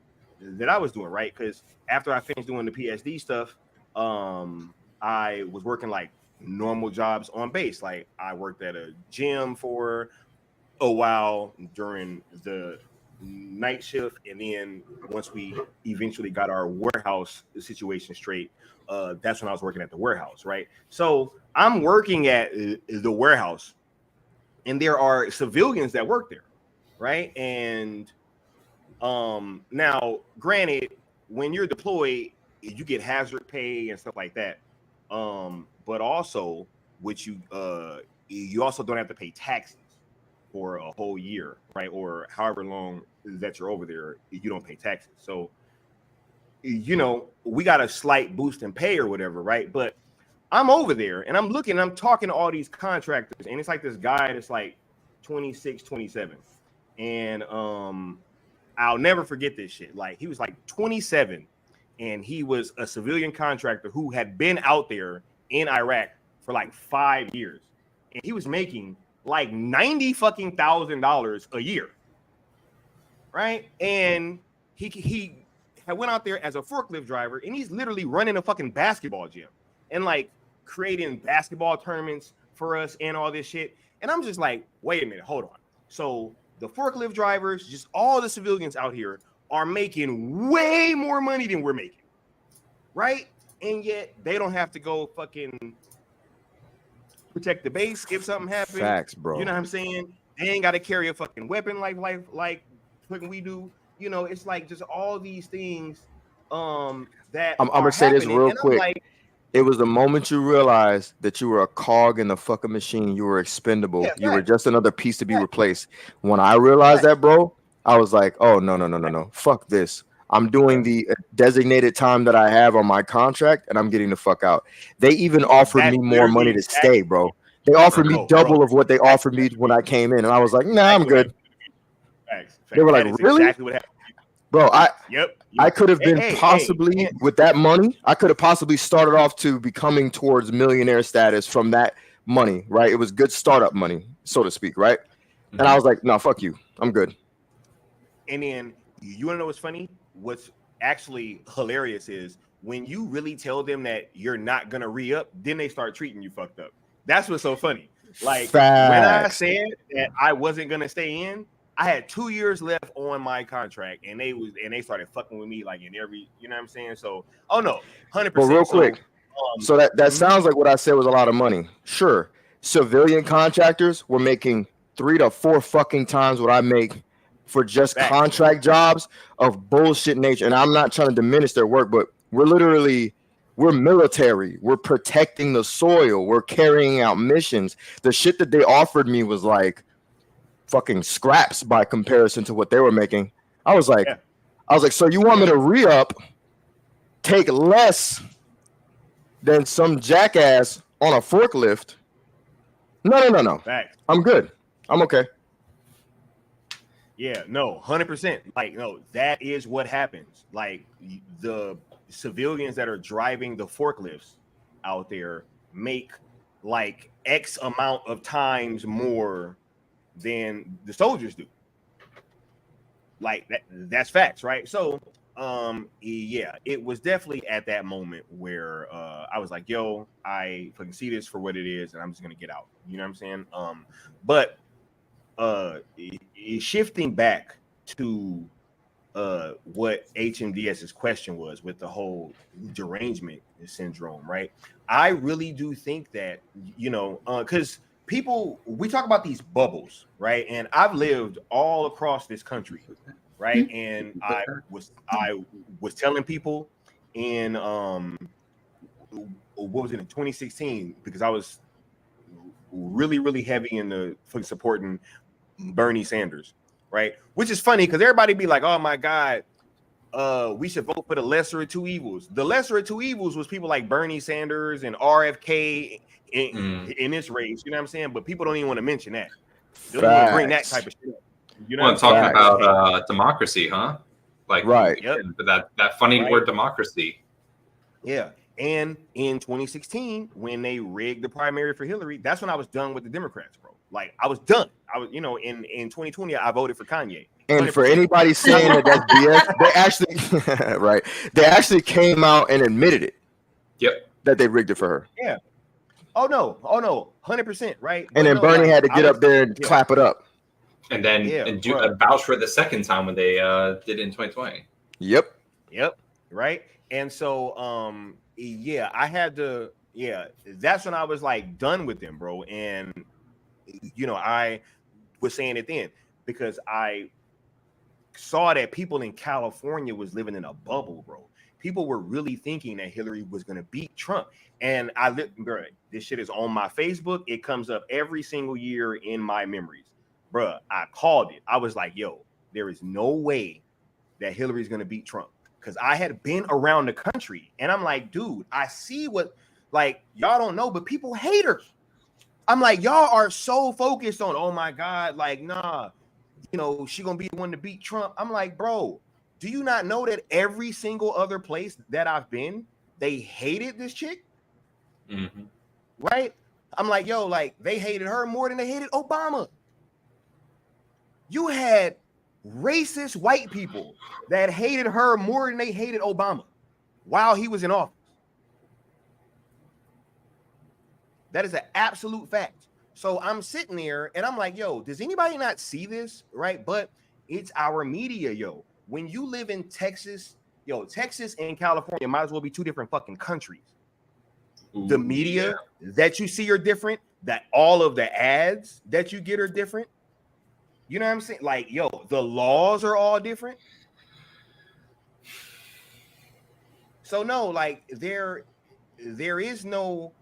that I was doing, right? Because after I finished doing the PSD stuff, I was working like normal jobs on base. Like I worked at a gym for a while during the night shift, and then once we eventually got our warehouse situation straight, that's when I was working at the warehouse, right? So I'm working at the warehouse, and there are civilians that work there, right? And now, granted, when you're deployed, you get hazard pay and stuff like that. But also, which you also don't have to pay taxes for a whole year, right? Or however long that you're over there, you don't pay taxes. So, you know, we got a slight boost in pay or whatever, right? But I'm over there and I'm looking, I'm talking to all these contractors, and it's like this guy that's like 26, 27. And I'll never forget this shit. Like he was like 27, and he was a civilian contractor who had been out there in Iraq for like 5 years, and he was making like $90,000 a year, right? And he had went out there as a forklift driver, and he's literally running a fucking basketball gym and like creating basketball tournaments for us and all this shit. And I'm just like, wait a minute, hold on. So the forklift drivers, just all the civilians out here are making way more money than we're making, right? And yet they don't have to go fucking protect the base if something happens. Facts, bro. You know what I'm saying? They ain't got to carry a fucking weapon like fucking we do. You know, it's like just all these things that I'm gonna say this real quick. Like, it was the moment you realized that you were a cog in the fucking machine. You were expendable. Yeah, you were just another piece to be replaced. When I realized that, bro, I was like, oh, no. Fuck this. I'm doing the designated time that I have on my contract, and I'm getting the fuck out. They even offered me more money to stay, bro. They offered me double of what they offered me when I came in, and I was like, nah, I'm good. They were like, really? Exactly what happened. Bro, Yep. I could have been possibly with that money. I could have possibly started off to becoming towards millionaire status from that money, right? It was good startup money, so to speak, right? And I was like, no, fuck you. I'm good. And then you want to know what's funny? What's actually hilarious is when you really tell them that you're not gonna re-up, then they start treating you fucked up. That's what's so funny. Like when I said that I wasn't gonna stay in, I had 2 years left on my contract, and they started fucking with me like in every, you know what I'm saying? So, oh no, 100%. But real quick, so that sounds like what I said was a lot of money. Sure, civilian contractors were making 3 to 4 fucking times what I make for just contract jobs of bullshit nature. And I'm not trying to diminish their work, but we're military. We're protecting the soil. We're carrying out missions. The shit that they offered me was like fucking scraps by comparison to what they were making. I was like, so you want me to re-up, take less than some jackass on a forklift? No. I'm good. I'm okay. Yeah, no, 100%. Like, no, that is what happens. Like, the civilians that are driving the forklifts out there make like X amount of times more than the soldiers do. Like that's facts, right? So, yeah, it was definitely at that moment where I was like, yo, I fucking see this for what it is, and I'm just gonna get out. You know what I'm saying? But shifting back to what HMDS's question was with the whole derangement syndrome, right? I really do think that, you know, because we talk about these bubbles, right? And I've lived all across this country, right? And I was telling people in what was it, in 2016, because I was really heavy into supporting Bernie Sanders, right? Which is funny because everybody be like, oh my God, we should vote for the lesser of two evils. The lesser of two evils was people like Bernie Sanders and RFK in this race, you know what I'm saying? But people don't even want to mention that. They don't want to bring that type of shit up. You know, talking about democracy, huh? Like, right? That funny word, democracy. Yeah. And in 2016, when they rigged the primary for Hillary, that's when I was done with the Democrats, bro. Like, I was done. I was, you know, in 2020, I voted for Kanye. 100%. And for anybody saying that that's BS, they actually, right? They actually came out and admitted it. Yep. That they rigged it for her. Yeah. Oh no, 100%, right? And then Bernie had to get up there and clap it up. And then vouch for the second time when they did it in 2020. Yep. Right. And so I had to, that's when I was like done with them, bro. And you know, I was saying it then because I saw that people in California was living in a bubble, bro. People were really thinking that Hillary was going to beat Trump. And bro, this shit is on my Facebook. It comes up every single year in my memories. Bro, I called it. I was like, yo, there is no way that Hillary's going to beat Trump. Because I had been around the country. And I'm like, dude, I see what, like, y'all don't know, but people hate her. I'm like, y'all are so focused on, oh my God, like, nah, you know, she going to be the one to beat Trump. I'm like, bro, do you not know that every single other place that I've been, they hated this chick? Mm-hmm. Right? I'm like, yo, like, they hated her more than they hated Obama. You had racist white people that hated her more than they hated Obama while he was in office. That is an absolute fact. So I'm sitting there and I'm like, yo, does anybody not see this? Right? But it's our media, yo. When you live in Texas, yo, Texas and California might as well be two different fucking countries. Ooh, the media that you see are different, that all of the ads that you get are different. You know what I'm saying? Like, yo, the laws are all different. So no, like there is no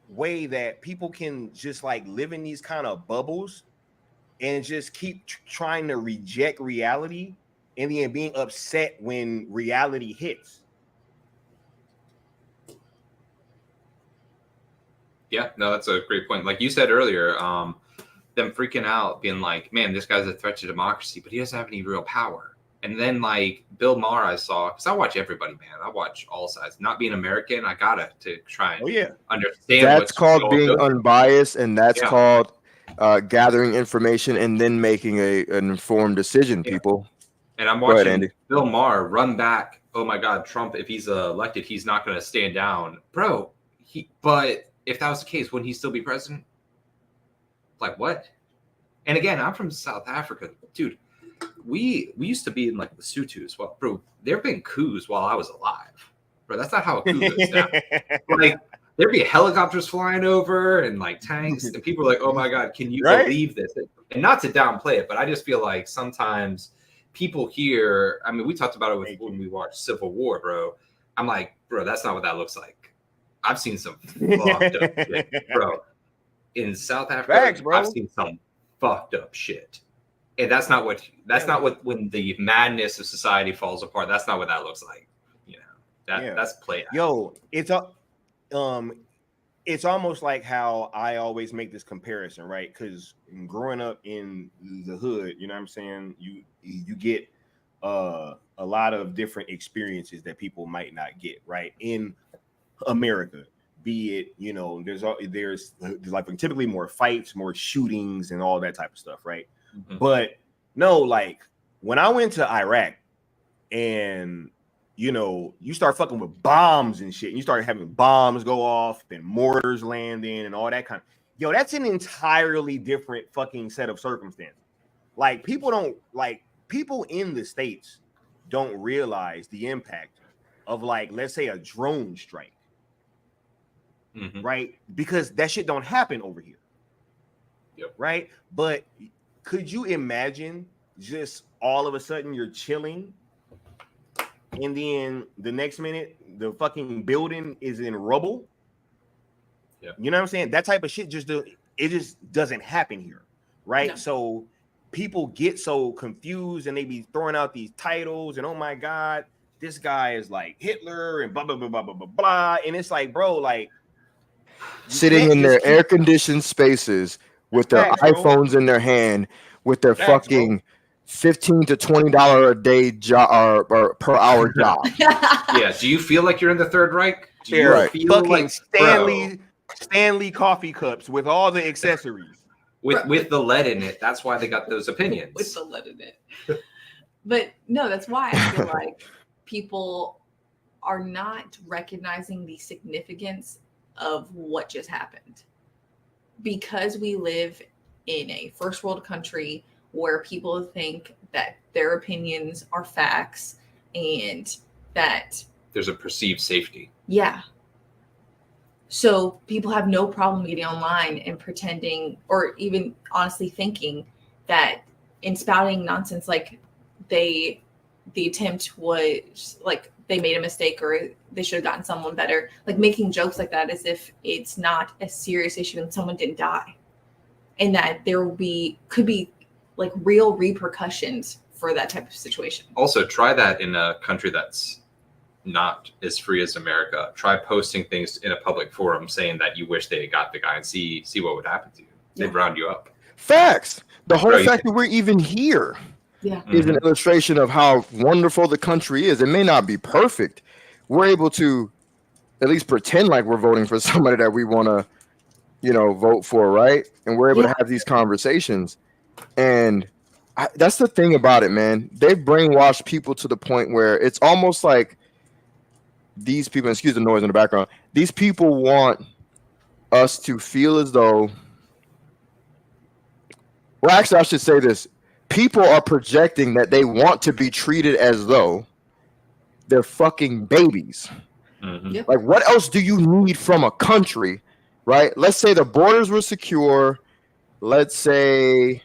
way that people can just like live in these kind of bubbles and just keep trying to reject reality and then being upset when reality hits. Yeah, no, that's a great point. Like you said earlier, them freaking out, being like, man, this guy's a threat to democracy, but he doesn't have any real power. And then like Bill Maher, I saw, because I watch everybody, man. I watch all sides. Not being American, I gotta to try and understand. That's called being unbiased, and that's called gathering information and then making an informed decision, people. And I'm watching Bill Maher run back. Oh my God, Trump, if he's elected, he's not going to stand down. Bro, but if that was the case, wouldn't he still be president? Like what? And again, I'm from South Africa. Dude, we used to be in like the Lesotho. Well, bro, there have been coups while I was alive. Bro, that's not how a coup goes down. Like, there'd be helicopters flying over and like tanks, and people are like, oh my God, can you believe this? And not to downplay it, but I just feel like sometimes people here, I mean, we talked about it when we watched Civil War, bro. I'm like, bro, that's not what that looks like. I've seen some fucked up shit, bro. In South Africa, I've seen some fucked up shit. And that's not what when the madness of society falls apart, that's not what that looks like. You know, that's play out. Yo, it's almost like how I always make this comparison, right? Because growing up in the hood, you know what I'm saying, you get a lot of different experiences that people might not get, right? In America, be it, you know, there's like typically more fights, more shootings, and all that type of stuff, right? Mm-hmm. But no, like when I went to Iraq, and you know, you start fucking with bombs and shit, and you start having bombs go off and mortars landing and all that kind of, yo, that's an entirely different fucking set of circumstances. Like people in the States don't realize the impact of, like, let's say a drone strike, right? Because that shit don't happen over here. Yep. Right? But could you imagine just all of a sudden you're chilling, and then the next minute the fucking building is in rubble? Yeah. You know what I'm saying? That type of shit just doesn't happen here, right? No. So people get so confused, and they be throwing out these titles, and oh my God, this guy is like Hitler and blah blah blah blah blah blah blah. And it's like, bro, like sitting in their air-conditioned spaces with their iPhones in their hand, with their fucking $15 to $20 a day job or per hour job. Yeah. Do you feel like you're in the Third Reich? Do you feel fucking like Stanley coffee cups with all the accessories with the lead in it? That's why they got those opinions. With the lead in it. But no, that's why I feel like people are not recognizing the significance of what just happened, because we live in a first world country where people think that their opinions are facts and that there's a perceived safety. Yeah. So people have no problem getting online and pretending, or even honestly thinking that in spouting nonsense, like the attempt was like they made a mistake or they should have gotten someone better, like making jokes like that as if it's not a serious issue and someone didn't die, and that there could be like real repercussions for that type of situation. Also, try that in a country that's not as free as America. Try posting things in a public forum saying that you wish they had got the guy, and see what would happen to you. They'd round you up. Facts. The whole fact that we're even here is an illustration of how wonderful the country is. It may not be perfect. We're able to at least pretend like we're voting for somebody that we want to, you know, vote for, right? And we're able to have these conversations. And that's the thing about it, man. They've brainwashed people to the point where it's almost like these people, excuse the noise in the background, these people want us to feel as though, well, actually, I should say this. People are projecting that they want to be treated as though they're fucking babies. Yep. Like, what else do you need from a country, right? Let's say the borders were secure. Let's say,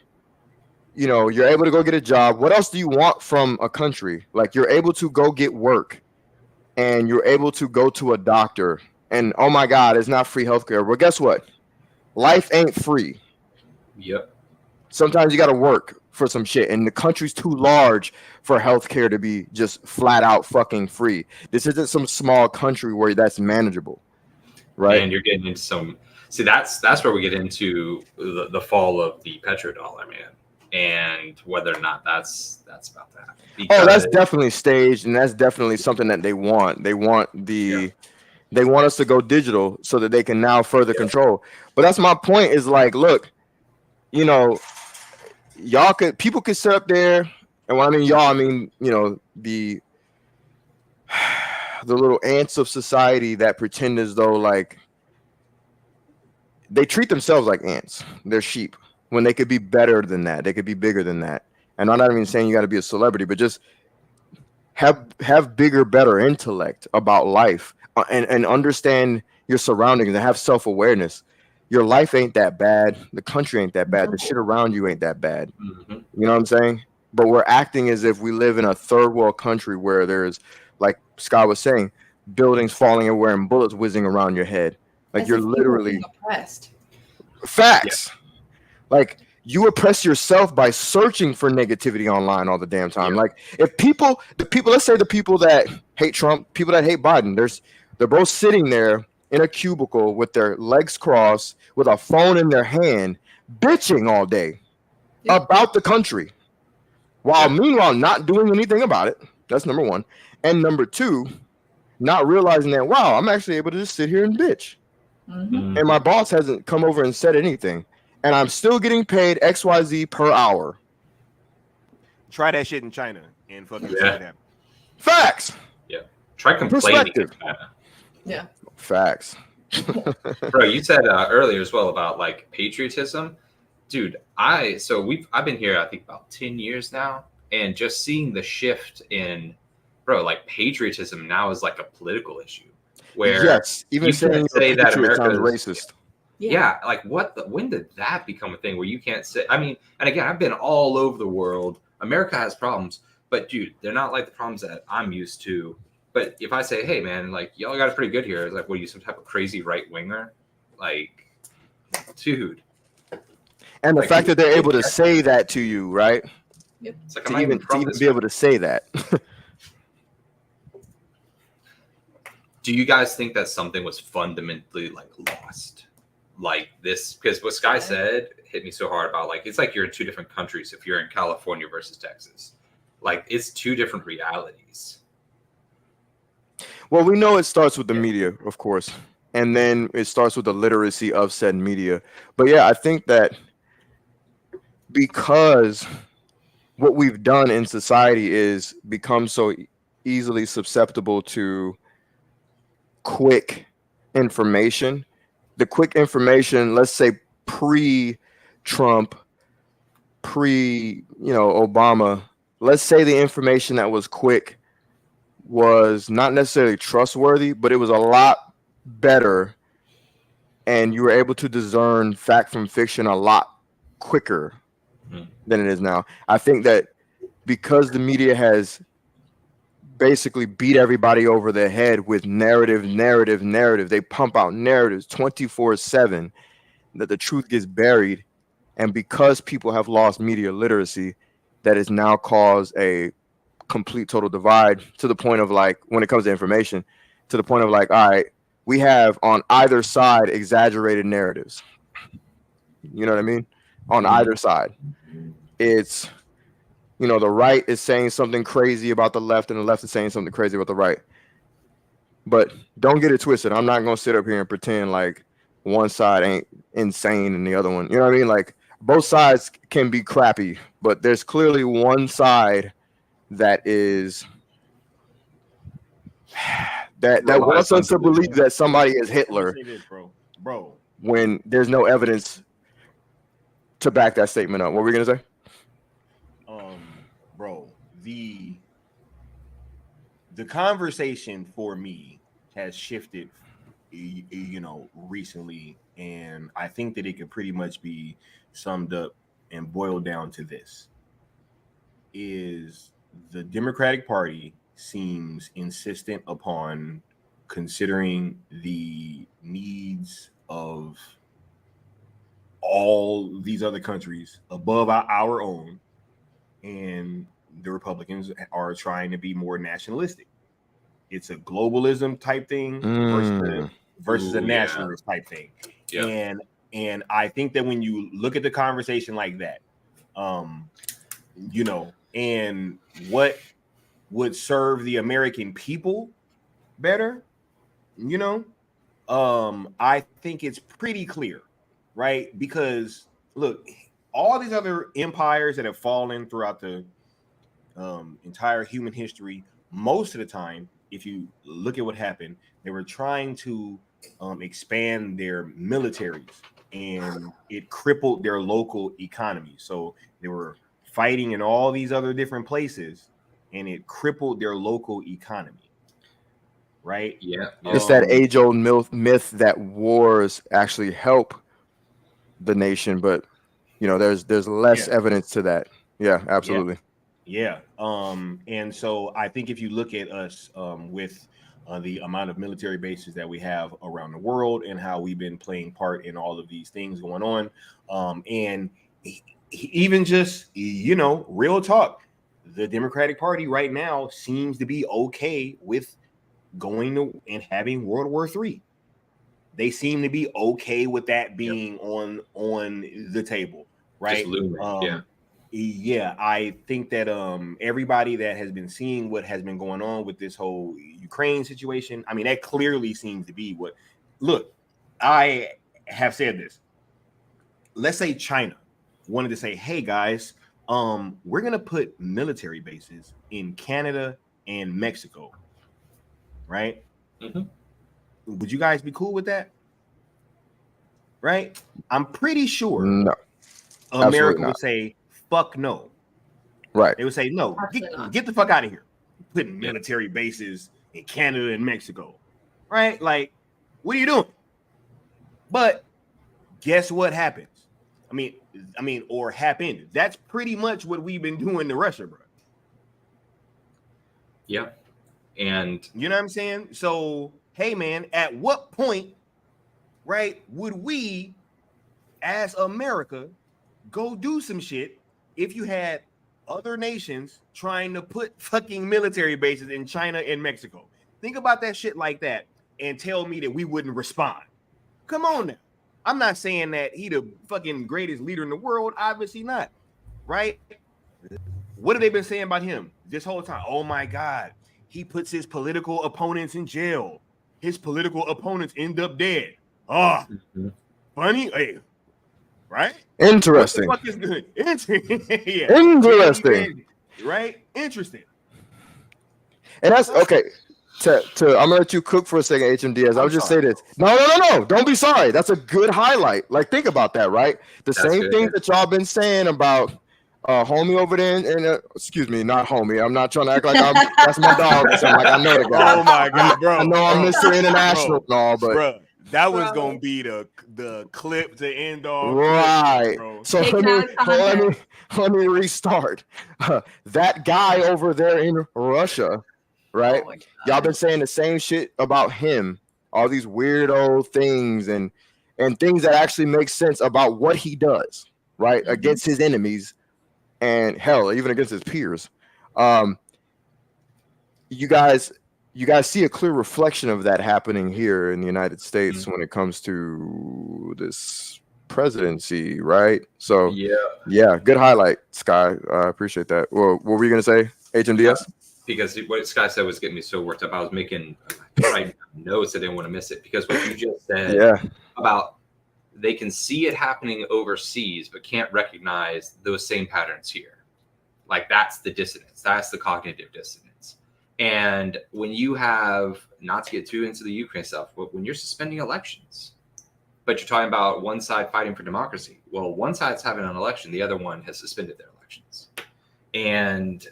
you know, you're able to go get a job. What else do you want from a country? Like, you're able to go get work, and you're able to go to a doctor, and oh my God, it's not free healthcare. Well, guess what? Life ain't free. Yep. Sometimes you got to work. for some shit, and the country's too large for healthcare to be just flat out fucking free. This isn't some small country where that's manageable, right? And you're getting into some. See, that's where we get into the fall of the petrodollar, man, and whether or not that's about that. Oh, that's definitely staged, and that's definitely something that they want. They want they want us to go digital so that they can now further control. But that's my point. Is like, look, you know, people could sit up there, and when I mean y'all, I mean, you know, the little ants of society that pretend as though like they treat themselves like ants. They're sheep when they could be better than that. They could be bigger than that. And I'm not even saying you got to be a celebrity, but just have bigger, better intellect about life, and understand your surroundings and have self-awareness. Your life ain't that bad. The country ain't that bad. The shit around you ain't that bad. Mm-hmm. You know what I'm saying? But we're acting as if we live in a third world country where there's, like Scott was saying, buildings falling everywhere and bullets whizzing around your head. Like, you're literally oppressed. Facts. Yeah. Like, you oppress yourself by searching for negativity online all the damn time. Yeah. Like, if let's say the people that hate Trump, people that hate Biden, they're both sitting there in a cubicle with their legs crossed, with a phone in their hand, bitching all day about the country, while meanwhile not doing anything about it. That's number one. And number two, not realizing that, wow, I'm actually able to just sit here and bitch. Mm-hmm. And my boss hasn't come over and said anything. And I'm still getting paid XYZ per hour. Try that shit in China and fucking see what happens. Facts. Yeah. Try complaining in China. Yeah. Facts. Bro, you said earlier as well about like patriotism. Dude, I've been here I think about 10 years now, and just seeing the shift in, bro, like patriotism now is like a political issue. Where even you can't say that America sounds racist. Yeah, like when did that become a thing where you can't say? I mean, and again, I've been all over the world. America has problems, but dude, they're not like the problems that I'm used to. But if I say, hey man, like y'all got it pretty good here, it's like, what are you, some type of crazy right winger? Like, dude. And the fact that they're able to say that to you, right? Yep. It's like, to even be able to say that. Do you guys think that something was fundamentally like lost? Like this, because what Sky said hit me so hard about, like, it's like you're in two different countries if you're in California versus Texas. Like, it's two different realities. Well, we know it starts with the media, of course, and then it starts with the literacy of said media. But yeah, I think that because what we've done in society is become so easily susceptible to quick information. The quick information, let's say pre-Trump, Obama, let's say the information that was quick was not necessarily trustworthy, but it was a lot better, and you were able to discern fact from fiction a lot quicker than it is now. I think that because the media has basically beat everybody over the head with narrative, they pump out narratives 24/7, that the truth gets buried. And because people have lost media literacy, that has now caused a complete total divide, to the point of, like, when it comes to information, to the point of like, all right, we have on either side exaggerated narratives. You know what I mean? On either side, it's, the right is saying something crazy about the left, and the left is saying something crazy about the right. But don't get it twisted. I'm not going to sit up here and pretend like one side ain't insane and the other one, you know what I mean? Like, both sides can be crappy, but there's clearly one side that is that wants us to believe that somebody is Hitler, bro, when there's no evidence to back that statement up. What were we gonna say? Bro, the conversation for me has shifted, recently, and I think that it could pretty much be summed up and boiled down to this: is the Democratic Party seems insistent upon considering the needs of all these other countries above our own, and the Republicans are trying to be more nationalistic. It's a globalism type thing versus a nationalist type thing. Yeah. And I think that when you look at the conversation like that, you know, and what would serve the American people better, you know, I think it's pretty clear, right? Because look, all these other empires that have fallen throughout the entire human history, most of the time, if you look at what happened, they were trying to expand their militaries, and it crippled their local economy. So they were fighting in all these other different places, and it crippled their local economy. Right? Yeah. It's that age-old myth that wars actually help the nation, but you know, there's less evidence to that. Yeah, absolutely. Yeah. And so I think if you look at us with the amount of military bases that we have around the world and how we've been playing part in all of these things going on, and even just, you know, real talk, the Democratic Party right now seems to be okay with going to and having World War III. They seem to be okay with that being on the table, right? Just looming, yeah, I think that everybody that has been seeing what has been going on with this whole Ukraine situation, I mean, that clearly seems to be what. Look, I have said this. Let's say China wanted to say, "Hey guys, we're gonna put military bases in Canada and Mexico." Right? Mm-hmm. Would you guys be cool with that? Right? I'm pretty sure No. America would say, "Fuck no." Right. They would say, "No, get the fuck out of here. Putting military bases in Canada and Mexico." Right? Like, what are you doing? But guess what happens? I mean, or happened. That's pretty much what we've been doing to Russia, bro. Yeah. And you know what I'm saying? So, hey man, at what point, right, would we as America go do some shit if you had other nations trying to put fucking military bases in China and Mexico? Think about that shit like that and tell me that we wouldn't respond. Come on now. I'm not saying that he the fucking greatest leader in the world. Obviously not. Right? What have they been saying about him this whole time? Oh my God. He puts his political opponents in jail. His political opponents end up dead. Oh, funny. Hey, right? Interesting. What the fuck is good? Yeah. Interesting. Right? Interesting. And that's okay. I'm gonna let you cook for a second, HMDS. I would just say this. No. Don't be sorry. That's a good highlight. Like, think about that, right? That's same thing that y'all been saying about homie over there, and excuse me, not homie. I'm not trying to act like that's my dog or something. Like, I know the guy. Oh my God, bro! I know I'm Mr. International and all, but bro, that was gonna be the clip to end off. Right. Clip, so let me restart. That guy over there in Russia, right? Oh, y'all been saying the same shit about him. All these weirdo things and things that actually make sense about what he does, right? Against his enemies. And hell, even against his peers. You guys see a clear reflection of that happening here in the United States when it comes to this presidency, right? So yeah, good highlight, Sky. I appreciate that. Well, what were you gonna say, HMDS? Because what Sky said was getting me so worked up. I was making notes. I didn't want to miss it because what you just said about they can see it happening overseas, but can't recognize those same patterns here. Like, that's the dissonance. That's the cognitive dissonance. And when you have, not to get too into the Ukraine stuff, but when you're suspending elections, but you're talking about one side fighting for democracy. Well, one side's having an election. The other one has suspended their elections. And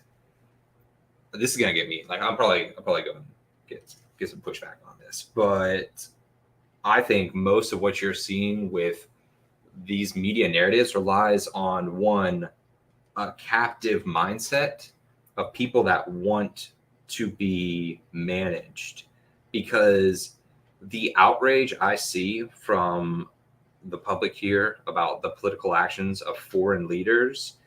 this is going to get me, like, I'll probably go and get some pushback on this. But I think most of what you're seeing with these media narratives relies on a captive mindset of people that want to be managed, because the outrage I see from the public here about the political actions of foreign leaders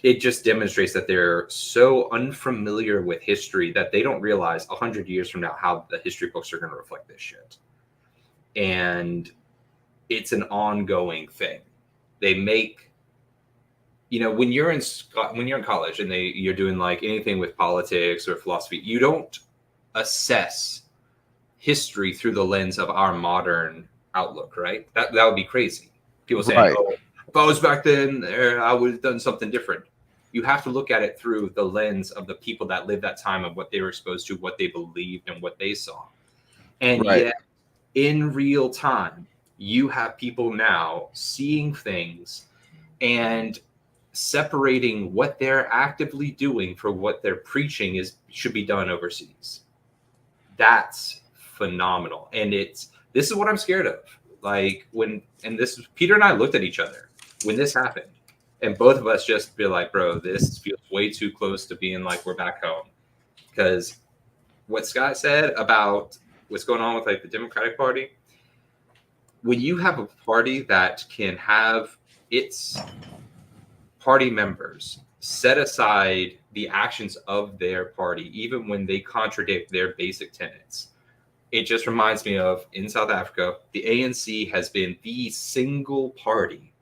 it just demonstrates that they're so unfamiliar with history that they don't realize 100 years from now how the history books are going to reflect this shit. And it's an ongoing thing. They make, when you're in college and you're doing like anything with politics or philosophy, you don't assess history through the lens of our modern outlook, right? That would be crazy. People saying, Right. "Oh, if I was back then, I would have done something different." You have to look at it through the lens of the people that lived that time and what they were exposed to, what they believed, and what they saw. And Right. yet, in real time, you have people now seeing things and separating what they're actively doing for what they're preaching should be done overseas. That's phenomenal. And this is what I'm scared of. Like Peter and I looked at each other when this happened, and both of us just be like, bro, this feels way too close to being like we're back home. Because what Scott said about what's going on with like the Democratic Party, when you have a party that can have its party members set aside the actions of their party, even when they contradict their basic tenets, it just reminds me of in South Africa, the ANC has been the single party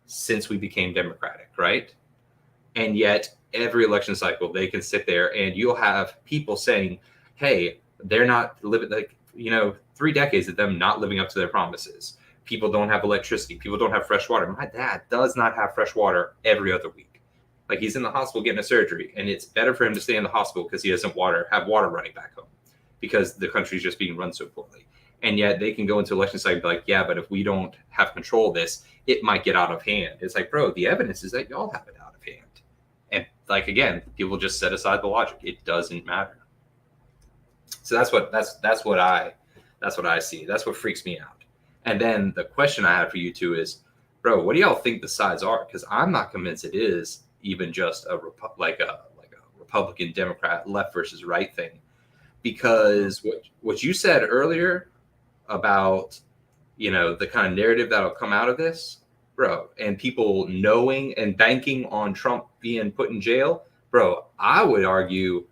since we became democratic, right? And yet every election cycle, they can sit there and you'll have people saying, hey, they're not living 3 decades of them not living up to their promises. People don't have electricity. People don't have fresh water. My dad does not have fresh water every other week. Like he's in the hospital getting a surgery, and it's better for him to stay in the hospital because he doesn't have water running back home because the country's just being run so poorly. And yet they can go into election cycle and be like, yeah, but if we don't have control of this, it might get out of hand. It's like, bro, the evidence is that y'all have it out of hand. And like, again, people just set aside the logic. It doesn't matter. So that's what I see. That's what freaks me out. And then the question I have for you two is, bro, what do y'all think the sides are? Because I'm not convinced it is even just a Republican Democrat left versus right thing. Because what you said earlier about the kind of narrative that'll come out of this, bro, and people knowing and banking on Trump being put in jail, bro, I would argue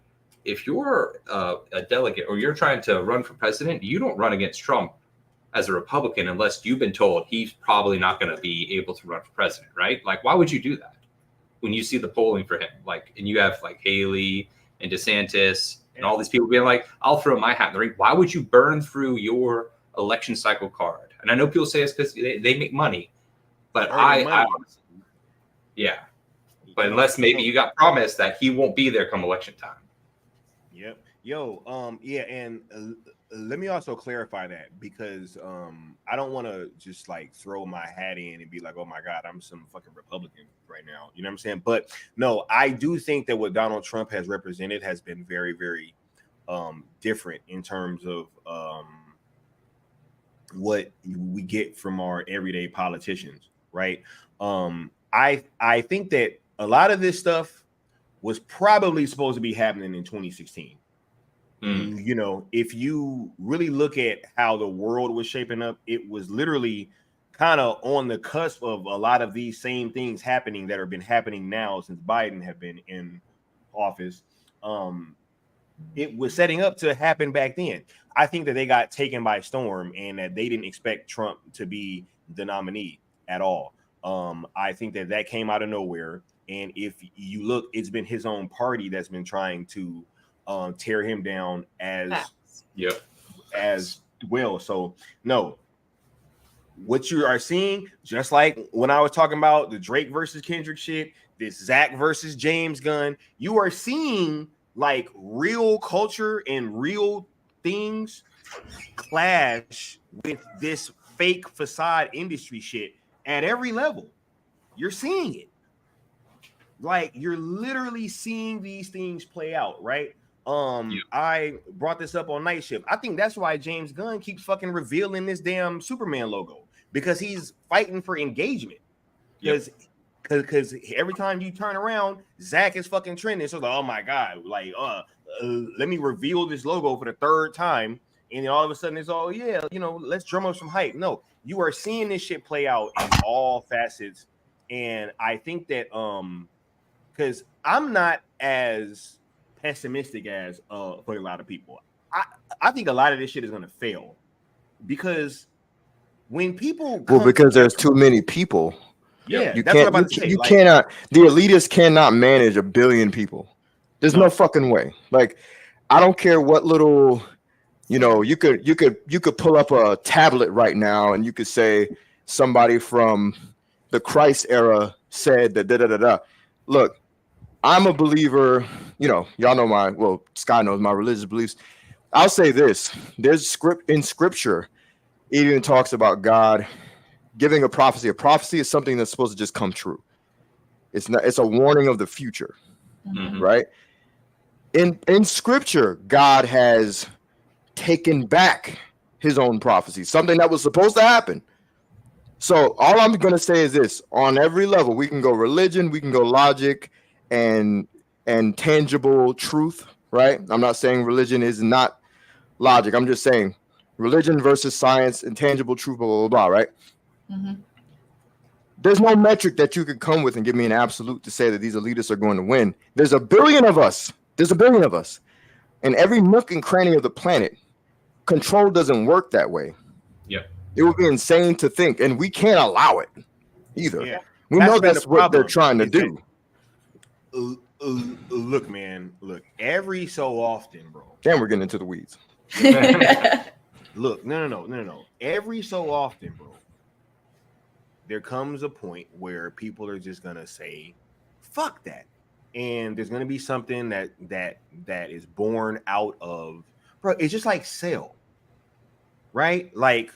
if you're a delegate or you're trying to run for president, you don't run against Trump as a Republican unless you've been told he's probably not going to be able to run for president, right? Like, why would you do that when you see the polling for him? Like, and you have like Haley and DeSantis and all these people being like, I'll throw my hat in the ring. Why would you burn through your election cycle card? And I know people say it's because they make money, but yeah. But unless maybe you got promised that he won't be there come election time. Yep. Yo, yeah, and let me also clarify that because I don't want to just like throw my hat in and be like, oh my God, I'm some fucking Republican right now. You know what I'm saying? But no, I do think that what Donald Trump has represented has been very, very different in terms of what we get from our everyday politicians, right? I think that a lot of this stuff was probably supposed to be happening in 2016. If you really look at how the world was shaping up, it was literally kind of on the cusp of a lot of these same things happening that have been happening now since Biden have been in office. It was setting up to happen back then. I think that they got taken by storm and that they didn't expect Trump to be the nominee at all. I think that came out of nowhere. And if you look, it's been his own party that's been trying to tear him down as well. So no, what you are seeing, just like when I was talking about the Drake versus Kendrick shit, this Zach versus James Gunn, you are seeing like real culture and real things clash with this fake facade industry shit at every level. You're seeing it. Like you're literally seeing these things play out, right? I brought this up on Night Shift. I think that's why James Gunn keeps fucking revealing this damn Superman logo because he's fighting for engagement. Because every time you turn around, Zach is fucking trending. So like, oh my God, like let me reveal this logo for the third time, and then all of a sudden it's all let's drum up some hype. No, you are seeing this shit play out in all facets, and I think that because I'm not as pessimistic as for a lot of people. I think a lot of this shit is gonna fail because when people because there's too many people. Yeah, you that's can't. what I'm about to say. You cannot. The elitists cannot manage 1 billion people. There's no fucking way. Like, I don't care what little, you could pull up a tablet right now and you could say somebody from the Christ era said that da da da da. Look, I'm a believer. Y'all know Sky knows my religious beliefs. I'll say this: there's scripture. It even talks about God giving a prophecy. A prophecy is something that's supposed to just come true. It's not. It's a warning of the future, right? In scripture, God has taken back his own prophecy, something that was supposed to happen. So all I'm going to say is this: on every level, we can go religion, we can go logic, and tangible truth, right? I'm not saying religion is not logic. I'm just saying religion versus science and tangible truth, blah, blah, blah, right? There's no metric that you could come with and give me an absolute to say that these elitists are going to win. There's 1 billion of us. There's 1 billion of us. In every nook and cranny of the planet, control doesn't work that way. Yep. It would be insane to think, and we can't allow it either. Yeah. We know that's what they're trying to do. Look, man. Look, every so often, bro. Damn, we're getting into the weeds. Look, no. Every so often, bro, there comes a point where people are just gonna say, "Fuck that," and there's gonna be something that is born out of, bro. It's just like sale, right? Like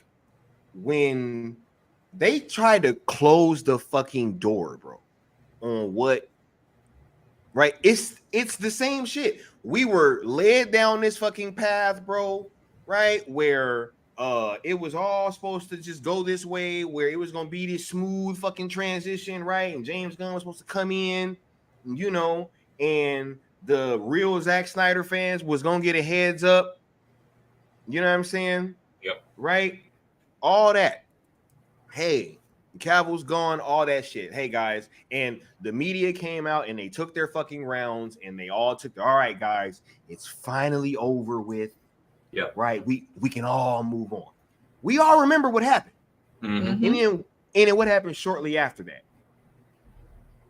when they try to close the fucking door, bro, on what, right? It's the same shit. We were led down this fucking path, bro, right? Where it was all supposed to just go this way, where it was gonna be this smooth fucking transition, right? And James Gunn was supposed to come in, and the real Zack Snyder fans was gonna get a heads up. You know what I'm saying? Yep. Right? All that. Hey, Cavill's gone, all that shit. Hey guys, and the media came out and they took their fucking rounds and they all took all right, guys, it's finally over with. Yeah. Right. We can all move on. We all remember what happened. And then what happened shortly after that.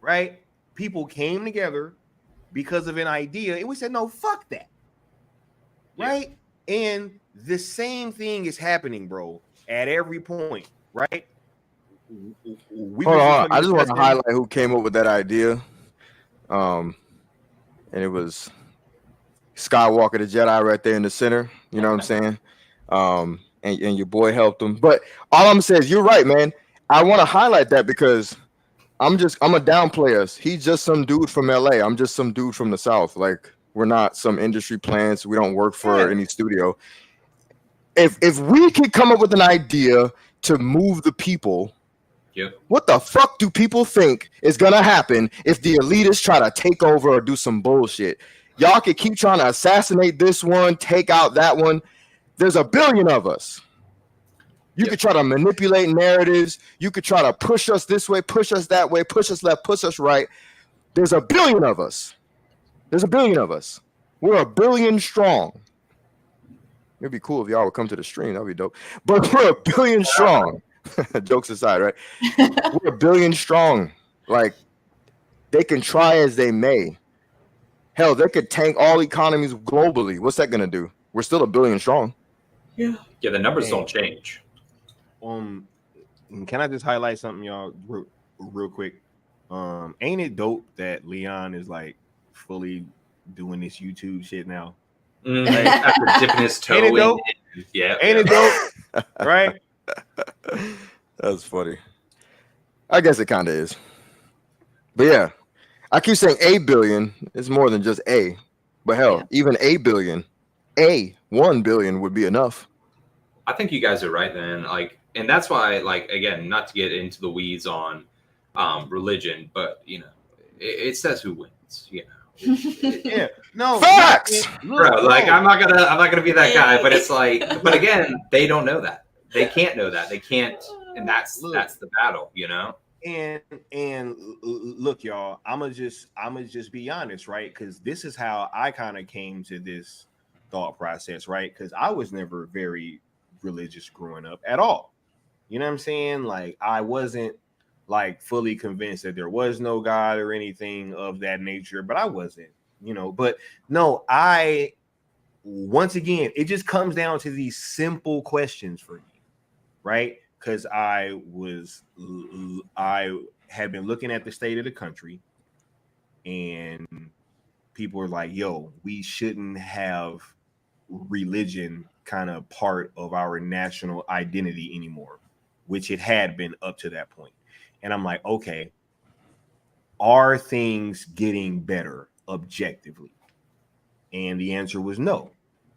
Right? People came together because of an idea, and we said, no, fuck that. Right? And the same thing is happening, bro, at every point, right? Hold on. I just want to highlight who came up with that idea. And it was Skywalker the Jedi right there in the center. You know what I'm saying? And your boy helped him. But all I'm saying is you're right, man. I want to highlight that because I'm a downplay us. He's just some dude from LA. I'm just some dude from the South. Like, we're not some industry plants. We don't work for any studio. If we could come up with an idea to move the people, what the fuck do people think is gonna happen if the elitists try to take over or do some bullshit? Y'all could keep trying to assassinate this one, take out that one. There's 1 billion of us. You could try to manipulate narratives. You could try to push us this way, push us that way, push us left, push us right. There's 1 billion of us. There's 1 billion of us. We're 1 billion strong. It'd be cool if y'all would come to the stream. That'd be dope. But we're 1 billion strong. Jokes aside, right? We're 1 billion strong. Like, they can try as they may. Hell, they could tank all economies globally. What's that gonna do? We're still 1 billion strong. Yeah, the numbers don't change. Can I just highlight something, y'all, real quick? Ain't it dope that Leon is like fully doing this YouTube shit now? Right? After dipping his toe Ain't it dope? Ain't it dope? Right? That's funny. I guess it kind of is. But yeah, I keep saying 1 billion. It's more than just A. But hell, even 1 billion, 1 billion would be enough. I think you guys are right, man. Like, and that's why, like, again, not to get into the weeds on religion, but it says who wins. Yeah, no facts, bro. Like, I'm not gonna be that guy, but it's like, but again, they don't know that. They can't know that. They can't, and that's the battle, And look, y'all, I'ma just be honest, right? Because this is how I kind of came to this thought process, right? Because I was never very religious growing up at all. You know what I'm saying? Like I wasn't like fully convinced that there was no God or anything of that nature, but I wasn't, but no, once again, it just comes down to these simple questions for me, right? Because I had been looking at the state of the country, and people were like, yo, we shouldn't have religion kind of part of our national identity anymore, which it had been up to that point. And I'm like, okay, are things getting better objectively? And the answer was no.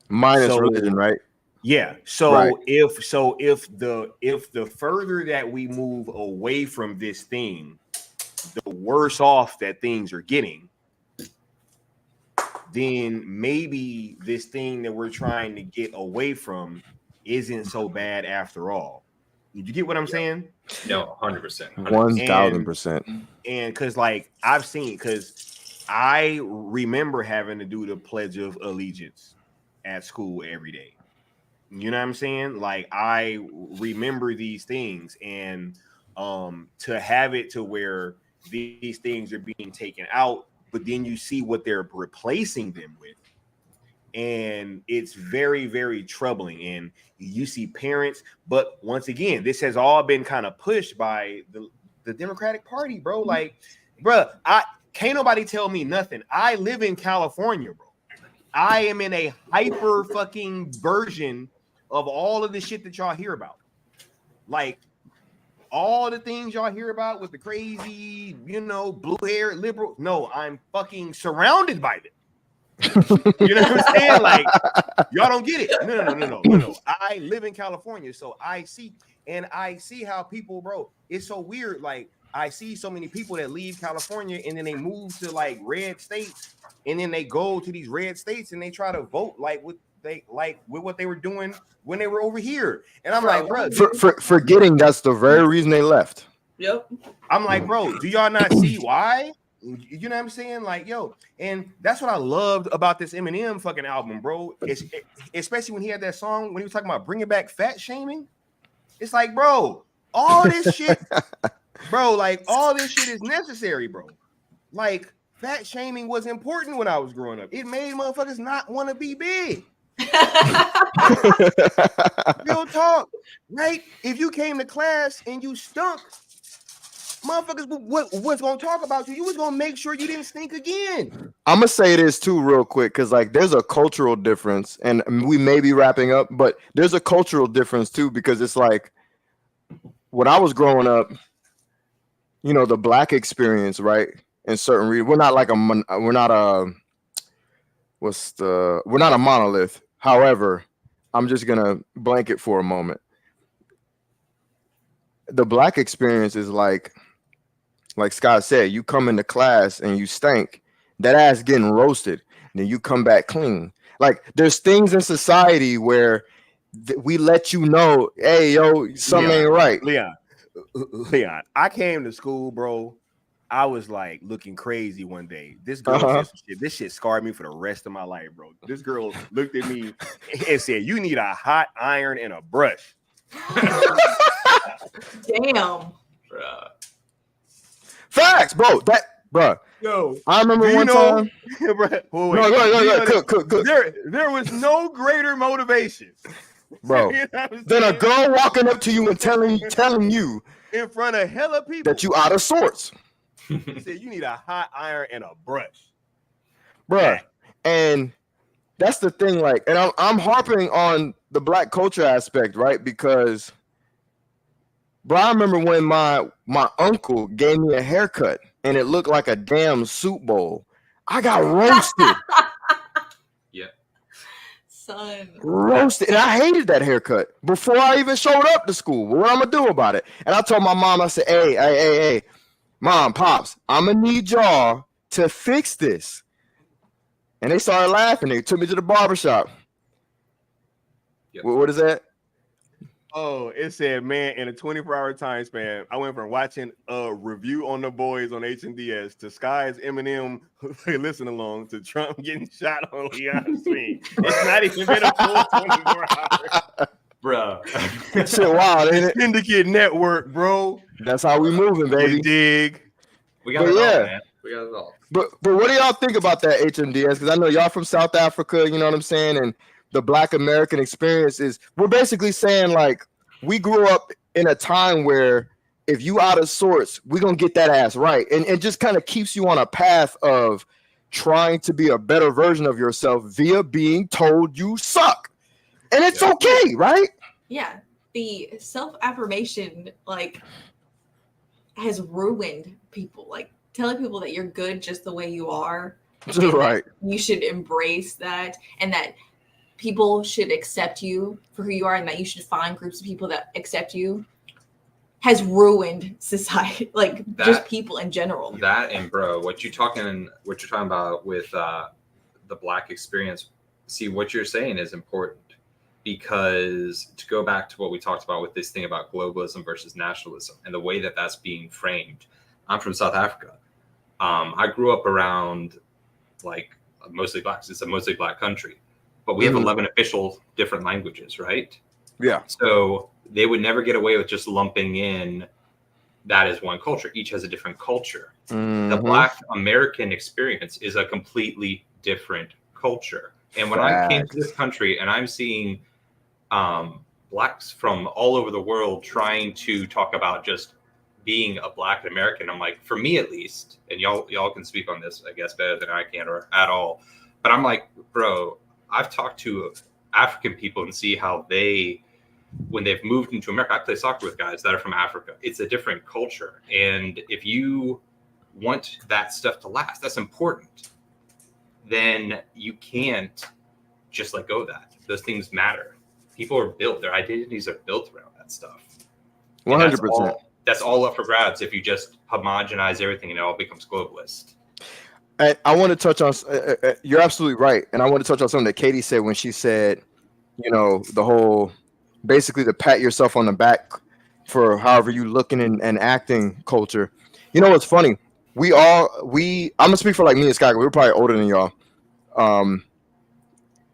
Minus religion, right? Yeah. So right. if the further that we move away from this thing, the worse off that things are getting, then maybe this thing that we're trying to get away from isn't so bad after all. Did you get what I'm saying? No, 100%. 1,000%. And because like I've seen, because I remember having to do the Pledge of Allegiance at school every day. You know what I'm saying? Like I remember these things, and to have it to where these things are being taken out, but then you see what they're replacing them with. And it's very, very troubling. And you see parents, but once again, this has all been kind of pushed by the Democratic Party, bro. Like, bro, I can't nobody tell me nothing. I live in California, bro. I am in a hyper fucking version of all of the shit that y'all hear about. Like all the things y'all hear about with the crazy, blue hair liberal. No, I'm fucking surrounded by them. You know what I'm saying? Like y'all don't get it. No. I live in California, so I see how people, bro. It's so weird. Like I see so many people that leave California and then they move to like red states, and then they go to these red states and they try to vote with what they were doing when they were over here. And I'm like, bro, forgetting that's the very reason they left. Yep. I'm like, bro, do y'all not see why? You know what I'm saying? Like, yo, and that's what I loved about this Eminem fucking album, bro. Especially when he had that song when he was talking about bringing back fat shaming. It's like, bro, all this shit, bro, like all this shit is necessary, bro. Like fat shaming was important when I was growing up. It made motherfuckers not want to be big. Real talk, right? If you came to class and you stunk, motherfuckers was gonna talk about you. You was gonna make sure you didn't stink again. I'm gonna say this too real quick, because like there's a cultural difference, and we may be wrapping up, but there's a cultural difference too, because it's like when I was growing up, the black experience, right? In certain regions, we're not a monolith. However, I'm just gonna blanket for a moment. The black experience is like Scott said, you come into class and you stink, that ass getting roasted, then you come back clean. Like there's things in society where we let you know, hey, yo, something ain't right. Leon, I came to school, bro. I was like looking crazy one day. This girl said some shit. This shit scarred me for the rest of my life, bro. This girl looked at me and said, "You need a hot iron and a brush." Damn. Bruh. Facts, bro. Bro. Yo, I remember one time. There was no greater motivation, bro, than a girl walking up to you and telling you in front of hella people that you out of sorts. He said, "You need a hot iron and a brush, bro." And that's the thing. Like, and I'm harping on the black culture aspect, right? Because, bro, I remember when my uncle gave me a haircut and it looked like a damn soup bowl. I got roasted. Yeah. Son. Roasted. And I hated that haircut before I even showed up to school. What I'm going to do about it? And I told my mom, I said, hey, Mom, Pops, I'm going to need y'all to fix this. And they started laughing. They took me to the barbershop. Yep. What is that? Oh, it said, man, in a 24-hour time span, I went from watching a review on The Boys on HNDS to Sky's Eminem listen along to Trump getting shot on Leon stream. It's not even been a full 24 hours. Bro. Shit, wow, ain't it? Syndicate network, bro. That's how we moving, baby. You dig? We got it all, man. We got it all. But what do y'all think about that HMDS? Because I know y'all from South Africa, you know what I'm saying? And the Black American experience is, we're basically saying, like, we grew up in a time where if you out of sorts, we're going to get that ass right. And it just kind of keeps you on a path of trying to be a better version of yourself via being told you suck. And it's okay, right? Yeah. The self-affirmation, like, has ruined people. Like, telling people that you're good just the way you are. Right. You should embrace that, and that people should accept you for who you are, and that you should find groups of people that accept you, has ruined society, like just people in general. That, and bro, what you're talking about with the Black experience, see, what you're saying is important, because to go back to what we talked about with this thing about globalism versus nationalism and the way that that's being framed. I'm from South Africa. I grew up around, like, mostly Blacks. It's a mostly Black country, but we have 11 official different languages, right? Yeah. So they would never get away with just lumping in that as one culture. Each has a different culture. The Black American experience is a completely different culture. And when I came to this country and I'm seeing Blacks from all over the world trying to talk about just being a Black American, I'm like, for me at least, and y'all can speak on this, I guess, better than I can or at all, but I'm like, bro, I've talked to African people and see how they, when they've moved into America, I play soccer with guys that are from Africa. It's a different culture. And if you want that stuff to last, that's important, then you can't just let go of that. Those things matter. People are built, their identities are built around that stuff. 100%. That's all up for grabs if you just homogenize everything and it all becomes globalist. I want to touch on, you're absolutely right. And I want to touch on something that Katie said when she said, you know, the whole, basically the pat yourself on the back for however you looking and acting culture. You know what's funny? I'm gonna speak for like me and Sky. We're probably older than y'all.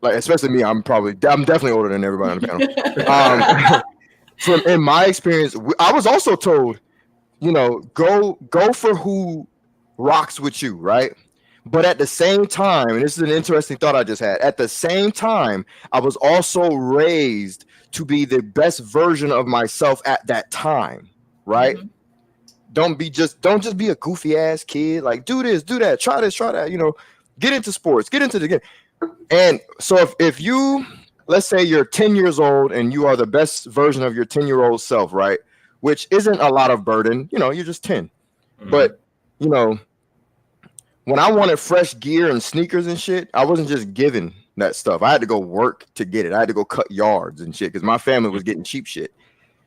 Like, especially me, I'm definitely older than everybody on the panel. From in my experience, I was also told, you know, go for who rocks with you, right? But at the same time, and this is an interesting thought I just had, at the same time, I was also raised to be the best version of myself at that time, right? Don't just be a goofy ass kid. Like, do this, do that, try this, try that, you know, get into sports, get into the game. And so if you, let's say you're 10 years old and you are the best version of your 10-year-old self, right? Which isn't a lot of burden, you know, you're just 10. But, you know, when I wanted fresh gear and sneakers and shit, I wasn't just given that stuff. I had to go work to get it. I had to go cut yards and shit because my family was getting cheap shit.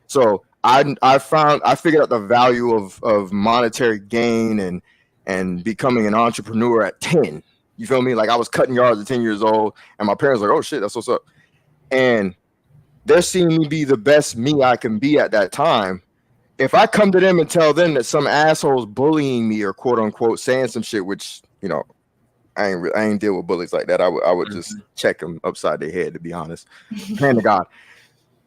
So I figured out the value of monetary gain and becoming an entrepreneur at 10. You feel me? Like, I was cutting yards at 10 years old and my parents were like, oh shit, that's what's up. And they're seeing me be the best me I can be at that time. If I come to them and tell them that some asshole's bullying me or quote unquote saying some shit, which, you know, I ain't deal with bullies like that. I would just check them upside their head, to be honest. Hand to God.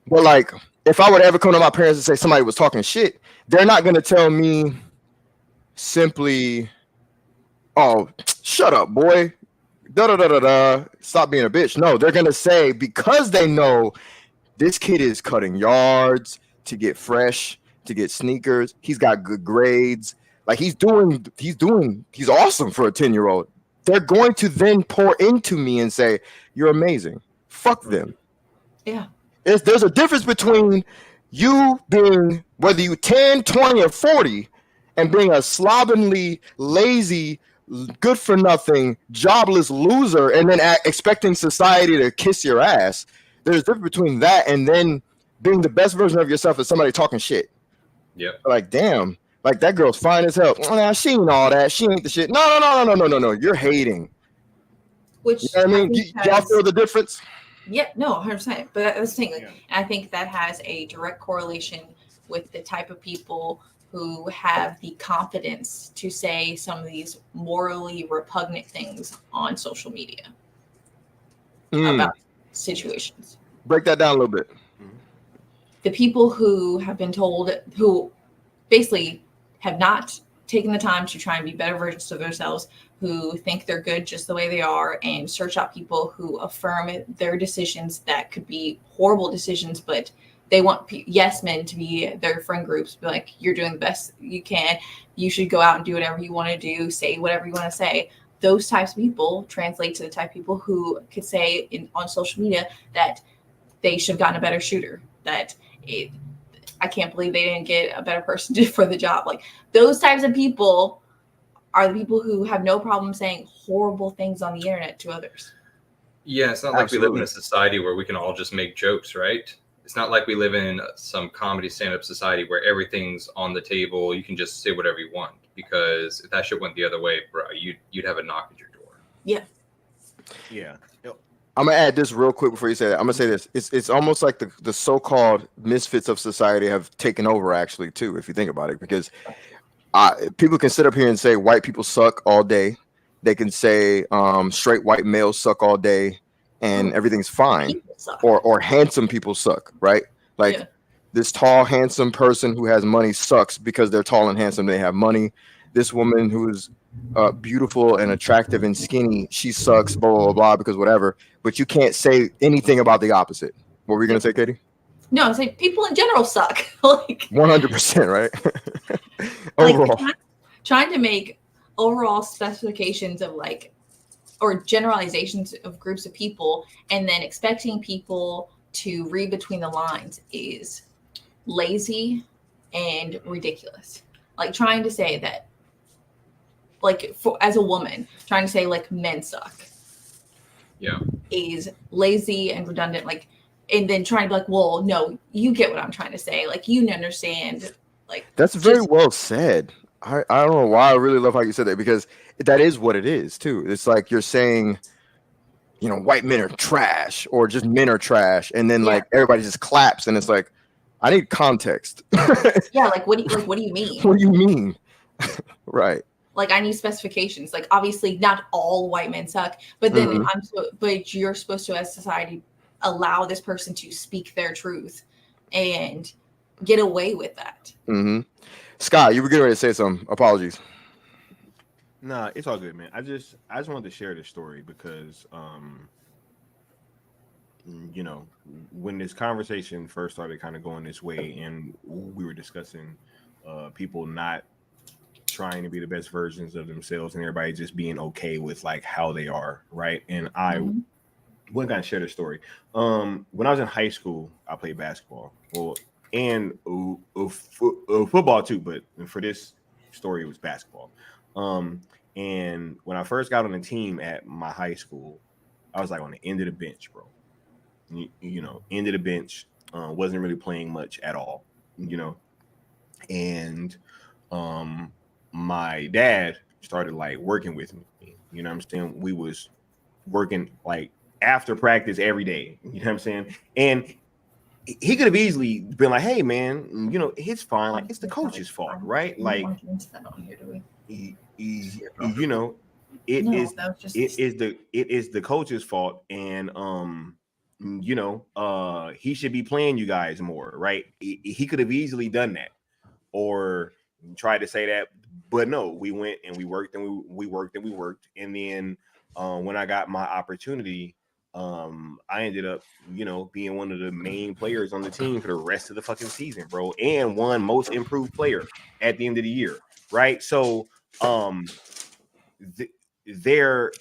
But like, if I would ever come to my parents and say somebody was talking shit, they're not going to tell me simply, oh, shut up, boy. Stop being a bitch. No, they're going to say, because they know this kid is cutting yards to get fresh, to get sneakers. He's got good grades. Like, he's awesome for a 10-year-old. They're going to then pour into me and say, you're amazing. Fuck them. Yeah. There's a difference between you being, whether you 10, 20, or 40, and being a slovenly, lazy, good for nothing, jobless loser, and then expecting society to kiss your ass. There's a difference between that and then being the best version of yourself as somebody talking shit. Yep. Like, damn, like, that girl's fine as hell. Nah, she ain't all that. She ain't the shit. No. You're hating. Which, you know what I mean? Y'all feel the difference? Yeah, no, 100%. But that's the thing. Like, Yeah. I think that has a direct correlation with the type of people who have the confidence to say some of these morally repugnant things on social media about situations. Break that down a little bit. The people who have been told, who basically have not taken the time to try and be better versions of themselves, who think they're good just the way they are, and search out people who affirm their decisions that could be horrible decisions, but they want yes men to be their friend groups, be like, you're doing the best you can, you should go out and do whatever you want to do, say whatever you want to say. Those types of people translate to the type of people who could say on social media that they should have gotten a better shooter, that I can't believe they didn't get a better person for the job. Like, those types of people are the people who have no problem saying horrible things on the internet to others. Yeah, it's not like we live in a society where we can all just make jokes, right? It's not like we live in some comedy stand-up society where everything's on the table. You can just say whatever you want, because if that shit went the other way, bro, you'd have a knock at your door. Yeah. Yeah. I'm gonna add this real quick before you say that. I'm gonna say this. It's almost like the so-called misfits of society have taken over, actually, too, if you think about it, because people can sit up here and say white people suck all day. They can say straight white males suck all day, and everything's fine. Or handsome people suck, right? Like this tall, handsome person who has money sucks because they're tall and handsome. They have money. This woman who's beautiful and attractive and skinny, she sucks, blah, blah, blah, blah, because whatever. But you can't say anything about the opposite. What were you going to say, Katie? No, it's like people in general suck. Like 100%, right? Overall. Like, trying to make overall specifications of like, or generalizations of groups of people, and then expecting people to read between the lines is lazy and ridiculous. Like, trying to say that, like, as a woman, trying to say like men suck, is lazy and redundant. Like, and then trying to be like, well, no, you get what I'm trying to say. Like, you understand. Like, that's very well said. I don't know why I really love how you said that, because that is what it is too. It's like you're saying, you know, white men are trash, or just men are trash, and then like everybody just claps, and it's like, I need context. Yeah, like what do you mean? What do you mean? Right. Like, I need specifications. Like, obviously, not all white men suck, but then but you're supposed to, as society, allow this person to speak their truth and get away with that. Scott, you were getting ready to say something. Apologies. Nah, it's all good, man. I just wanted to share this story because you know, when this conversation first started kind of going this way, and we were discussing people not trying to be the best versions of themselves, and everybody just being okay with like how they are, right? And I wasn't gonna share the story. When I was in high school, I played basketball, and football too, but for this story, it was basketball. And when I first got on the team at my high school, I was like on the end of the bench, bro. You know, end of the bench. Wasn't really playing much at all, you know. And my dad started like working with me. You know what I'm saying? We was working like after practice every day. You know what I'm saying? And he could have easily been like, "Hey, man, you know, it's fine. Like, it's the coach's fault, right? Like, you know, it is the coach's fault, and you know, he should be playing you guys more, right? He could have easily done that, or tried to say that, but no, we went and we worked and we worked, and then when I got my opportunity, I ended up, you know, being one of the main players on the team for the rest of the fucking season, bro, and won most improved player at the end of the year, right? So there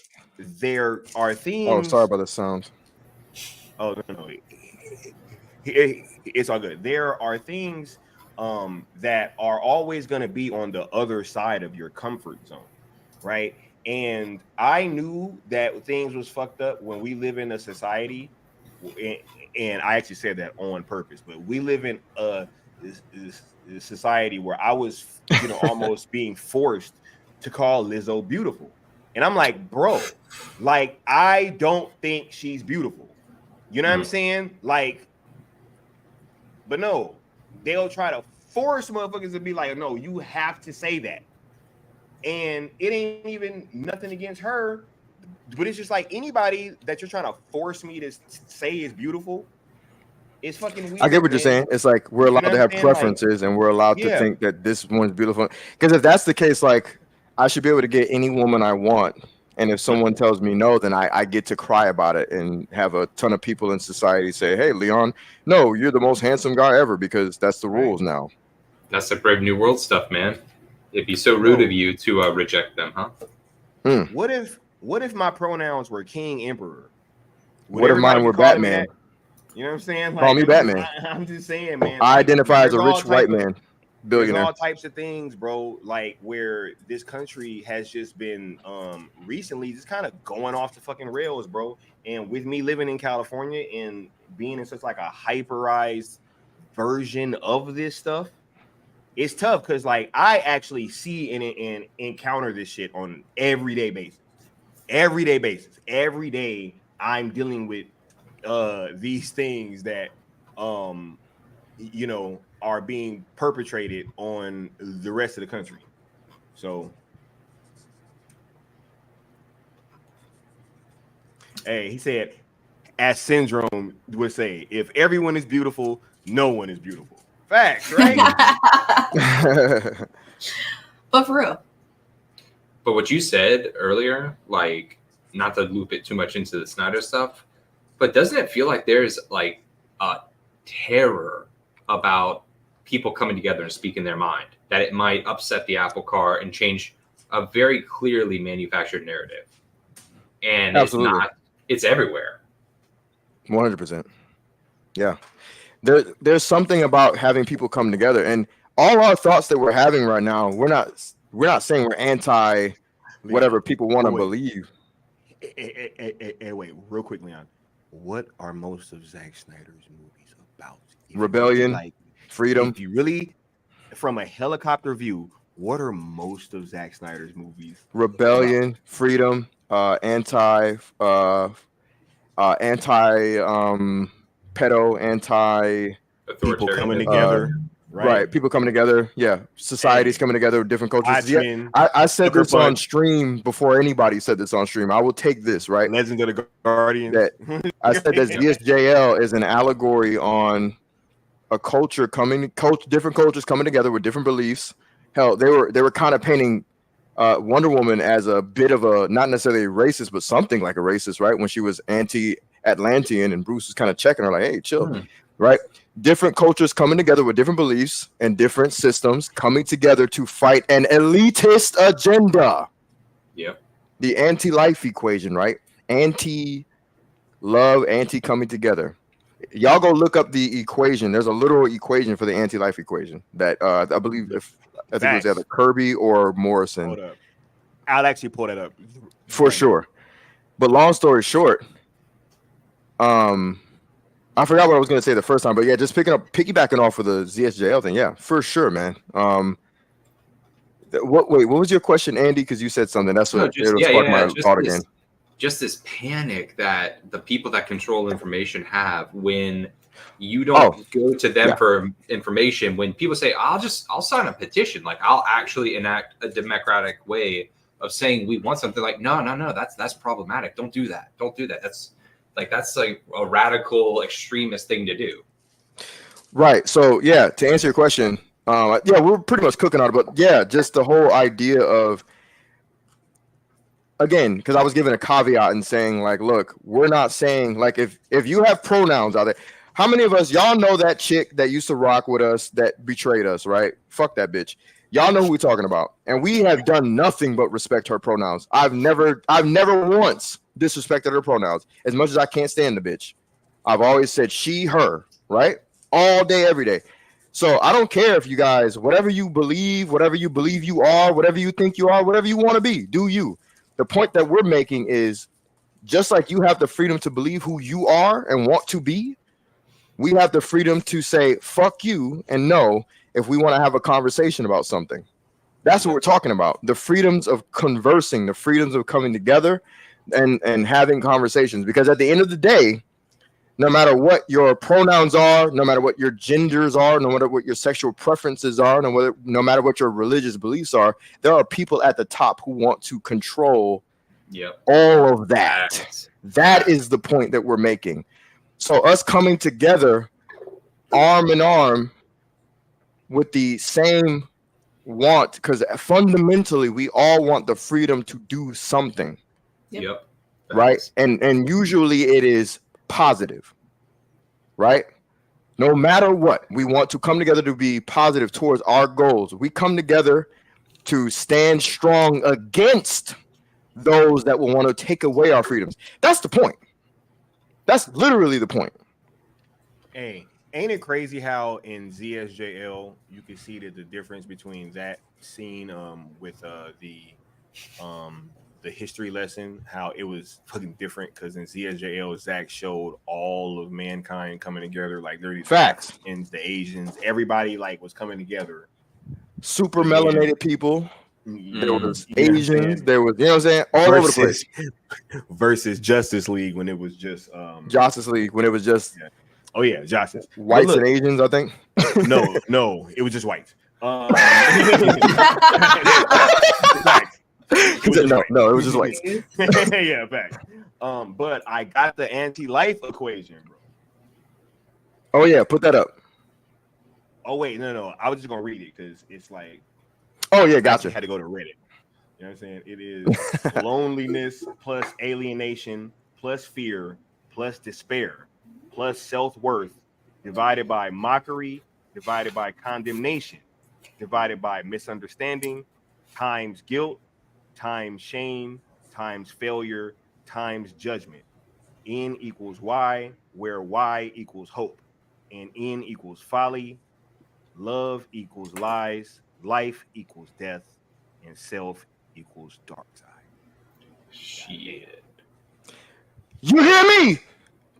are things. Oh, sorry about the sound. Oh no, it's all good. There are things that are always going to be on the other side of your comfort zone, right? And I knew that things was fucked up when we live in a society, and I actually said that on purpose, but we live in a society where I was, you know, almost being forced to call Lizzo beautiful. And I'm like, bro, like, I don't think she's beautiful. You know what I'm saying? Like, but no, they'll try to force motherfuckers to be like, no, you have to say that. And it ain't even nothing against her, but it's just like anybody that you're trying to force me to say is beautiful. It's fucking weird. I get what you're saying. It's like we're allowed to have preferences, and we're allowed to think that this one's beautiful. Because if that's the case, like I should be able to get any woman I want. And if someone tells me no, then I get to cry about it and have a ton of people in society say, hey, Leon, no, you're the most handsome guy ever, because that's the rules now. That's the Brave New World stuff, man. It'd be so rude of you to reject them, huh? What if my pronouns were King, Emperor? What if mine were Batman? You know what I'm saying? Call me Batman. I'm just saying, man. I identify as a rich white man. Billionaire. There's all types of things, bro, like where this country has just been recently just kind of going off the fucking rails, bro. And with me living in California and being in such like a hyperized version of this stuff, it's tough because like I actually see and encounter this shit on everyday basis. Every day I'm dealing with these things that you know are being perpetrated on the rest of the country. So hey, he said, as Syndrome would say, if everyone is beautiful, no one is beautiful. Facts, right? But for real. But what you said earlier, like, not to loop it too much into the Snyder stuff, but doesn't it feel like there's like a terror about people coming together and speaking their mind, that it might upset the apple cart and change a very clearly manufactured narrative? And Absolutely. It's everywhere. 100%. Yeah. There's something about having people come together, and all our thoughts that we're having right now, we're not saying we're anti whatever people want to believe. Hey, wait, real quick, Leon. What are most of Zack Snyder's movies about? Rebellion, freedom. If you really, from a helicopter view, what are most of Zack Snyder's movies? Rebellion, freedom, anti pedo, anti people coming together. Right, people coming together. Yeah, societies coming together with different cultures. Yeah, I said this on stream before anybody said this on stream. I will take this, right? Legend of the Guardians. That I said that ZSJL is an allegory on a culture different cultures coming together with different beliefs. Hell, they were kind of painting Wonder Woman as a bit of a, not necessarily racist, but something like a racist, right? When she was anti-Atlantean and Bruce was kind of checking her like, hey, chill, right? Different cultures coming together with different beliefs and different systems coming together to fight an elitist agenda. Yep. The anti-life equation, right? Anti-love, anti-coming together. Y'all go look up the equation. There's a literal equation for the anti-life equation that I believe I think it was either Kirby or Morrison. Hold up. I'll actually pull that up. For sure. But long story short, I forgot what I was going to say the first time, but yeah, just piggybacking off of the ZSJL thing. Yeah, for sure, man. What was your question, Andy? Because you said something. That's what sparked my thought again. Just this panic that the people that control information have when you don't go to them for information. When people say, I'll sign a petition, like I'll actually enact a democratic way of saying we want something, like, no, that's problematic. Don't do that. That's like a radical extremist thing to do. Right. So yeah, to answer your question, we're pretty much cooking on it, but yeah, just the whole idea of, again, because I was giving a caveat and saying like, look, we're not saying like if you have pronouns out there, how many of us, y'all know that chick that used to rock with us that betrayed us, right? Fuck that bitch. Y'all know who we're talking about. And we have done nothing but respect her pronouns. I've never once disrespected her pronouns. As much as I can't stand the bitch, I've always said she, her, right? All day, every day. So I don't care if you guys, whatever you believe you are, whatever you think you are, whatever you want to be, do you. The point that we're making is, just like you have the freedom to believe who you are and want to be, we have the freedom to say fuck you and no if we want to have a conversation about something. That's what we're talking about. The freedoms of conversing, the freedoms of coming together and having conversations. Because at the end of the day, no matter what your pronouns are, no matter what your genders are, no matter what your sexual preferences are, no matter what your religious beliefs are, there are people at the top who want to control all of that. That is the point that we're making. So us coming together, arm in arm, with the same want, because fundamentally we all want the freedom to do something. Yep. Right. And usually it is positive. Right. No matter what, we want to come together to be positive towards our goals. We come together to stand strong against those that will want to take away our freedoms. That's the point. That's literally the point. Hey, ain't it crazy how in ZSJL you can see that the difference between that scene with the history lesson, how it was fucking different, because in ZSJL Zach showed all of mankind coming together, like literally facts, and the Asians, everybody like was coming together. Super melanated people. There was Asians. There was, you know what I'm saying, all over the place. Versus Justice League when it was just Justice League when it was just Justice whites and Asians, I think. no, it was just whites. No, it was just whites. Yeah, fact. But I got the anti-life equation, bro. Oh yeah, put that up. Oh wait, no. I was just gonna read it because it's like, oh yeah, gotcha. I had to go to Reddit. You know what I'm saying? It is loneliness plus alienation plus fear plus despair plus self-worth divided by mockery divided by condemnation divided by misunderstanding times guilt times shame times failure times judgment. N equals Y, where Y equals hope, and N equals folly. Love equals lies, life equals death, and self equals dark side. Shit. You hear me?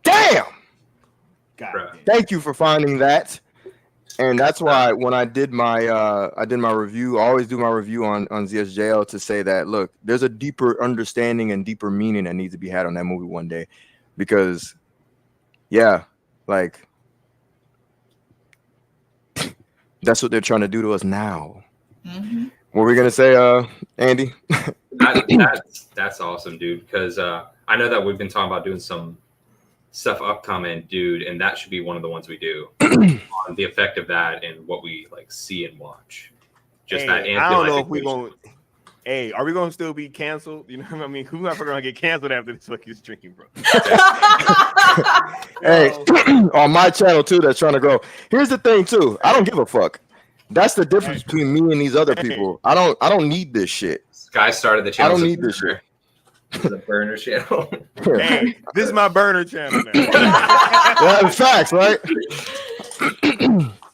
Damn. God. Thank you for finding that. And that's why when I did my review, I always do my review on ZSJL to say that, look, there's a deeper understanding and deeper meaning that needs to be had on that movie one day. Because, yeah, like, that's what they're trying to do to us now. Mm-hmm. What were we going to say, Andy? That's awesome, dude. Because I know that we've been talking about doing some stuff upcoming, dude, and that should be one of the ones we do on the effect of that and what we like see and watch. Just that. I don't know if we're going. Hey, are we going to still be canceled? You know what I mean? Who's not going to get canceled after this fucking drinking, bro? Hey, on my channel too, that's trying to grow. Here's the thing too. I don't give a fuck. That's the difference between me and these other people. I don't need this shit. Guy started the channel. I don't need this shit. The burner channel. Hey, this is my burner channel now. Yeah, facts, right?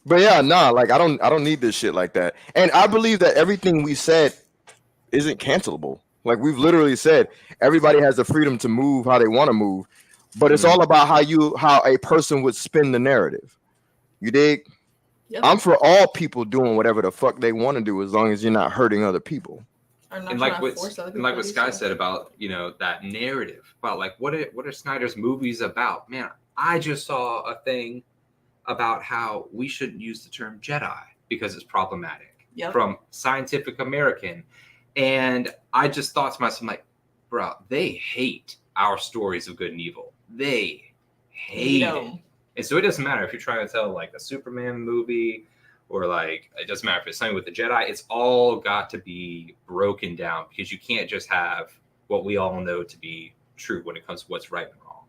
But yeah, like I don't need this shit like that. And I believe that everything we said isn't cancelable. Like we've literally said, everybody has the freedom to move how they want to move, but it's all about how a person would spin the narrative. You dig? Yep. I'm for all people doing whatever the fuck they want to do as long as you're not hurting other people. And like what Sky said about, you know, that narrative about like what are Snyder's movies about? Man, I just saw a thing about how we shouldn't use the term Jedi because it's problematic from Scientific American. And I just thought to myself, like, bro, they hate our stories of good and evil. They hate it. And so it doesn't matter if you're trying to tell like a Superman movie or like, it doesn't matter if it's something with the Jedi, it's all got to be broken down because you can't just have what we all know to be true when it comes to what's right and wrong.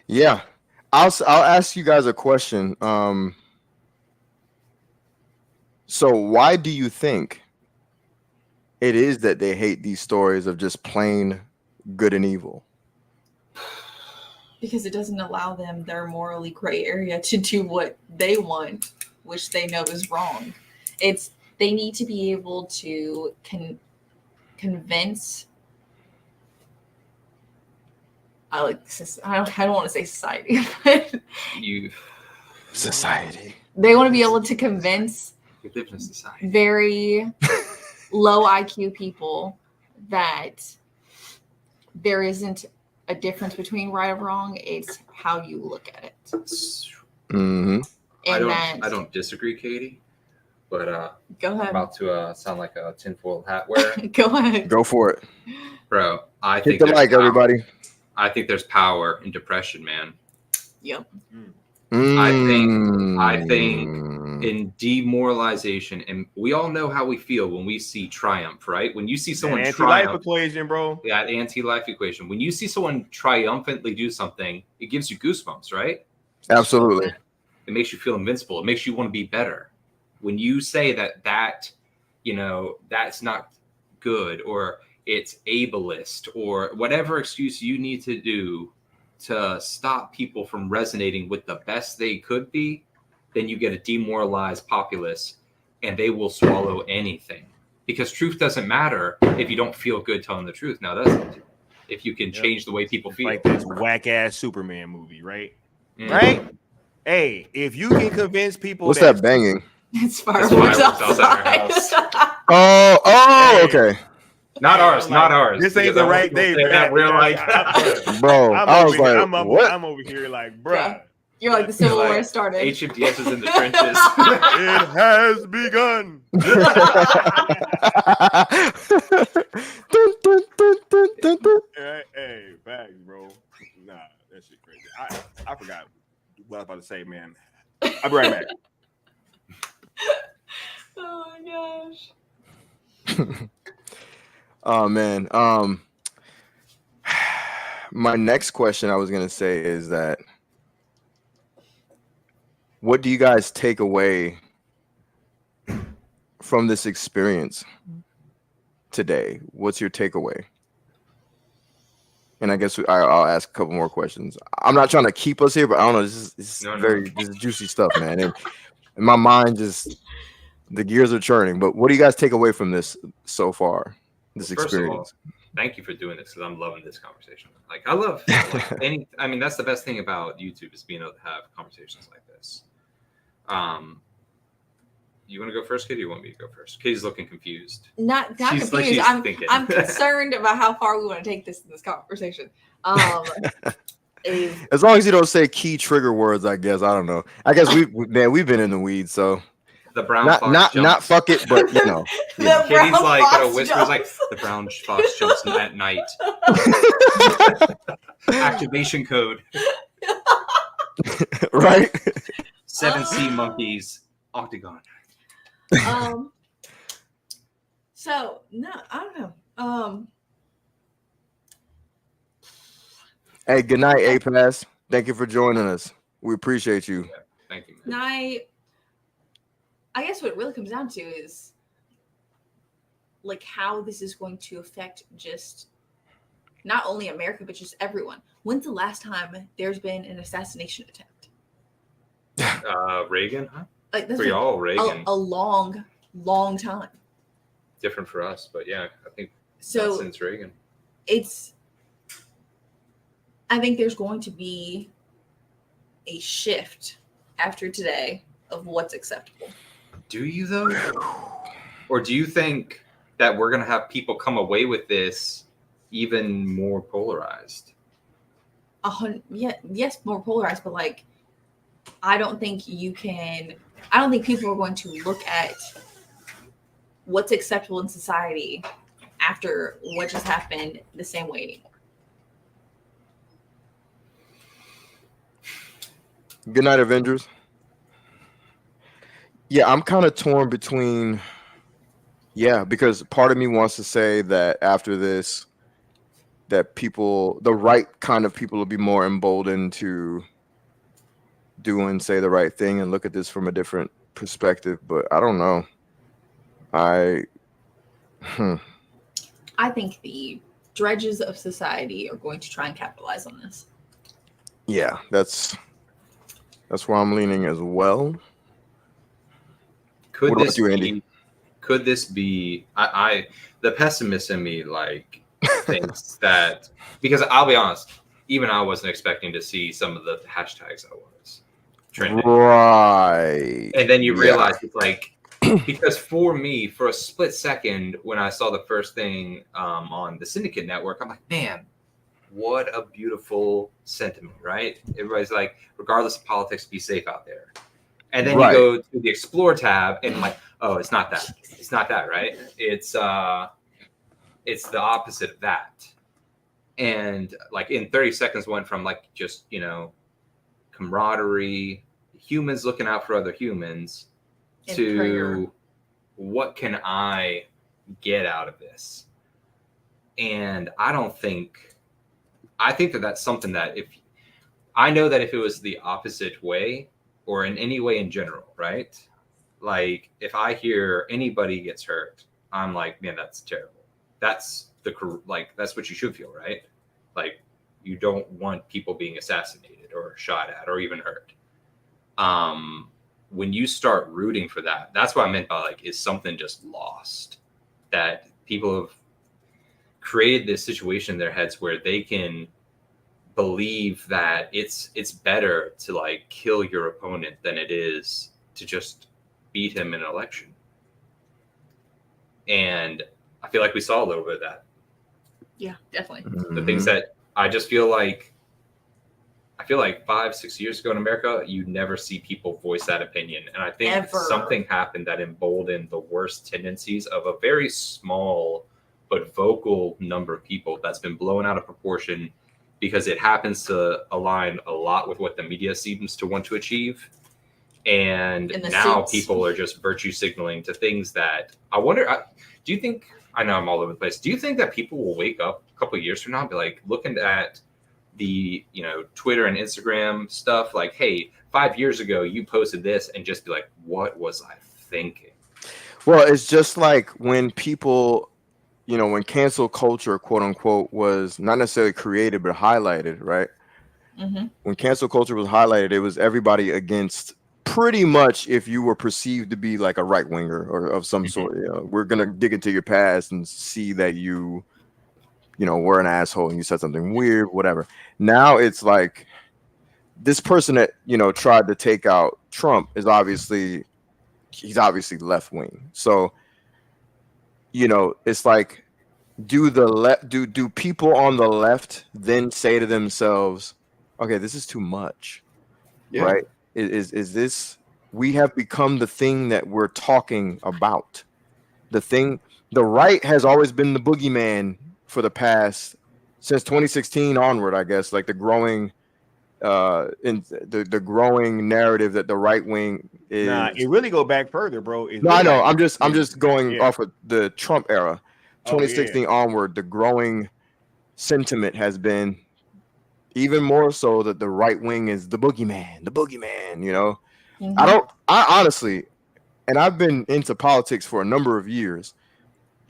Yeah. I'll ask you guys a question. So why do you think it is that they hate these stories of just plain good and evil? Because it doesn't allow them their morally gray area to do what they want, which they know is wrong. They need to be able to convince. I don't want to say society, but society. They want to be able to convince society. Very low IQ people that there isn't a difference between right or wrong. It's how you look at it. Mm-hmm. I don't disagree, Katie. But go ahead. I'm about to sound like a tinfoil hat wearer. Go ahead. Go for it, bro. I hit think the there's like, power. everybody. I think there's power in depression, man. Yep. I think in demoralization, and we all know how we feel when we see triumph, right? When you see someone anti-life equation, bro. That anti-life equation. When you see someone triumphantly do something, it gives you goosebumps, right? Absolutely. It makes you feel invincible. It makes you want to be better. When you say that that's not good, or it's ableist, or whatever excuse you need to do to stop people from resonating with the best they could be, then you get a demoralized populace, and they will swallow anything, because truth doesn't matter if you don't feel good telling the truth. Now, does it? If you can change the way people feel, like this whack ass Superman movie, right? Right? Hey, if you can convince people, what's that banging? It's fireworks outside. Okay. Not ours, not ours. This ain't the right day. Real life, bro. I was like, what? I'm over here like, bro. Yeah. You're like the Civil War started. HMDS is in the trenches. It has begun. Hey, bags, bro. Nah, that shit crazy. I forgot what I was about to say, man. I'll be right back. Oh my gosh. Oh man. My next question I was gonna say is that, what do you guys take away from this experience today? What's your takeaway? And I guess I'll ask a couple more questions. I'm not trying to keep us here, but I don't know. This is juicy stuff, man. And my mind just, the gears are churning. But what do you guys take away from this so far? This experience. First of all, thank you for doing this, because I'm loving this conversation. Like, I love that's the best thing about YouTube, is being able to have conversations like this. You want to go first, Katie? Or you want me to go first? Katie's looking confused. Not confused. Like I'm concerned about how far we want to take this in this conversation. As long as you don't say key trigger words, I guess. I don't know. I guess we've been in the weeds, so the brown not fuck it, but you know. Yeah. Katie's like gonna whisper like the brown fox jumps at night. Activation code. Right? 7 sea monkeys, octagon. So no, I don't know. Hey, good night, APAS. Thank you for joining us. We appreciate you. Yeah, thank you. I guess what it really comes down to is like how this is going to affect just not only America, but just everyone. When's the last time there's been an assassination attempt? Reagan, huh? Like that's for y'all, Reagan. A long time. Different for us, but yeah, I think so. Since Reagan, I think there's going to be a shift after today of what's acceptable. Do you though? Or do you think that we're going to have people come away with this even more polarized? Yes, more polarized, but like, I don't think people are going to look at what's acceptable in society after what just happened the same way anymore. Good night, Avengers. Yeah, I'm kind of torn between, because part of me wants to say that after this, that the right kind of people will be more emboldened to do and say the right thing and look at this from a different perspective. But I don't know. I think the dredges of society are going to try and capitalize on this. Yeah, that's where I'm leaning as well. Could what this about you, Andy? Could this be? The pessimist in me thinks that, because I'll be honest, even I wasn't expecting to see some of the hashtags I was trending. Right. And then you realize it's like, because for me, for a split second, when I saw the first thing on the Syndicate Network, I'm like, man, what a beautiful sentiment, right? Everybody's like, regardless of politics, be safe out there. And then you go to the explore tab and like, oh, it's not that. It's not that, right? It's the opposite of that. And like in 30 seconds went from like just, you know, camaraderie, humans looking out for other humans, to prayer. What can I get out of this? And I think that that's something that if it was the opposite way or in any way in general, right? Like if I hear anybody gets hurt, I'm like, man, that's terrible. That's that's what you should feel, right? Like you don't want people being assassinated or shot at or even hurt. When you start rooting for that, that's what I meant by like, is something just lost? That people have created this situation in their heads where they can believe that it's better to like kill your opponent than it is to just beat him in an election. And I feel like we saw a little bit of that. Yeah, definitely. The things that I feel like 5-6 years ago in America, you never see people voice that opinion. And I think something happened that emboldened the worst tendencies of a very small but vocal number of people that's been blown out of proportion because it happens to align a lot with what the media seems to want to achieve. And now people are just virtue signaling to things that I wonder, do you think, I know I'm all over the place, do you think that people will wake up a couple of years from now and be like looking at the, you know, Twitter and Instagram stuff like, hey, 5 years ago you posted this, and just be like, what was I thinking? Well, it's just like when people, you know, when cancel culture, quote unquote, was not necessarily created but highlighted, right? Mm-hmm. When cancel culture was highlighted, it was everybody against pretty much if you were perceived to be like a right winger or of some sort. You know, we're gonna dig into your past and see that you know, were an asshole and you said something weird, whatever. Now it's like this person that, you know, tried to take out Trump is he's obviously left wing. So, you know, it's like, do people on the left then say to themselves, okay, this is too much, right? Is this, we have become the thing that we're talking about. The right has always been the boogeyman for the past, since 2016 onward, I guess, like the growing in the growing narrative that the right wing is. Nah, it really go back further, bro. I know. I'm just going off of the Trump era, 2016 onward. The growing sentiment has been even more so that the right wing is the boogeyman. You know, I honestly, and I've been into politics for a number of years.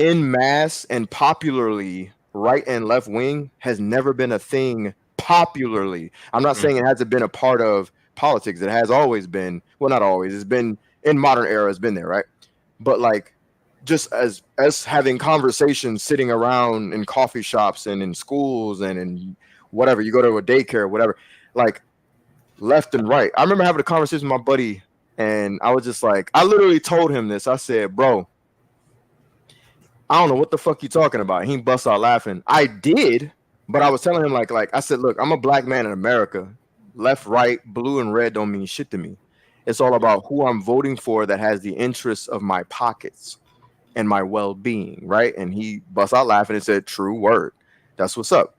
En masse and popularly, right and left wing has never been a thing popularly. I'm not saying it hasn't been a part of politics. It has always been. Well, not always. It's been in modern era. It's been there, right? But like, just as having conversations, sitting around in coffee shops and in schools and in whatever, you go to a daycare, whatever, like left and right. I remember having a conversation with my buddy, and I was just like, I literally told him this. I said, bro, I don't know what the fuck you talking about. He bust out laughing. I did, but I was telling him like I said, look, I'm a black man in America. Left, right, blue, and red don't mean shit to me. It's all about who I'm voting for that has the interests of my pockets and my well-being, right? And he bust out laughing and said, true word. That's what's up.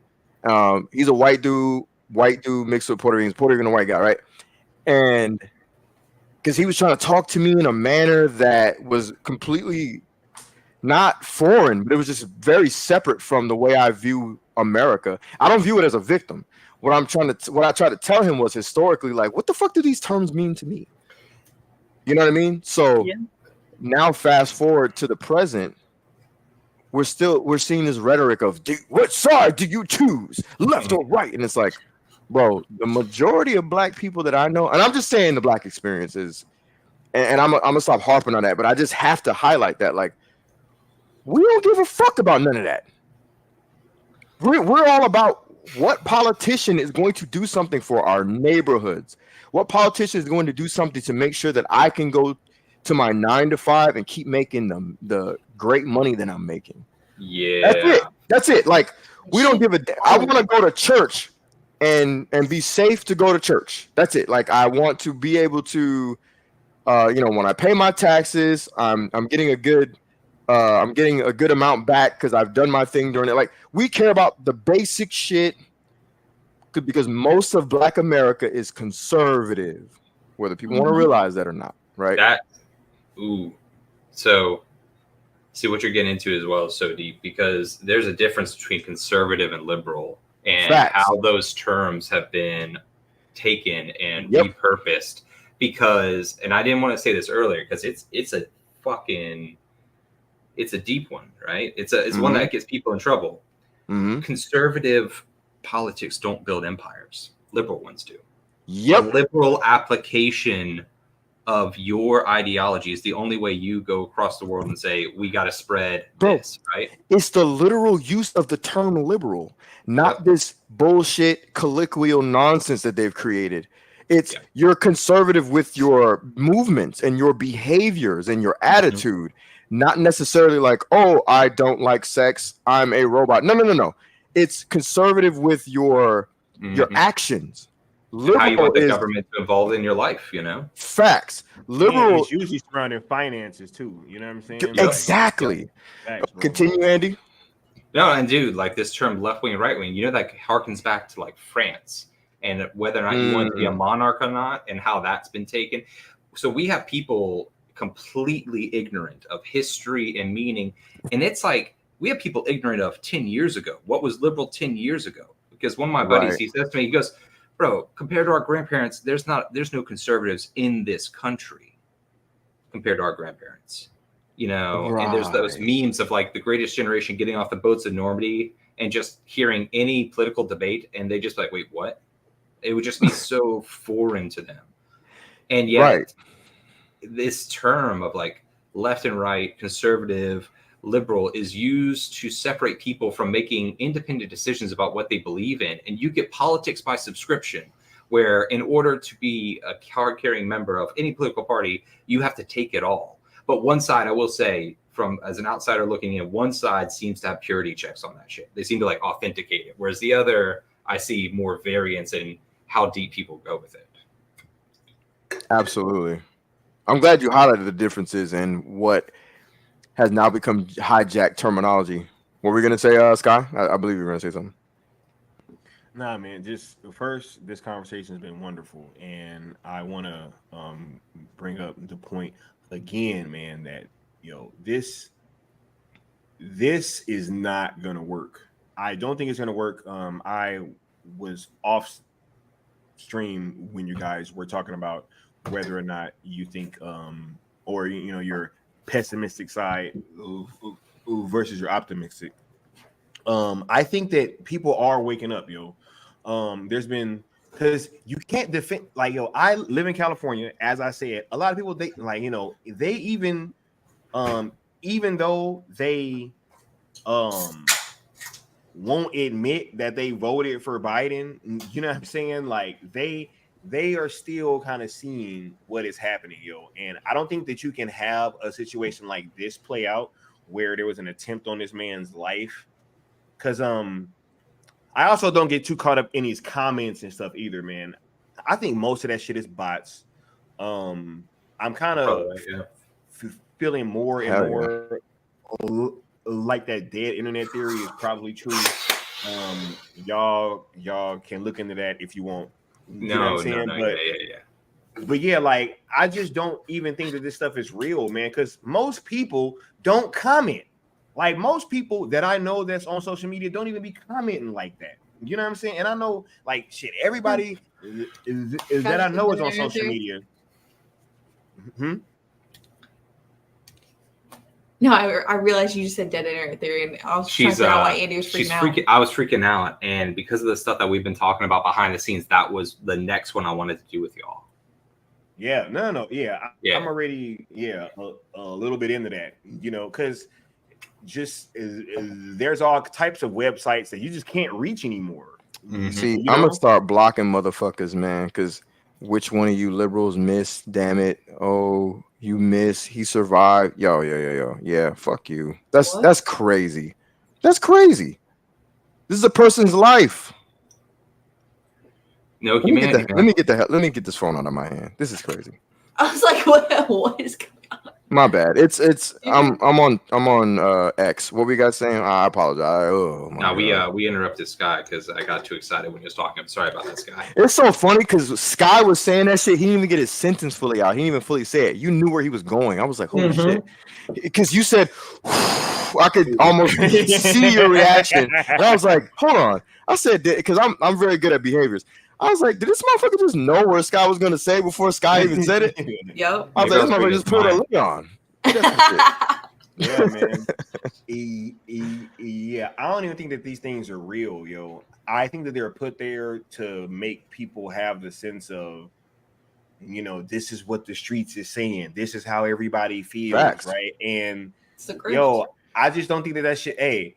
He's a white dude mixed with Puerto Rican and white guy, right? And because he was trying to talk to me in a manner that was completely not foreign, but it was just very separate from the way I view America. I don't view it as a victim. What I tried to tell him was historically, like, what the fuck do these terms mean to me? You know what I mean? So now fast forward to the present, we're seeing this rhetoric of what side do you choose, left or right? And it's like, bro, the majority of black people that I know, and I'm just saying the black experiences, and I'm gonna stop harping on that, but I just have to highlight that, like, we don't give a fuck about none of that. We're all about what politician is going to do something for our neighborhoods. What politician is going to do something to make sure that I can go to my 9 to 5 and keep making the great money that I'm making. Yeah, that's it. Like, We don't give a damn. I want to go to church and be safe to go to church. That's it. Like, I want to be able to, when I pay my taxes, I'm getting a good amount back because I've done my thing during it. Like, we care about the basic shit because most of Black America is conservative, whether people want to realize that or not, right? So see what you're getting into as well is so deep because there's a difference between conservative and liberal and how those terms have been taken and repurposed because, and I didn't want to say this earlier because it's a deep one, right? It's one that gets people in trouble. Conservative politics don't build empires. Liberal ones do. A liberal application of your ideology is the only way you go across the world and say, we got to spread this, right? It's the literal use of the term liberal, not this bullshit colloquial nonsense that they've created. It's you're conservative with your movements and your behaviors and your attitude, not necessarily like, oh, I don't like sex, I'm a robot. No. It's conservative with your actions. Liberal how you want the government to involve in your life, Facts. Liberal is usually surrounding finances too. You know what I'm saying? Exactly. Facts, continue, Andy. No, and dude, like this term left wing, right wing, that harkens back to like France and whether or not you want to be a monarch or not, and how that's been taken. So we have people completely ignorant of history and meaning, and it's like we have people ignorant of 10 years ago. What was liberal 10 years ago? Because one of my buddies, he says to me, he goes, bro, compared to our grandparents, there's no conservatives in this country compared to our grandparents, and there's those memes of like the greatest generation getting off the boats in Normandy and just hearing any political debate. And they just like, wait, what? It would just be so foreign to them. And yet this term of like left and right, conservative, liberal is used to separate people from making independent decisions about what they believe in. And you get politics by subscription, where in order to be a card-carrying member of any political party, you have to take it all. But one side, I will say, as an outsider looking in, one side seems to have purity checks on that shit. They seem to like authenticate it. Whereas the other, I see more variance in how deep people go with it. Absolutely. I'm glad you highlighted the differences and what has now become hijacked terminology. What were we going to say, Sky? I believe you were going to say something. Nah, man, just first, this conversation has been wonderful. And I want to bring up the point again, man, that, this is not going to work. I don't think it's going to work. I was off stream when you guys were talking about whether or not you think, or, your pessimistic side versus your optimistic. I think that people are waking up, there's been, because you can't defend, like, I live in California, as I said. A lot of people, they like, they even though they won't admit that they voted for Biden, you know what I'm saying? Like, they are still kind of seeing what is happening, and I don't think that you can have a situation like this play out where there was an attempt on this man's life, because I also don't get too caught up in these comments and stuff either, man. I think most of that shit is bots. I'm kind of feeling more and more like that dead internet theory is probably true. Y'all can look into that if you want. You know what I'm saying? But yeah, like, I just don't even think that this stuff is real, man, because most people don't comment. Like, most people that I know that's on social media don't even be commenting like that. You know what I'm saying? And I know, like, shit, everybody is that I know is on social media. No, I realized you just said dead internet theory, and I was trying to figure out why Andy was freaking out. I was freaking out, and because of the stuff that we've been talking about behind the scenes, that was the next one I wanted to do with y'all. Yeah, no, yeah. I'm already a little bit into that, because just there's all types of websites that you just can't reach anymore. See, I'm gonna start blocking motherfuckers, man, because which one of you liberals missed? Damn it! Oh, you miss. He survived. Yo. Yeah, fuck you. That's crazy. That's crazy. This is a person's life. No humanity. Let me get this phone out of my hand. This is crazy. I was like, what is going on? My bad. I'm on X. What were you guys saying? I apologize. Oh my God. We interrupted Sky because I got too excited when he was talking. I'm sorry about that, Sky. It's so funny because Sky was saying that shit. He didn't even get his sentence fully out. He didn't even fully say it. You knew where he was going. I was like, holy shit. Because you said, I could almost see your reaction. And I was like, hold on. I said, because I'm very good at behaviors. I was like, did this motherfucker just know where Sky was going to say before Sky even said it? Yep. I was like, this motherfucker just put a lid on. Yeah, man. Yeah, I don't even think that these things are real, yo. I think that they're put there to make people have the sense of, you know, this is what the streets is saying. This is how everybody feels, Facts. right? And yo, I just don't think that shit. Hey,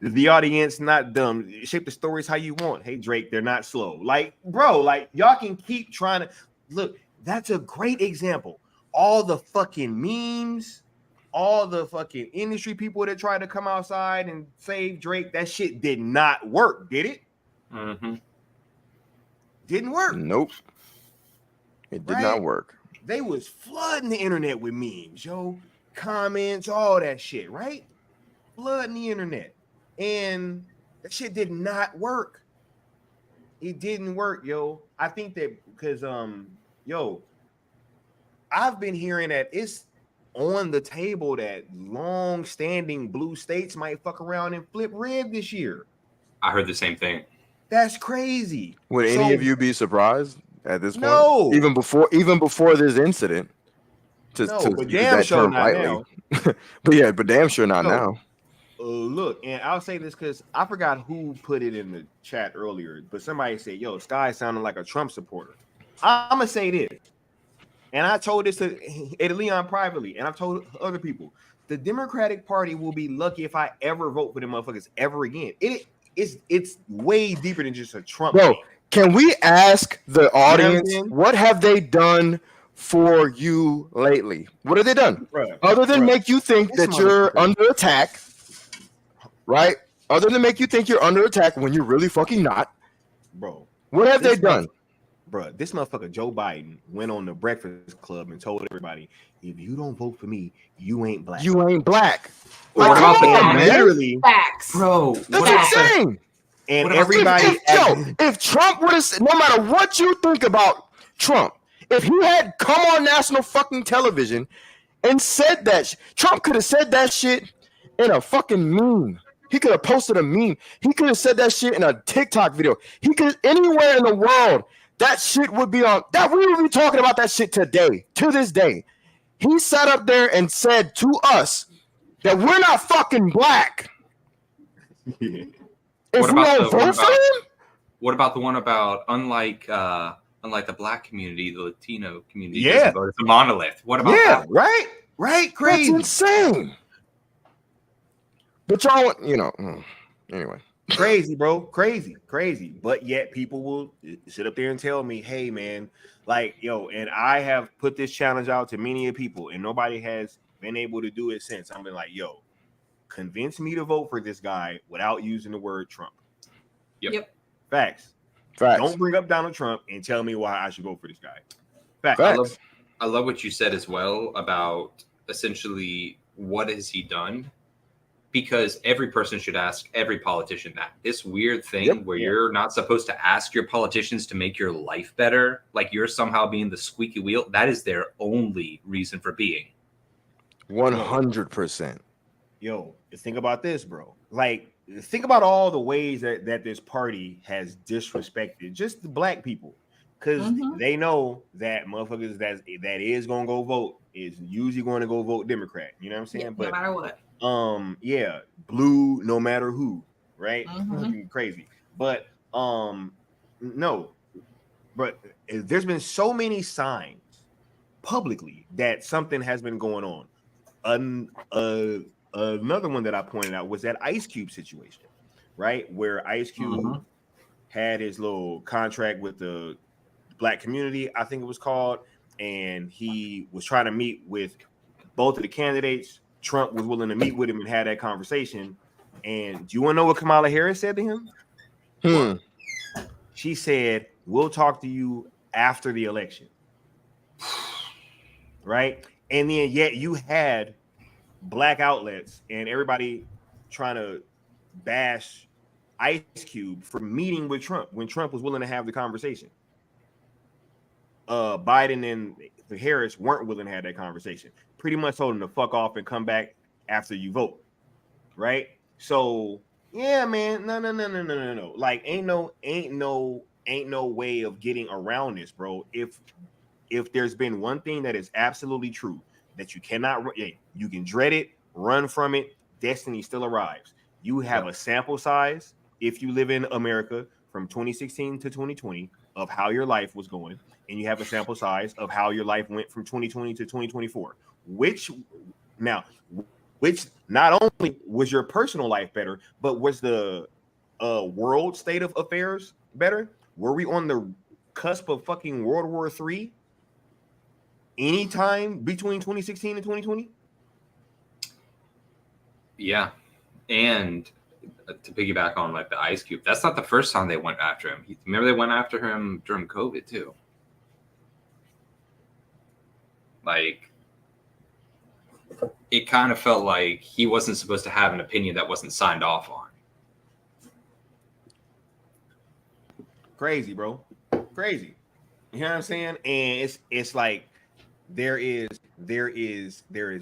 the audience not dumb. Shape the stories how you want. Hey, Drake, they're not slow. Like, bro, like y'all can keep trying to look. That's a great example. All the fucking memes, all the fucking industry people that try to come outside and save Drake, that shit did not work, did it? Mm-hmm. Didn't work. Nope. It did not work. They was flooding the internet with memes, yo, comments, all that shit, right? Flooding the internet. And that shit did not work. It didn't work, yo. I think that because I've been hearing that it's on the table that long-standing blue states might fuck around and flip red this year. I heard the same thing. That's crazy. Would any of you be surprised at this point? No. Even before this incident. But damn sure not now. but damn sure not now. Look, and I'll say this because I forgot who put it in the chat earlier, but somebody said, yo, Sky sounded like a Trump supporter. I'm going to say this, and I told this to Eddie Leon privately, and I've told other people, the Democratic Party will be lucky if I ever vote for them motherfuckers ever again. It's way deeper than just a Trump Bro, thing. can we ask the audience, what have they done for you lately? What have they done? Other than make you think that you're under attack, right? Other than make you think you're under attack when you're really fucking not. Bro. What have they done? Bro, this motherfucker Joe Biden went on the Breakfast Club and told everybody, if you don't vote for me, you ain't black. You ain't black. Like, come on, man. Literally. Facts. Bro, that's insane. And everybody, if Trump would have, no matter what you think about Trump, if he had come on national fucking television and said that, Trump could have said that shit in a fucking meme. He could have posted a meme. He could have said that shit in a TikTok video. He could, anywhere in the world, that shit would be on. That we would be talking about that shit today, to this day. He sat up there and said to us that we're not fucking black. If we don't vote for him? What about the one about unlike the black community, the Latino community? Yeah, it's a monolith. What about that? Right, crazy. That's insane. But y'all, anyway. Crazy, bro. Crazy. But yet people will sit up there and tell me, hey, man, like, yo, and I have put this challenge out to many people, and nobody has been able to do it since. I've been like, yo, convince me to vote for this guy without using the word Trump. Yep. Facts. Don't bring up Donald Trump and tell me why I should vote for this guy. Facts. I love what you said as well about essentially what has he done? Because every person should ask every politician that. This weird thing where you're not supposed to ask your politicians to make your life better, like you're somehow being the squeaky wheel, that is their only reason for being. 100%. Yo, think about this, bro. Like, think about all the ways that this party has disrespected just the black people. Because they know that motherfuckers that is going to go vote is usually going to go vote Democrat. You know what I'm saying? Yeah, but no matter what. Blue, no matter who, right? Crazy. But no, but there's been so many signs publicly that something has been going on. Another one that I pointed out was that Ice Cube situation, right? Where Ice Cube had his little contract with the black community, I think it was called, and he was trying to meet with both of the candidates. Trump was willing to meet with him and have that conversation, And do you want to know what Kamala Harris said to him? She said, "We'll talk to you after the election." Right? And then yet you had black outlets and everybody trying to bash Ice Cube for meeting with Trump when Trump was willing to have the conversation. Biden and Harris weren't willing to have that conversation. Pretty much told him to fuck off and come back after you vote. Right? So yeah, man, no. Like ain't no way of getting around this, bro. If there's been one thing that is absolutely true, that you cannot, you can dread it, run from it, destiny still arrives. You have a sample size, if you live in America, from 2016 to 2020 of how your life was going, and you have a sample size of how your life went from 2020 to 2024. Which not only was your personal life better, but was the world state of affairs better? Were we on the cusp of fucking World War III anytime between 2016 and 2020? Yeah. And to piggyback on like the Ice Cube, that's not the first time they went after him. Remember they went after him during COVID too. Like, it kind of felt like he wasn't supposed to have an opinion that wasn't signed off on. Crazy, bro. Crazy. You know what I'm saying? And it's like there is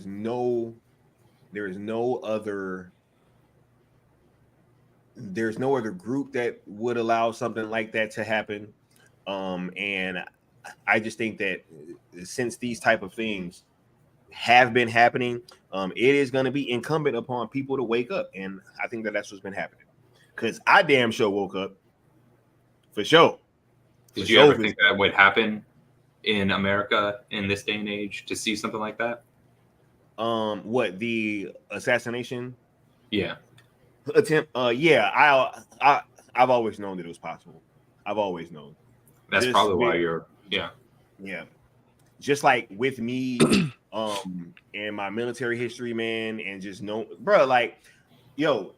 no other group that would allow something like that to happen. And I just think that since these type of things have been happening, it is going to be incumbent upon people to wake up. And I think that that's what's been happening. Because I damn sure woke up. For sure. Did you ever think that would happen in America in this day and age, to see something like that? What, the assassination? Yeah. Attempt? Yeah, I've always known that it was possible. I've always known. That's Just probably why you're, yeah. Just like with me, and my military history, man, and just know, bro, like, yo,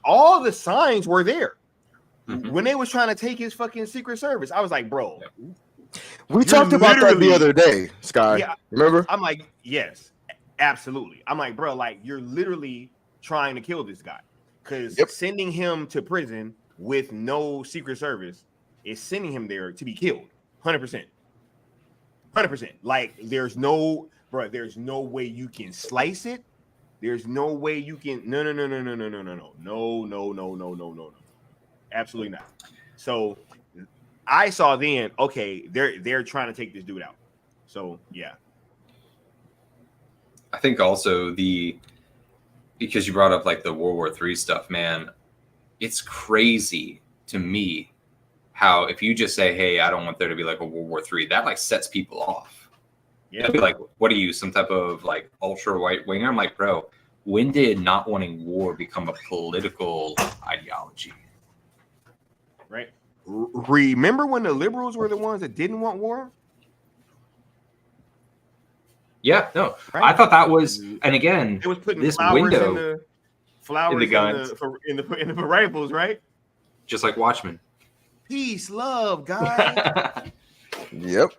all the signs were there. Mm-hmm. When they was trying to take his fucking Secret Service, I was like, bro. We talked about that the other day, Sky. Yeah, remember? I'm like, yes, absolutely. I'm like, bro, like, you're literally trying to kill this guy. Because sending him to prison with no Secret Service is sending him there to be killed. 100%. 100%. Like, there's no way you can slice it. There's no way you can. No. Absolutely not. So I saw then, okay, they're trying to take this dude out. So yeah. I think also because you brought up like the World War III stuff, man, it's crazy to me how if you just say, hey, I don't want there to be like a World War III, that like sets people off. Yeah. They'll be like, what are you, some type of like ultra right winger? I'm like, bro, when did not wanting war become a political ideology? Right. Remember when the liberals were the ones that didn't want war? Yeah, no. Right. I thought that was, and again, it was putting this flowers window in the guns in the rifles, right? Just like Watchmen. Peace, love, guys. Yep.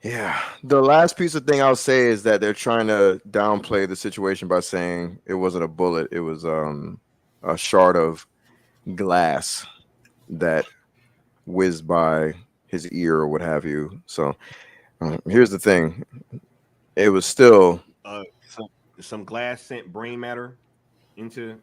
Yeah. The last piece of thing I'll say is that they're trying to downplay the situation by saying it wasn't a bullet, it was a shard of glass that whizzed by his ear or what have you. So here's the thing. It was still some glass sent brain matter into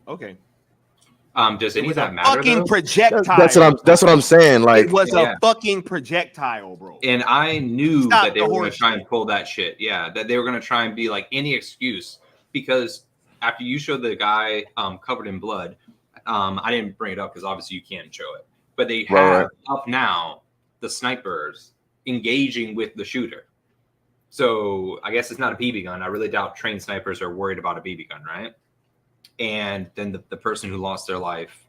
does any of that matter? Fucking though? projectile. That's what I'm saying. Like, it was a fucking projectile, bro. And I knew that they were going to try and pull that shit. Yeah, that they were going to try and be like any excuse, because after you showed the guy covered in blood, I didn't bring it up because obviously you can't show it, but they have up now the snipers engaging with the shooter. So I guess it's not a BB gun. I really doubt trained snipers are worried about a BB gun, right? And then the person who lost their life.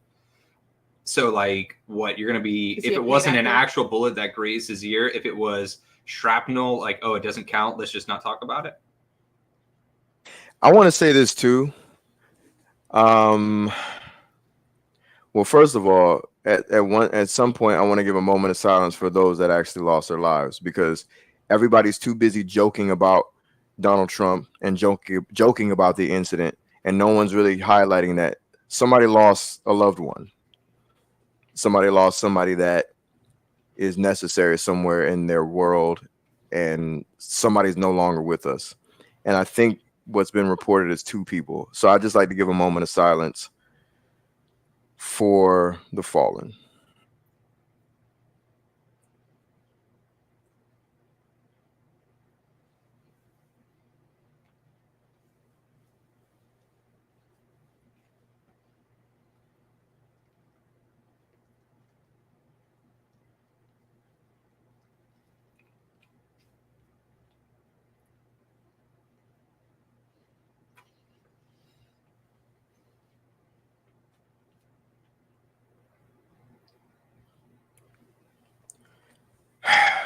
So like what you're going to be, if it wasn't an actual bullet that grazed his ear, if it was shrapnel, like, oh, it doesn't count, let's just not talk about it. I want to say this too. Well, first of all, at some point, I want to give a moment of silence for those that actually lost their lives, because everybody's too busy joking about Donald Trump and joking about the incident, and no one's really highlighting that somebody lost a loved one. Somebody lost somebody that is necessary somewhere in their world, and somebody's no longer with us. And I think what's been reported is 2 people. So I'd just like to give a moment of silence for the fallen.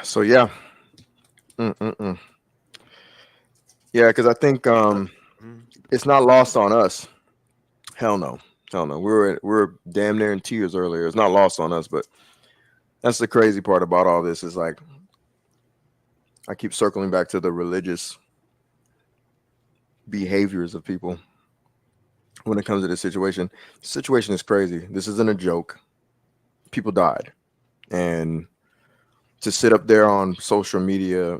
So yeah. Yeah, because I think it's not lost on us. Hell no. Hell no. We were damn near in tears earlier. It's not lost on us, but that's the crazy part about all this is like I keep circling back to the religious behaviors of people when it comes to this situation. The situation is crazy. This isn't a joke. People died. And to sit up there on social media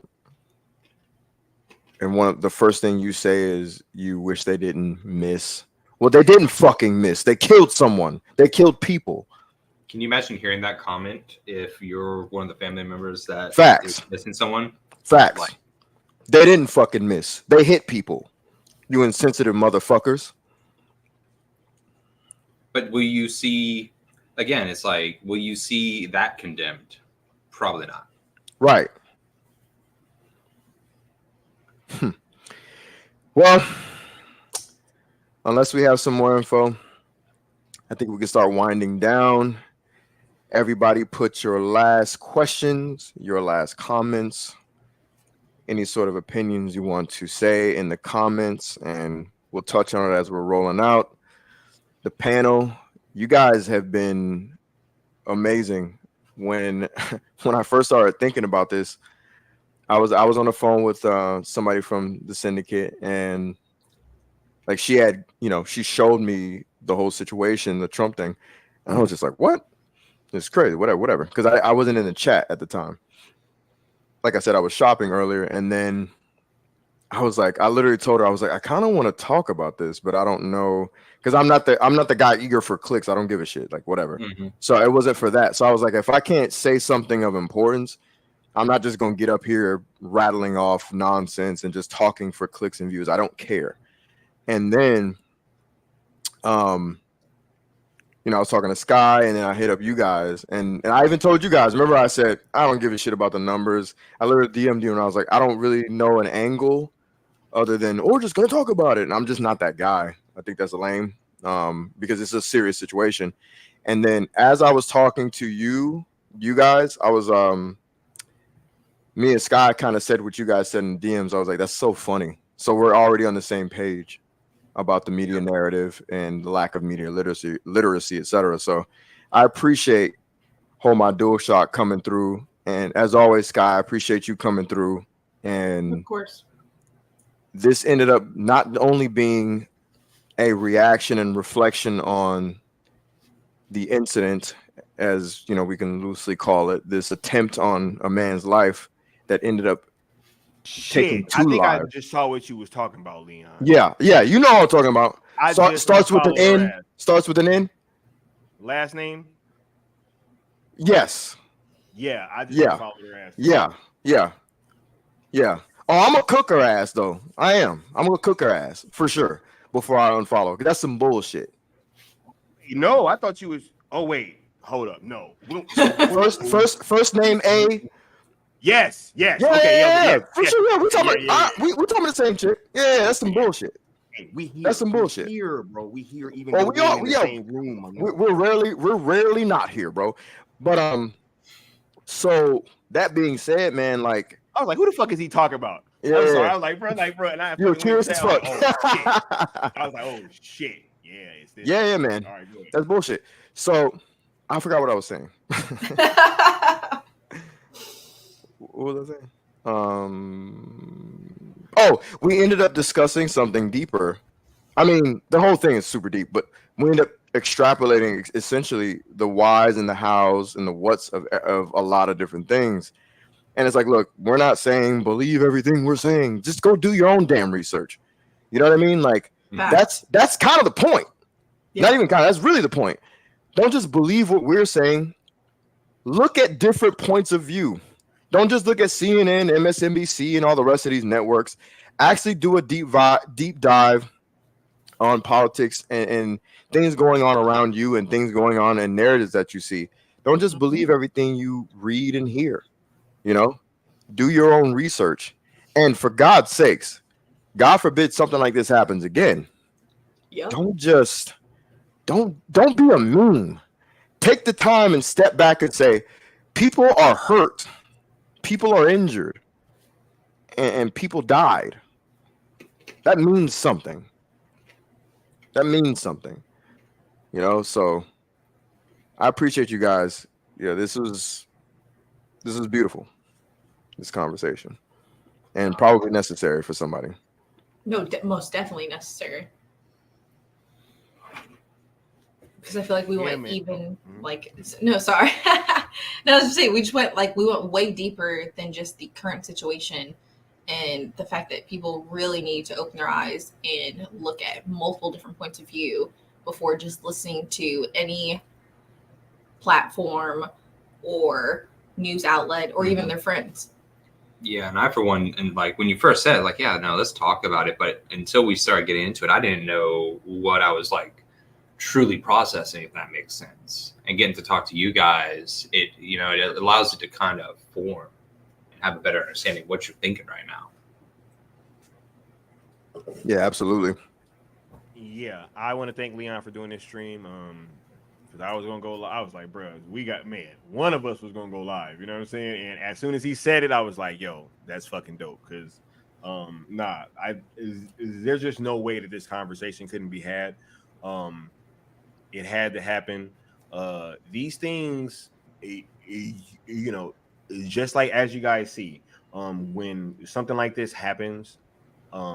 and the first thing you say is you wish they didn't miss. Well, they didn't fucking miss. They killed someone. They killed people. Can you imagine hearing that comment if you're one of the family members that Facts. is missing someone? Facts. Like, they didn't fucking miss. They hit people. You insensitive motherfuckers. but will you see, again, it's like, will you see that condemned? Probably not. Right. Well, unless we have some more info, I think we can start winding down. Everybody put your last questions, your last comments, any sort of opinions you want to say in the comments, and we'll touch on it as we're rolling out. The panel, you guys have been amazing. When I first started thinking about this, I was on the phone with somebody from the syndicate, and like she showed me the whole situation, the Trump thing, and I was just like, what? It's crazy, whatever. Because I wasn't in the chat at the time. Like I said, I was shopping earlier, and then I was like, I literally told her, I was like, I kind of want to talk about this, but I don't know, because I'm not the guy eager for clicks. I don't give a shit, like whatever. Mm-hmm. So it wasn't for that. So I was like, if I can't say something of importance, I'm not just gonna get up here rattling off nonsense and just talking for clicks and views. I don't care. And then, I was talking to Sky, and then I hit up you guys, and I even told you guys. Remember, I said I don't give a shit about the numbers. I literally DM'd you, and I was like, I don't really know an angle other than we're just gonna talk about it, and I'm just not that guy. I think that's lame, because it's a serious situation. And then as I was talking to you guys, I was me and Sky kind of said what you guys said in DMs. I was like, that's so funny. So we're already on the same page about the media narrative and the lack of media literacy, etc. So I appreciate Hold My DualShock coming through. And as always, Sky, I appreciate you coming through. And of course, this ended up not only being a reaction and reflection on the incident, as we can loosely call it, this attempt on a man's life that ended up taking two lives. I just saw what you was talking about, Leon. Yeah, you know what I'm talking about. Starts with an N. Starts with an N. Last name? Yes. Yeah, I just followed her ass. Yeah. Oh, I'm gonna cook her ass though. I am. I'm gonna cook her ass for sure before I unfollow. That's some bullshit. No, I thought you was. Oh wait, hold up. No. First name A. Yes. Yeah, for sure. Yeah, we talking about we talking about the same chick. Yeah, that's some bullshit. Hey, we here. That's some bullshit. We here, bro. We here even well, we all, in the same room. We're rarely not here, bro. But so that being said, man, like I was like, who the fuck is he talking about? Yeah. I'm sorry. I was like, bro, and I you were curious as fuck. I was like, oh shit. Yeah, it's this. Yeah, man. All right, good. That's bullshit. So I forgot what I was saying. What was I saying? Oh, we ended up discussing something deeper. I mean, the whole thing is super deep, but we end up extrapolating essentially the whys and the hows and the whats of a lot of different things. And it's like, look, we're not saying believe everything we're saying. Just go do your own damn research. You know what I mean? Like that's kind of the point. Yeah. Not even kind of, that's really the point. Don't just believe what we're saying. Look at different points of view. Don't just look at CNN, MSNBC, and all the rest of these networks. Actually do a deep dive on politics and things going on around you and things going on and narratives that you see. Don't just believe everything you read and hear. You know, do your own research. And for God's sakes, God forbid something like this happens again. Yep. Don't be a meme. Take the time and step back and say, people are hurt, people are injured, and people died. That means something. That means something. You know, so I appreciate you guys. Yeah, this is beautiful. This conversation. And probably necessary for somebody. No, most definitely necessary. Because I feel like we went even like no, sorry. No, I was just saying we went way deeper than just the current situation and the fact that people really need to open their eyes and look at multiple different points of view before just listening to any platform or news outlet or even their friends. Yeah, and I, for one, and like when you first said, like, yeah, no, let's talk about it. But until we started getting into it, I didn't know what I was like truly processing, if that makes sense. And getting to talk to you guys, it allows it to kind of form and have a better understanding of what you're thinking right now. Yeah, absolutely. Yeah, I want to thank Leon for doing this stream. Because I was gonna go live. I was like, bro, one of us was gonna go live. You know what I'm saying? And as soon as he said it, I was like, yo, that's fucking dope. Because there's just no way that this conversation couldn't be had. It had to happen. These things, just like as you guys see, when something like this happens,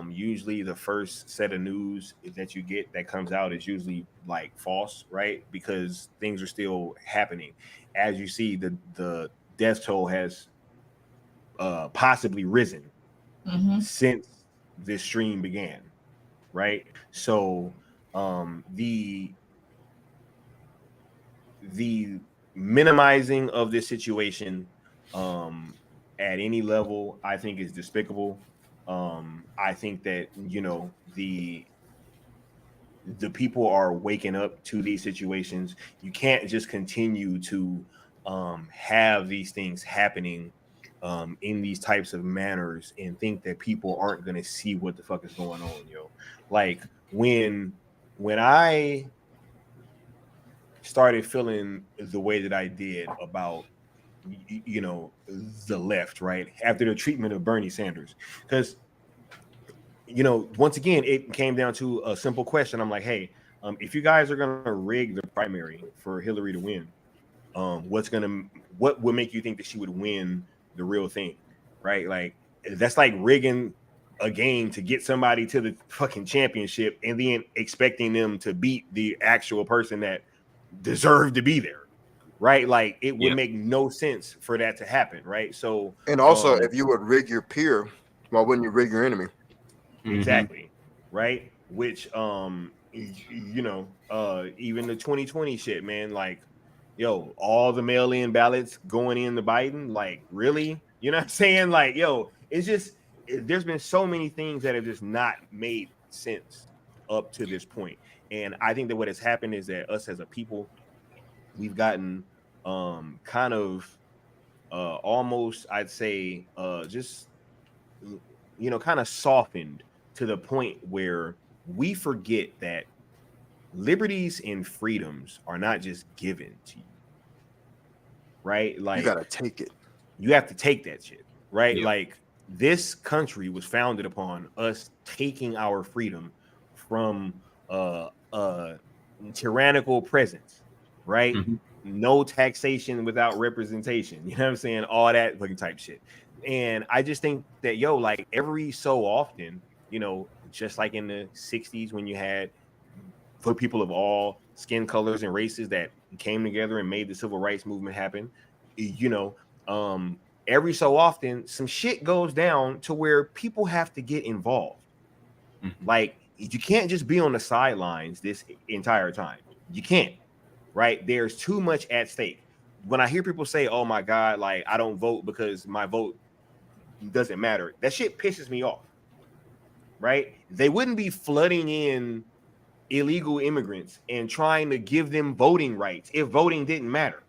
usually the first set of news that you get that comes out is usually like false, right? Because things are still happening. As you see, the death toll has possibly risen since this stream began, right? So the minimizing of this situation at any level, I think, is despicable. I think that the people are waking up to these situations. You can't just continue to have these things happening in these types of manners and think that people aren't going to see what the fuck is going on, Like when I started feeling the way that I did about the left, right, after the treatment of Bernie Sanders, because once again it came down to a simple question. I'm like, hey, if you guys are gonna rig the primary for Hillary to win, what would make you think that she would win the real thing, right? Like, that's like rigging a game to get somebody to the fucking championship and then expecting them to beat the actual person that deserved to be there, right? Like, it would make no sense for that to happen, right? So, and also, if you would rig your peer, why wouldn't you rig your enemy? Exactly, right? Which even the 2020 shit, man, like, yo, all the mail-in ballots going in to Biden, like, really? You know what I'm saying? Like, yo, it's just, there's been so many things that have just not made sense up to this point. And I think that what has happened is that us as a people, we've gotten kind of almost, I'd say, just kind of softened to the point where we forget that liberties and freedoms are not just given to you, right? Like, you gotta take it. You have to take that shit, right? Yeah. Like, this country was founded upon us taking our freedom from a tyrannical presence, right? Mm-hmm. No taxation without representation. You know what I'm saying? All that fucking type shit. And I just think that, yo, like every so often, you know, just like in the 60s when you had for people of all skin colors and races that came together and made the civil rights movement happen, you know, every so often some shit goes down to where people have to get involved. Mm-hmm. Like you can't just be on the sidelines this entire time. You can't, right? There's too much at stake. When I hear people say, oh my God, like I don't vote because my vote doesn't matter, that shit pisses me off, right? They wouldn't be flooding in illegal immigrants and trying to give them voting rights if voting didn't matter.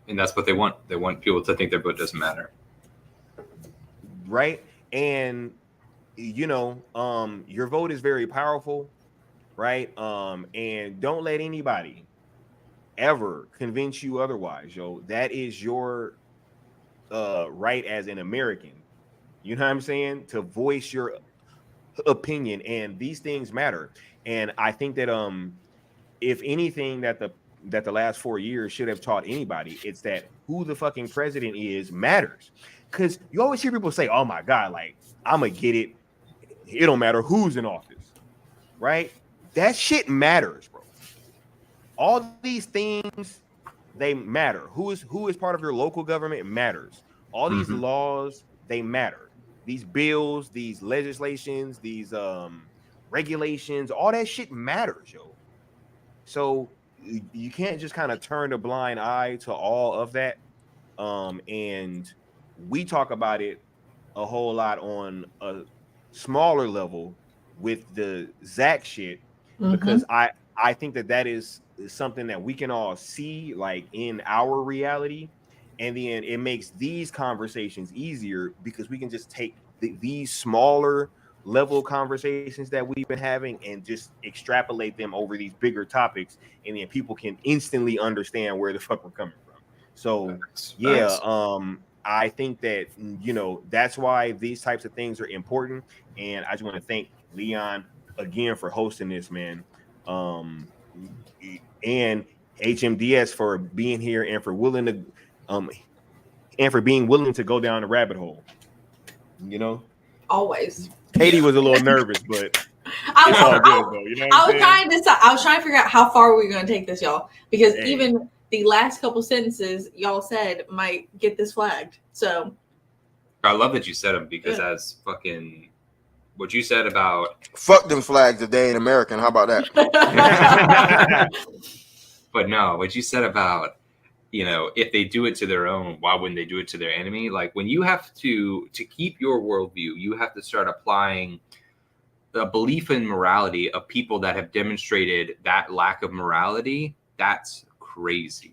And that's what they want. They want people to think their vote doesn't matter. Right? And you know, your vote is very powerful, right? And don't let anybody ever convince you otherwise, yo. That is your right as an American. You know what I'm saying? To voice your opinion, and these things matter. And I think that if anything that the last 4 years should have taught anybody, it's that who the fucking president is matters. Because you always hear people say, oh my God, like I'm gonna get it, it don't matter who's in office, right? That shit matters, bro. All these things, they matter. Who is part of your local government matters. All these laws, they matter. These bills, these legislations, these regulations, all that shit matters, yo. So you can't just kind of turn a blind eye to all of that. And we talk about it a whole lot on a smaller level with the Zach shit, because I think that is something that we can all see like in our reality, and then it makes these conversations easier because we can just take these smaller level conversations that we've been having and just extrapolate them over these bigger topics, and then people can instantly understand where the fuck we're coming from. So yeah, I think that, you know, that's why these types of things are important. And I just want to thank Leon again for hosting this, man. And HMDS for being here and for being willing to go down the rabbit hole. You know, always. Katie was a little nervous, but I it's all good though. You know, I was trying to figure out how far we were going to take this, y'all, because even the last couple sentences y'all said might get this flagged. So I love that you said them, because as fucking what you said about fuck them flags if they ain't American. How about that? But no, what you said about, you know, if they do it to their own, why wouldn't they do it to their enemy? Like when you have to keep your worldview, you have to start applying the belief in morality of people that have demonstrated that lack of morality. That's crazy.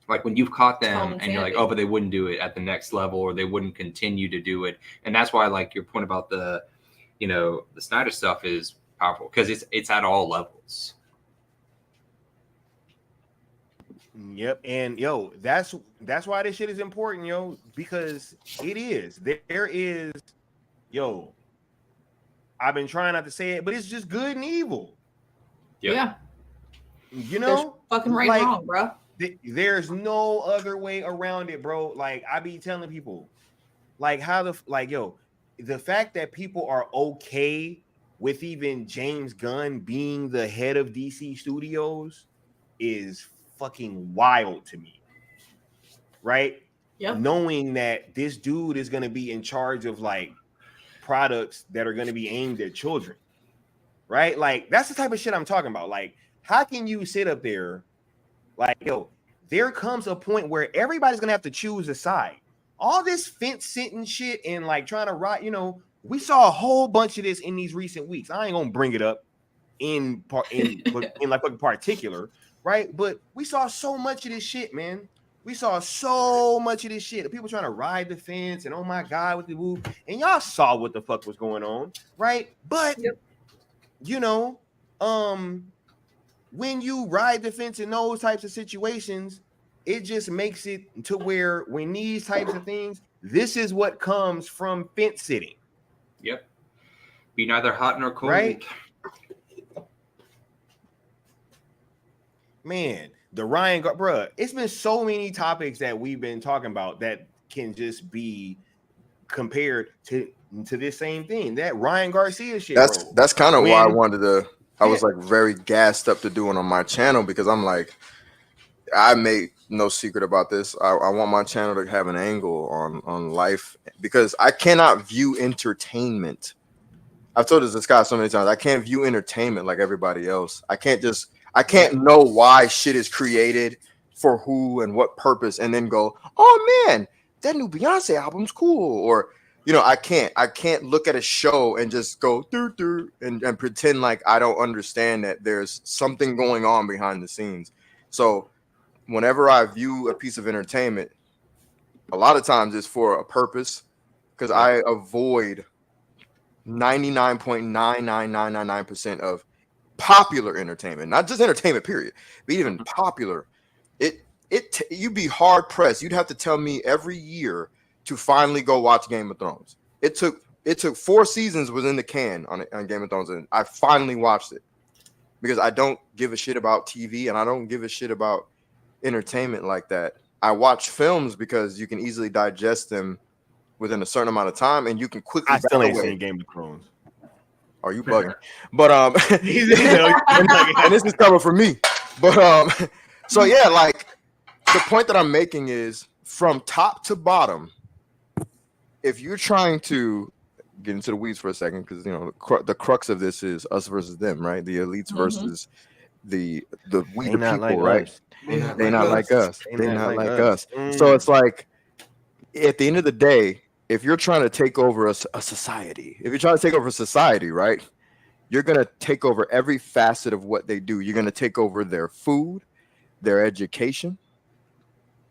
Like when you've caught them and you're like, oh, but they wouldn't do it at the next level, or they wouldn't continue to do it. And that's why, like, your point about the, you know, the Snyder stuff is powerful, because it's at all levels. Yep. And yo, that's why this shit is important, yo, because it is. There is, yo, I've been trying not to say it, but it's just good and evil. Yeah. You know? There's fucking right and wrong, bro. There's no other way around it, bro. Like I be telling people, like the fact that people are okay with even James Gunn being the head of DC Studios is fucking wild to me. Right? Yep. Knowing that this dude is going to be in charge of like products that are going to be aimed at children. Right? Like that's the type of shit I'm talking about. Like, how can you sit up there like, yo, there comes a point where everybody's going to have to choose a side. All this fence sitting shit and like trying to ride, you know, we saw a whole bunch of this in these recent weeks. I ain't going to bring it up in particular, right? But we saw so much of this shit, man. We saw so much of this shit. People trying to ride the fence and oh my God, with the woo. And y'all saw what the fuck was going on, right? But you know, when you ride the fence in those types of situations, it just makes it to where when these types of things, this is what comes from fence sitting. Yep. Be neither hot nor cold. Right? man, the Ryan, bruh, it's been so many topics that we've been talking about that can just be compared to this same thing. That Ryan Garcia shit, bro. That's kind of why I wanted to. I was Yeah. like very gassed up to do it on my channel because I'm like, I made no secret about this. I want my channel to have an angle on life because I cannot view entertainment. I've told this guy so many times. I can't view entertainment like everybody else. I can't know why shit is created for who and what purpose, and then go, oh man, that new Beyonce album's cool. Or, you know, I can't look at a show and just go and pretend like I don't understand that there's something going on behind the scenes. So whenever I view a piece of entertainment, a lot of times it's for a purpose, because I avoid 99.99999% of popular entertainment, not just entertainment period, but even popular. You'd be hard pressed. You'd have to tell me every year to finally go watch Game of Thrones. It took 4 seasons was in the can on Game of Thrones, and I finally watched it because I don't give a shit about TV and I don't give a shit about entertainment like that. I watch films because you can easily digest them within a certain amount of time, and you can quickly. I still ain't seen Game of Thrones. Are you bugging? But and this is coming from me. But so yeah, like the point that I'm making is from top to bottom. If you're trying to get into the weeds for a second, because you know the crux of this is us versus them, right? The elites versus the we the people, like right? They not like us. They not like us. So it's like at the end of the day, if you're trying to take over a society, if you're trying to take over society, right, you're going to take over every facet of what they do. You're going to take over their food, their education,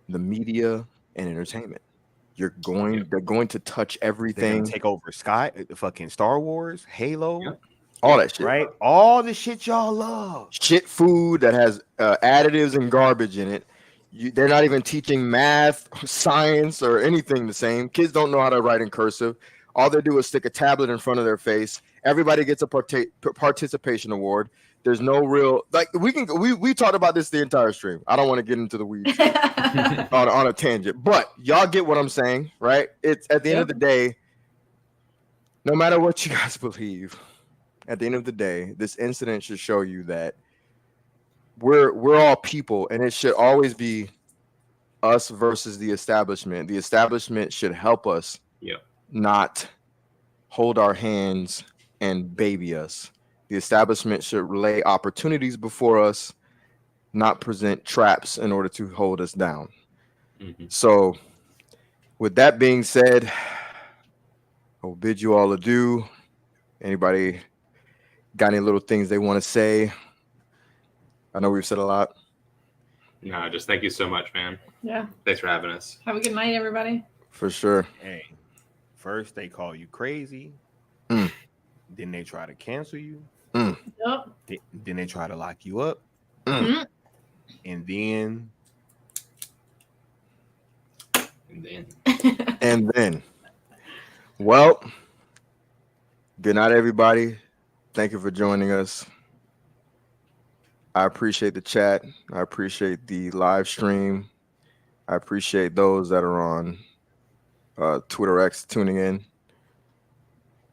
the media, and entertainment. They're going to touch everything. Take over fucking Star Wars, Halo, all that shit, right? All the shit y'all love. Shit food that has additives and garbage in it. They're not even teaching math, science, or anything the same. Kids don't know how to write in cursive. All they do is stick a tablet in front of their face. Everybody gets a participation award. There's no real we talked about this the entire stream. I don't want to get into the weeds on a tangent, but y'all get what I'm saying, right? It's at the end of the day, no matter what you guys believe, at the end of the day, this incident should show you that we're all people, and it should always be us versus the establishment. The establishment should help us, not hold our hands and baby us. The establishment should lay opportunities before us, not present traps in order to hold us down. So with that being said, I'll bid you all adieu. Anybody got any little things they want to say? I know we've said a lot. No, just thank you so much, man. Yeah. Thanks for having us. Have a good night, everybody. For sure. Hey, first they call you crazy. Then they try to cancel you. Yep. Then they try to lock you up. Mhm. And then. And then. Well, good night, everybody. Thank you for joining us. I appreciate the chat. I appreciate the live stream. I appreciate those that are on Twitter X tuning in.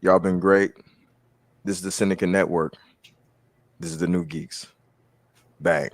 Y'all been great. This is the Syndicate Network. This is the New Geeks. Bang.